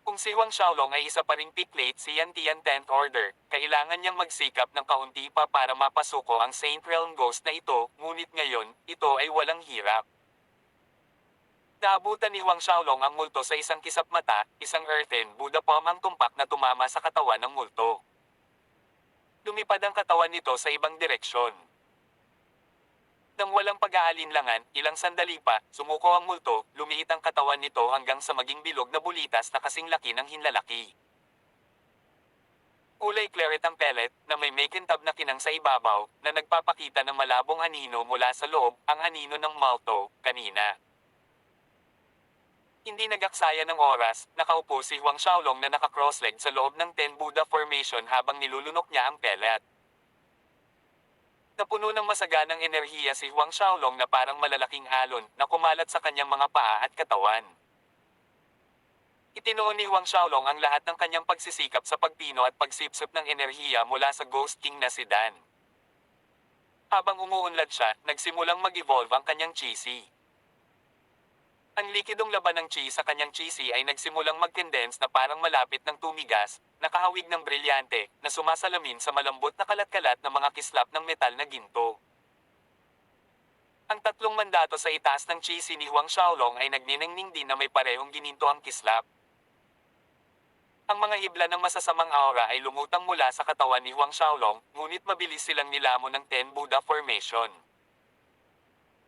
Kung si Huang Xiaolong ay isa pa ring piklate si Yan Tian 10th Order, kailangan niyang magsikap ng kaunti pa para mapasuko ang Saint Realm Ghost na ito, ngunit ngayon, ito ay walang hirap. Naabutan ni Huang Xiaolong ang multo sa isang kisap mata, isang earthen Buddha palm ang tumpak na tumama sa katawan ng multo. Lumipad ang katawan nito sa ibang direksyon. Nang walang pag-aalinlangan, ilang sandali pa, sumuko ang multo, lumiit ang katawan nito hanggang sa maging bilog na bulitas na kasing laki ng hinlalaki. Kulay claret ang pellet, na may makintab na kinang sa ibabaw, na nagpapakita ng malabong anino mula sa loob, ang anino ng multo, kanina. Hindi nagaksaya ng oras, nakaupo si Huang Xiaolong na naka-cross-leg sa loob ng Ten Buddha Formation habang nilulunok niya ang pellet. Napuno ng masaganang enerhiya si Huang Xiaolong na parang malalaking alon na kumalat sa kanyang mga paa at katawan. Itinuon ni Huang Xiaolong ang lahat ng kanyang pagsisikap sa pagpino at pagsipsip ng enerhiya mula sa Ghost King na si Dan. Habang umuunlad siya, nagsimulang mag-evolve ang kanyang qi. Ang likidong laban ng qi sa kanyang qi ay nagsimulang mag-condense na parang malapit ng tumigas, nakahawig ng brilyante, na sumasalamin sa malambot na kalat-kalat na mga kislap ng metal na ginto. Ang tatlong mandato sa itaas ng qi ni Huang Xiaolong ay nagniningning din na may parehong gininto ang kislap. Ang mga hibla ng masasamang aura ay lumutang mula sa katawan ni Huang Xiaolong, ngunit mabilis silang nilamon ng Ten Buddha Formation.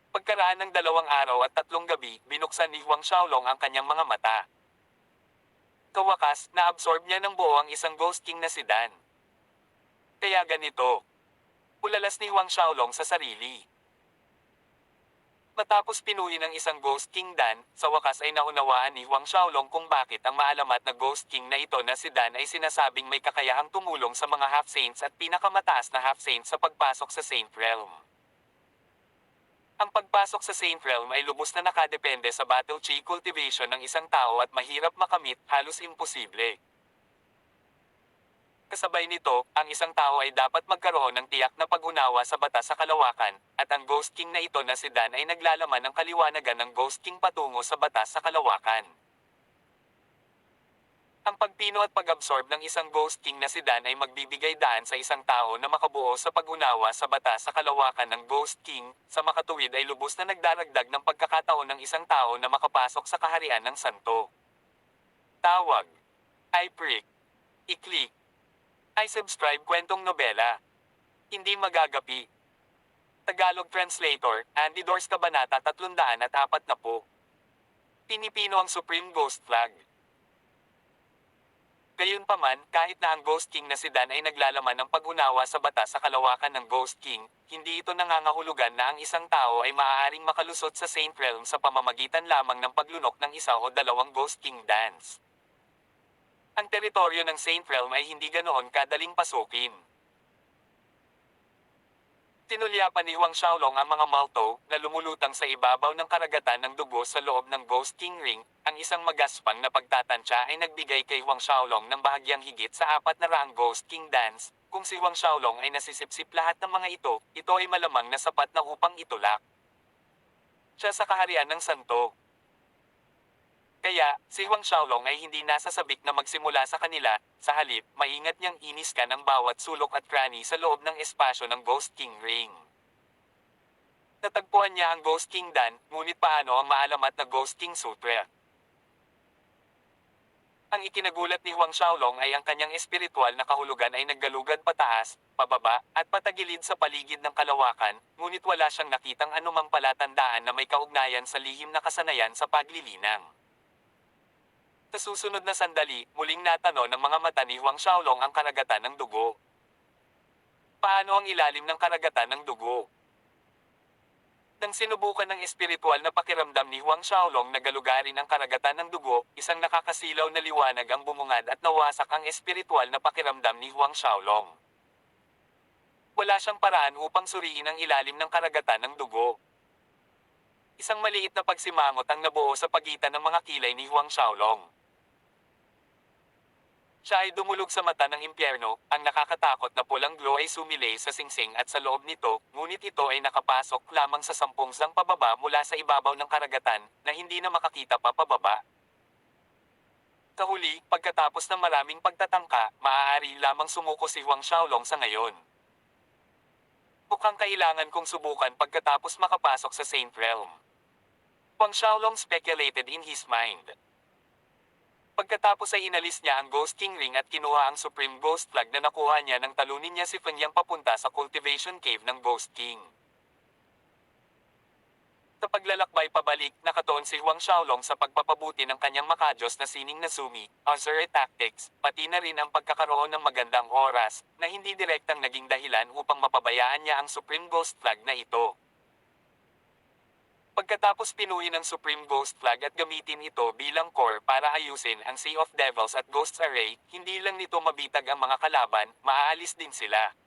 Pagkaraan ng 2 araw at 3 gabi, binuksan ni Huang Xiaolong ang kanyang mga mata. Kawakas, na-absorb niya ng buo ang isang Ghost King na si Dan. Kaya ganito. Ulalas ni Huang Xiaolong sa sarili. Matapos pinuhin ng isang Ghost King Dan, sa wakas ay naunawaan ni Huang Xiaolong kung bakit ang maalamat na Ghost King na ito na si Dan ay sinasabing may kakayahang tumulong sa mga half-saints at pinakamataas na half-saints sa pagpasok sa Saint Realm. Ang pagpasok sa Saint Realm ay lubos na nakadepende sa battle chi cultivation ng isang tao at mahirap makamit, halos imposible. Kasabay nito, ang isang tao ay dapat magkaroon ng tiyak na pag-unawa sa batas sa kalawakan, at ang Ghost King na ito na si Dan ay naglalaman ng kaliwanagan ng Ghost King patungo sa batas sa kalawakan. Ang pagpino at pag-absorb ng isang Ghost King na si Dan ay magbibigay daan sa isang tao na makabuo sa pag-unawa sa batas sa kalawakan ng Ghost King, sa makatuwid ay lubos na nagdaragdag ng pagkakataon ng isang tao na makapasok sa kaharian ng santo. Tawag. I-prick. I-click. I-subscribe kwentong nobela. Hindi magagapi. Tagalog Translator, Andy Dors Kabanata 340. Pinipino ang Supreme Ghost Flag. Gayunpaman, kahit na ang Ghost King na si Dan ay naglalaman ng pag-unawa sa batas sa kalawakan ng Ghost King, hindi ito nangangahulugan na ang isang tao ay maaaring makalusot sa Saint Realm sa pamamagitan lamang ng paglunok ng isa o dalawang Ghost King dance. Ang teritoryo ng Saint Realm ay hindi ganoon kadaling pasukin. Tinulyapan ni Huang Xiaolong ang mga multo na lumulutang sa ibabaw ng karagatan ng dugo sa loob ng Ghost King Ring. Ang isang magaspang na pagtatansya ay nagbigay kay Huang Xiaolong ng bahagyang higit sa 400 Ghost King dance. Kung si Huang Xiaolong ay nasisipsip lahat ng mga ito ay malamang na sapat na upang itulak siya sa kaharian ng santo. Kaya, si Huang Xiaolong ay hindi nasasabik na magsimula sa kanila, sa halip, maingat niyang iniskan ang bawat sulok at cranny sa loob ng espasyo ng Ghost King Ring. Natagpuan niya ang Ghost King Dan, ngunit paano ang maalamat na Ghost King Sutra? Ang ikinagulat ni Huang Xiaolong ay ang kanyang espiritual na kahulugan ay naggalugad pataas, pababa, at patagilid sa paligid ng kalawakan, ngunit wala siyang nakitang anumang palatandaan na may kaugnayan sa lihim na kasanayan sa paglilinang. Sa susunod na sandali, muling natano ng mga mata ni Huang Xiaolong ang karagatan ng dugo. Paano ang ilalim ng karagatan ng dugo? Nang sinubukan ng espiritual na pakiramdam ni Huang Xiaolong na galugarin ang karagatan ng dugo, isang nakakasilaw na liwanag ang bumungad at nawasak ang espiritual na pakiramdam ni Huang Xiaolong. Wala siyang paraan upang suriin ang ilalim ng karagatan ng dugo. Isang maliit na pagsimangot ang nabuo sa pagitan ng mga kilay ni Huang Xiaolong. Siya ay dumulog sa mata ng impyerno, ang nakakatakot na pulang glow ay sumilay sa singsing at sa loob nito, ngunit ito ay nakapasok lamang sa 10 sang pababa mula sa ibabaw ng karagatan, na hindi na makakita pa pababa. Sa huli, pagkatapos ng maraming pagtatangka, maaari lamang sumuko si Huang Xiaolong sa ngayon. Mukhang kailangan kong subukan pagkatapos makapasok sa Saint Realm. Huang Xiaolong speculated in his mind. Pagkatapos ay inalis niya ang Ghost King Ring at kinuha ang Supreme Ghost Flag na nakuha niya nang talunin niya si Feng Yang papunta sa Cultivation Cave ng Ghost King. Sa paglalakbay pabalik, nakatuon si Huang Xiaolong sa pagpapabuti ng kanyang makajos na sining na Zumi, Azure Tactics, pati na rin ang pagkakaroon ng magandang oras, na hindi direktang naging dahilan upang mapabayaan niya ang Supreme Ghost Flag na ito. Pagkatapos pinuhin ang Supreme Ghost Flag at gamitin ito bilang core para ayusin ang Sea of Devils at Ghosts Array, hindi lang nito mabitag ang mga kalaban, maaalis din sila.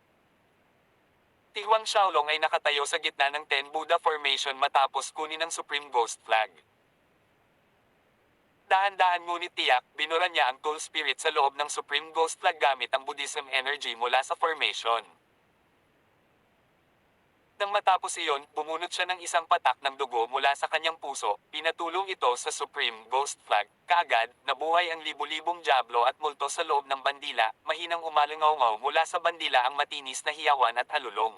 Si Huang Xiaolong ay nakatayo sa gitna ng Ten Buddha Formation matapos kunin ang Supreme Ghost Flag. Dahan-dahan ngunit tiyak, binura niya ang Tool Spirit sa loob ng Supreme Ghost Flag gamit ang Buddhism energy mula sa formation. Nang matapos iyon, bumunot siya ng isang patak ng dugo mula sa kanyang puso, pinatulong ito sa Supreme Ghost Flag, kaagad, nabuhay ang libu-libong diablo at multo sa loob ng bandila, mahinang umalangaw mula sa bandila ang matinis na hiyawan at halulong.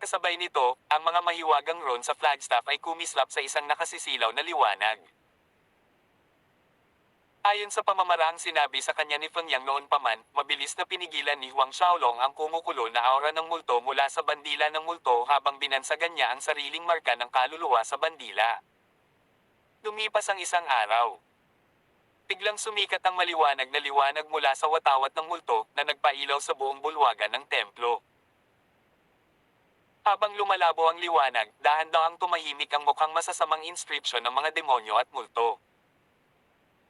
Kasabay nito, ang mga mahiwagang ron sa flagstaff ay kumislap sa isang nakasisilaw na liwanag. Ayon sa pamamaraang sinabi sa kanya ni Feng Yang noon pa man, mabilis na pinigilan ni Huang Xiaolong ang kumukulo na aura ng multo mula sa bandila ng multo habang binansagan niya ang sariling marka ng kaluluwa sa bandila. Lumipas ang isang araw. Biglang sumikat ang maliwanag na liwanag mula sa watawat ng multo na nagpailaw sa buong bulwagan ng templo. Habang lumalabo ang liwanag, dahan-dahang tumahimik ang mukhang masasamang inscription ng mga demonyo at multo.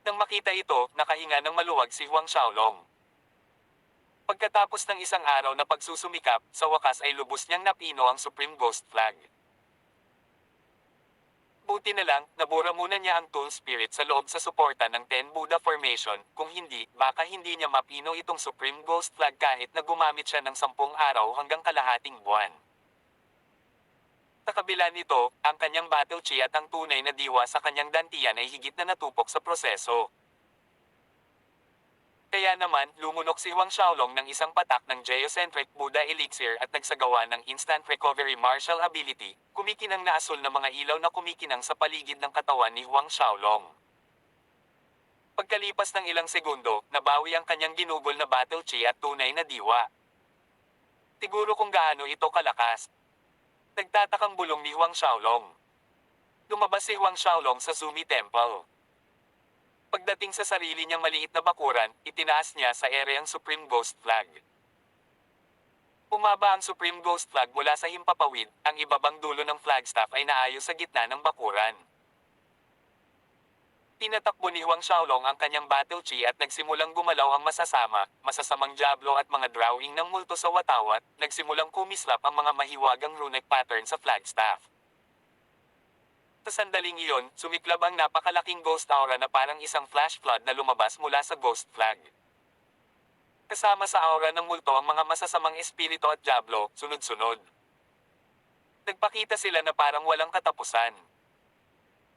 Nang makita ito, nakahinga ng maluwag si Huang Xiaolong. Pagkatapos ng isang araw na pagsusumikap, sa wakas ay lubos niyang napino ang Supreme Ghost Flag. Buti na lang, nabura muna niya ang Tool Spirit sa loob sa suporta ng Ten Buddha Formation, kung hindi, baka hindi niya mapino itong Supreme Ghost Flag kahit na gumamit siya ng 10 araw hanggang kalahating buwan. Sa kabila nito, ang kanyang battle chi at ang tunay na diwa sa kanyang dantian ay higit na natupok sa proseso. Kaya naman, lumunok si Huang Xiaolong ng isang patak ng Geocentric Buddha Elixir at nagsagawa ng Instant Recovery Martial Ability, kumikinang na asul na mga ilaw na kumikinang sa paligid ng katawan ni Huang Xiaolong. Pagkalipas ng ilang segundo, nabawi ang kanyang ginugol na battle chi at tunay na diwa. Siguro kung gaano ito kalakas. Nagtatakang bulong ni Huang Xiaolong. Lumabas si Huang Xiaolong sa Zumi Temple. Pagdating sa sarili niyang maliit na bakuran, itinaas niya sa ere ang Supreme Ghost Flag. Umaba ang Supreme Ghost Flag mula sa himpapawid, ang ibabang dulo ng flagstaff ay naayos sa gitna ng bakuran. Tinatakbo ni Huang Xiaolong ang kanyang battle chi at nagsimulang gumalaw ang masasamang diablo at mga drawing ng multo sa watawat, nagsimulang kumislap ang mga mahiwagang runic pattern sa flagstaff. Sa sandaling iyon, sumiklab ang napakalaking ghost aura na parang isang flash flood na lumabas mula sa ghost flag. Kasama sa aura ng multo ang mga masasamang espiritu at diablo, sunod-sunod. Nagpakita sila na parang walang katapusan.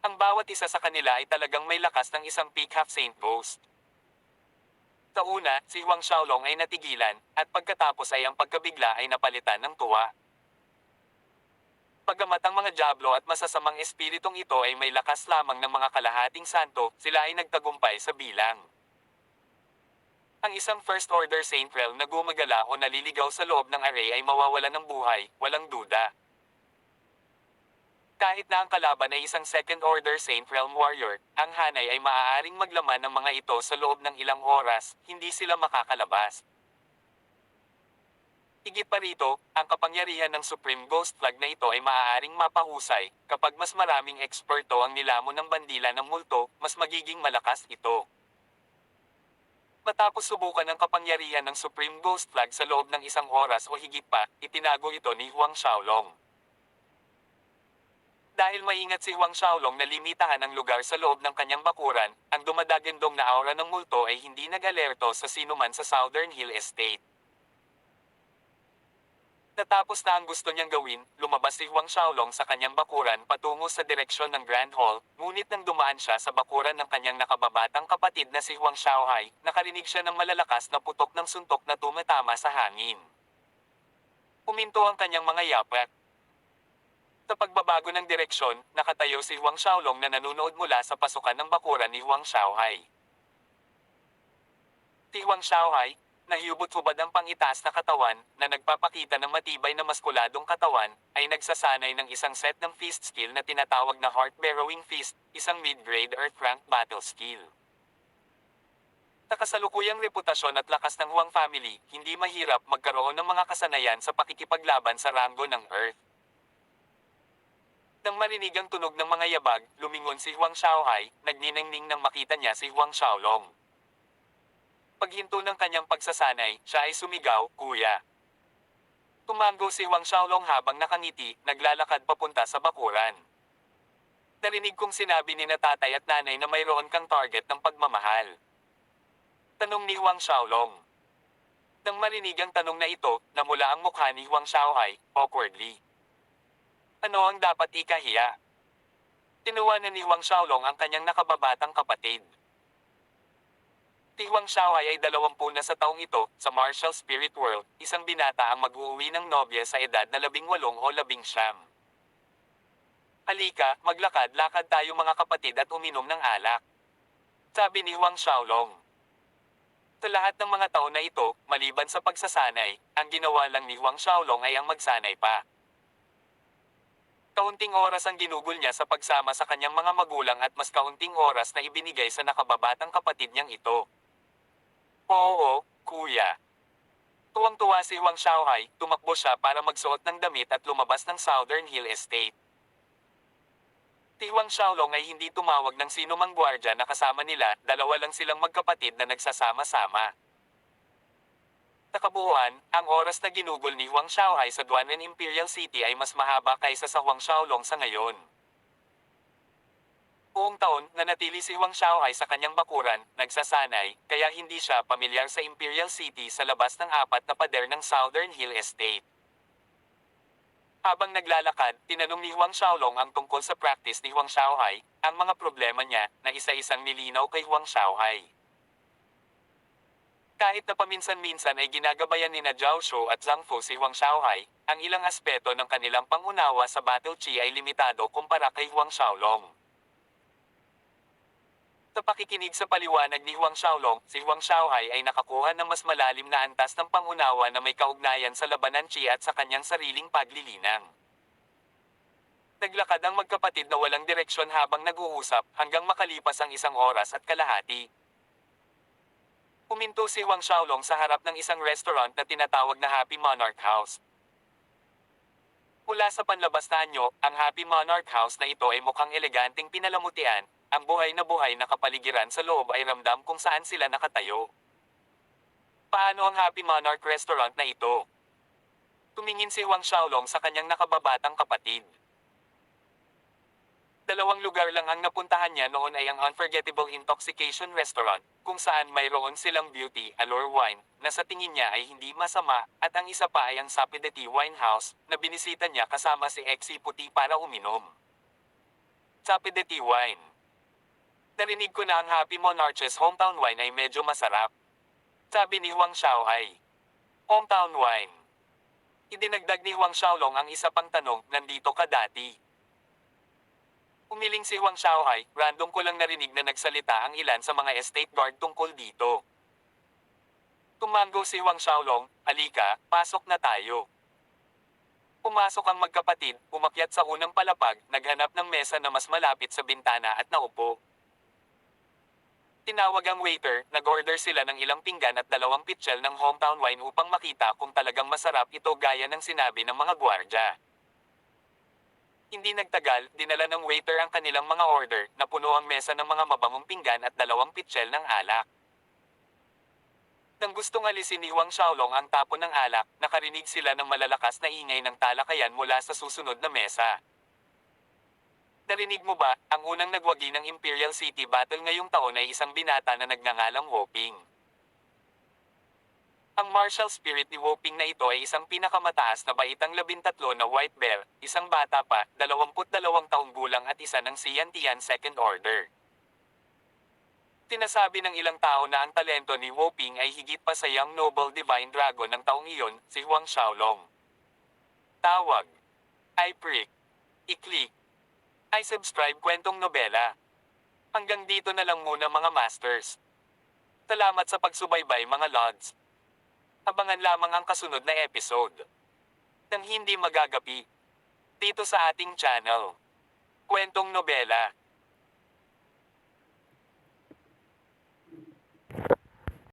Ang bawat isa sa kanila ay talagang may lakas ng isang peak half-saint ghost. Sa una, si Huang Xiaolong ay natigilan, at pagkatapos ay ang pagkabigla ay napalitan ng tuwa. Bagamat ang mga diablo at masasamang espiritong ito ay may lakas lamang ng mga kalahating santo, sila ay nagtagumpay sa bilang. Ang isang First Order Saint Realm na gumagala o naliligaw sa loob ng array ay mawawalan ng buhay, walang duda. Kahit na ang kalaban ay isang Second Order Saint Realm Warrior, ang hanay ay maaaring maglaman ng mga ito sa loob ng ilang oras, hindi sila makakalabas. Higit pa rito, ang kapangyarihan ng Supreme Ghost Flag na ito ay maaaring mapahusay, kapag mas maraming eksperto ang nilamon ng bandila ng multo, mas magiging malakas ito. Matapos subukan ang kapangyarihan ng Supreme Ghost Flag sa loob ng isang oras o higit pa, itinago ito ni Huang Xiaolong. Dahil maingat si Huang Xiaolong na limitahan ang lugar sa loob ng kanyang bakuran, ang dumadagandong na aura ng multo ay hindi nag-alerto sa sinuman sa Southern Hill Estate. Natapos na ang gusto niyang gawin, lumabas si Huang Xiaolong sa kanyang bakuran patungo sa direksyon ng Grand Hall, ngunit nang dumaan siya sa bakuran ng kanyang nakababatang kapatid na si Huang Xiaohai, nakarinig siya ng malalakas na putok ng suntok na tumatama sa hangin. Huminto ang kanyang mga yapak. Sa pagbabago ng direksyon, nakatayo si Huang Xiaolong na nanunood mula sa pasukan ng bakuran ni Huang Xiaohai. Si Huang Xiaohai, nahiyubot-hubad ang pangitaas na katawan, na nagpapakita ng matibay na maskuladong katawan, ay nagsasanay ng isang set ng fist skill na tinatawag na Heart-Barrowing Fist, isang mid-grade Earth Rank battle skill. Sa kasalukuyang reputasyon at lakas ng Huang family, hindi mahirap magkaroon ng mga kasanayan sa pakikipaglaban sa ranggo ng Earth. Nang marinig ang tunog ng mga yabag, lumingon si Huang Xiaohai, nagniningning nang makita niya si Huang Xiaolong. Paghinto ng kanyang pagsasanay, siya ay sumigaw, "Kuya." Tumango si Huang Xiaolong habang nakangiti, naglalakad papunta sa bakuran. Narinig kong sinabi ni na tatay at nanay na mayroon kang target ng pagmamahal. Tanong ni Huang Xiaolong. Nang marinig ang tanong na ito, namula ang mukha ni Huang Xiaohai, awkwardly. Ano ang dapat ikahiya? Tinuwanan ni Huang Xiaolong ang kanyang nakababatang kapatid. Si Huang Xiaohai ay 20 na sa taong ito, sa martial spirit world, isang binata ang mag-uuwi ng nobya sa edad na 18 o 19. Halika, maglakad-lakad tayo mga kapatid at uminom ng alak. Sabi ni Huang Xiaolong. Sa lahat ng mga taon na ito, maliban sa pagsasanay, ang ginawa lang ni Huang Xiaolong ay ang magsanay pa. Kaunting oras ang ginugol niya sa pagsama sa kanyang mga magulang at mas kaunting oras na ibinigay sa nakababatang kapatid niyang ito. Oo, kuya. Tuwang-tuwa si Huang Xiaohai, tumakbo siya para magsuot ng damit at lumabas ng Southern Hill Estate. Si Huang Xiaolong ay hindi tumawag ng sino mang gwardya na kasama nila, dalawa lang silang magkapatid na nagsasama-sama. Sa kabuuan, ang oras na ginugol ni Huang Xiaohai sa Duanan Imperial City ay mas mahaba kaysa sa Huang Xiaolong sa ngayon. Buong taon, nanatili si Huang Xiaohai sa kanyang bakuran, nagsasanay, kaya hindi siya pamilyar sa Imperial City sa labas ng 4 na pader ng Southern Hill Estate. Habang naglalakad, tinanong ni Huang Xiaolong ang tungkol sa practice ni Huang Xiaohai, ang mga problema niya, na isa-isang nilinaw kay Huang Xiaohai. Kahit na paminsan-minsan ay ginagabayan nina Zhao Shu at Zhang Fu si Huang Xiaohai, ang ilang aspeto ng kanilang pangunawa sa battle chi ay limitado kumpara kay Huang Xiaolong. Sa pakikinig sa paliwanag ni Huang Xiaolong, si Huang Xiaohai ay nakakuha ng mas malalim na antas ng pangunawa na may kaugnayan sa labanan chi at sa kanyang sariling paglilinang. Naglakad ang magkapatid na walang direksyon habang nag-uusap hanggang makalipas ang 1 oras at kalahati. Puminto si Huang Xiaolong sa harap ng isang restaurant na tinatawag na Happy Monarch House. Mula sa panlabas na anyo, ang Happy Monarch House na ito ay mukhang eleganteng pinalamutian, ang buhay na kapaligiran sa loob ay ramdam kung saan sila nakatayo. Paano ang Happy Monarch Restaurant na ito? Tumingin si Huang Xiaolong sa kanyang nakababatang kapatid. 2 lugar lang ang napuntahan niya noon ay ang Unforgettable Intoxication Restaurant, kung saan mayroon silang beauty, allure wine, na sa tingin niya ay hindi masama, at ang isa pa ay ang Sapideti Wine House, na binisita niya kasama si Exi Puti para uminom. Sapideti Wine. Narinig ko na ang Happy Monarch's hometown wine ay medyo masarap. Sabi ni Huang Xiaohai. Hometown wine. Idinagdag ni Huang Xiaolong ang isa pang tanong, nandito ka dati? Umiling si Huang Xiaohai, random ko lang narinig na nagsalita ang ilan sa mga estate guard tungkol dito. Tumango si Huang Xiaolong, halika, pasok na tayo. Pumasok ang magkapatid, umakyat sa unang palapag, naghanap ng mesa na mas malapit sa bintana at naupo. Tinawag ang waiter, nag-order sila ng ilang pinggan at 2 pitchel ng hometown wine upang makita kung talagang masarap ito gaya ng sinabi ng mga gwardya. Hindi nagtagal, dinala ng waiter ang kanilang mga order, na puno ang mesa ng mga mabangong pinggan at 2 pitchel ng alak. Nang gustong alisin ni Huang Xiaolong ang tapon ng alak, nakarinig sila ng malalakas na ingay ng talakayan mula sa susunod na mesa. Narinig mo ba, ang unang nagwagi ng Imperial City Battle ngayong taon ay isang binata na nagngangalang Woping. Ang martial spirit ni Woping na ito ay isang pinakamataas na baitang 13 na white bear, isang bata pa, 22 taong gulang at isa ng Xiantian Second Order. Tinasabi ng ilang tao na ang talento ni Woping ay higit pa sa Young Noble Divine Dragon ng taong iyon, si Huang Xiaolong. Tawag. I-prick. I-click. I-subscribe kwentong nobela. Hanggang dito na lang muna mga masters. Salamat sa pagsubaybay mga lods. Abangan lamang ang kasunod na episode. Nang hindi magagapi. Dito sa ating channel. Kwentong Nobela.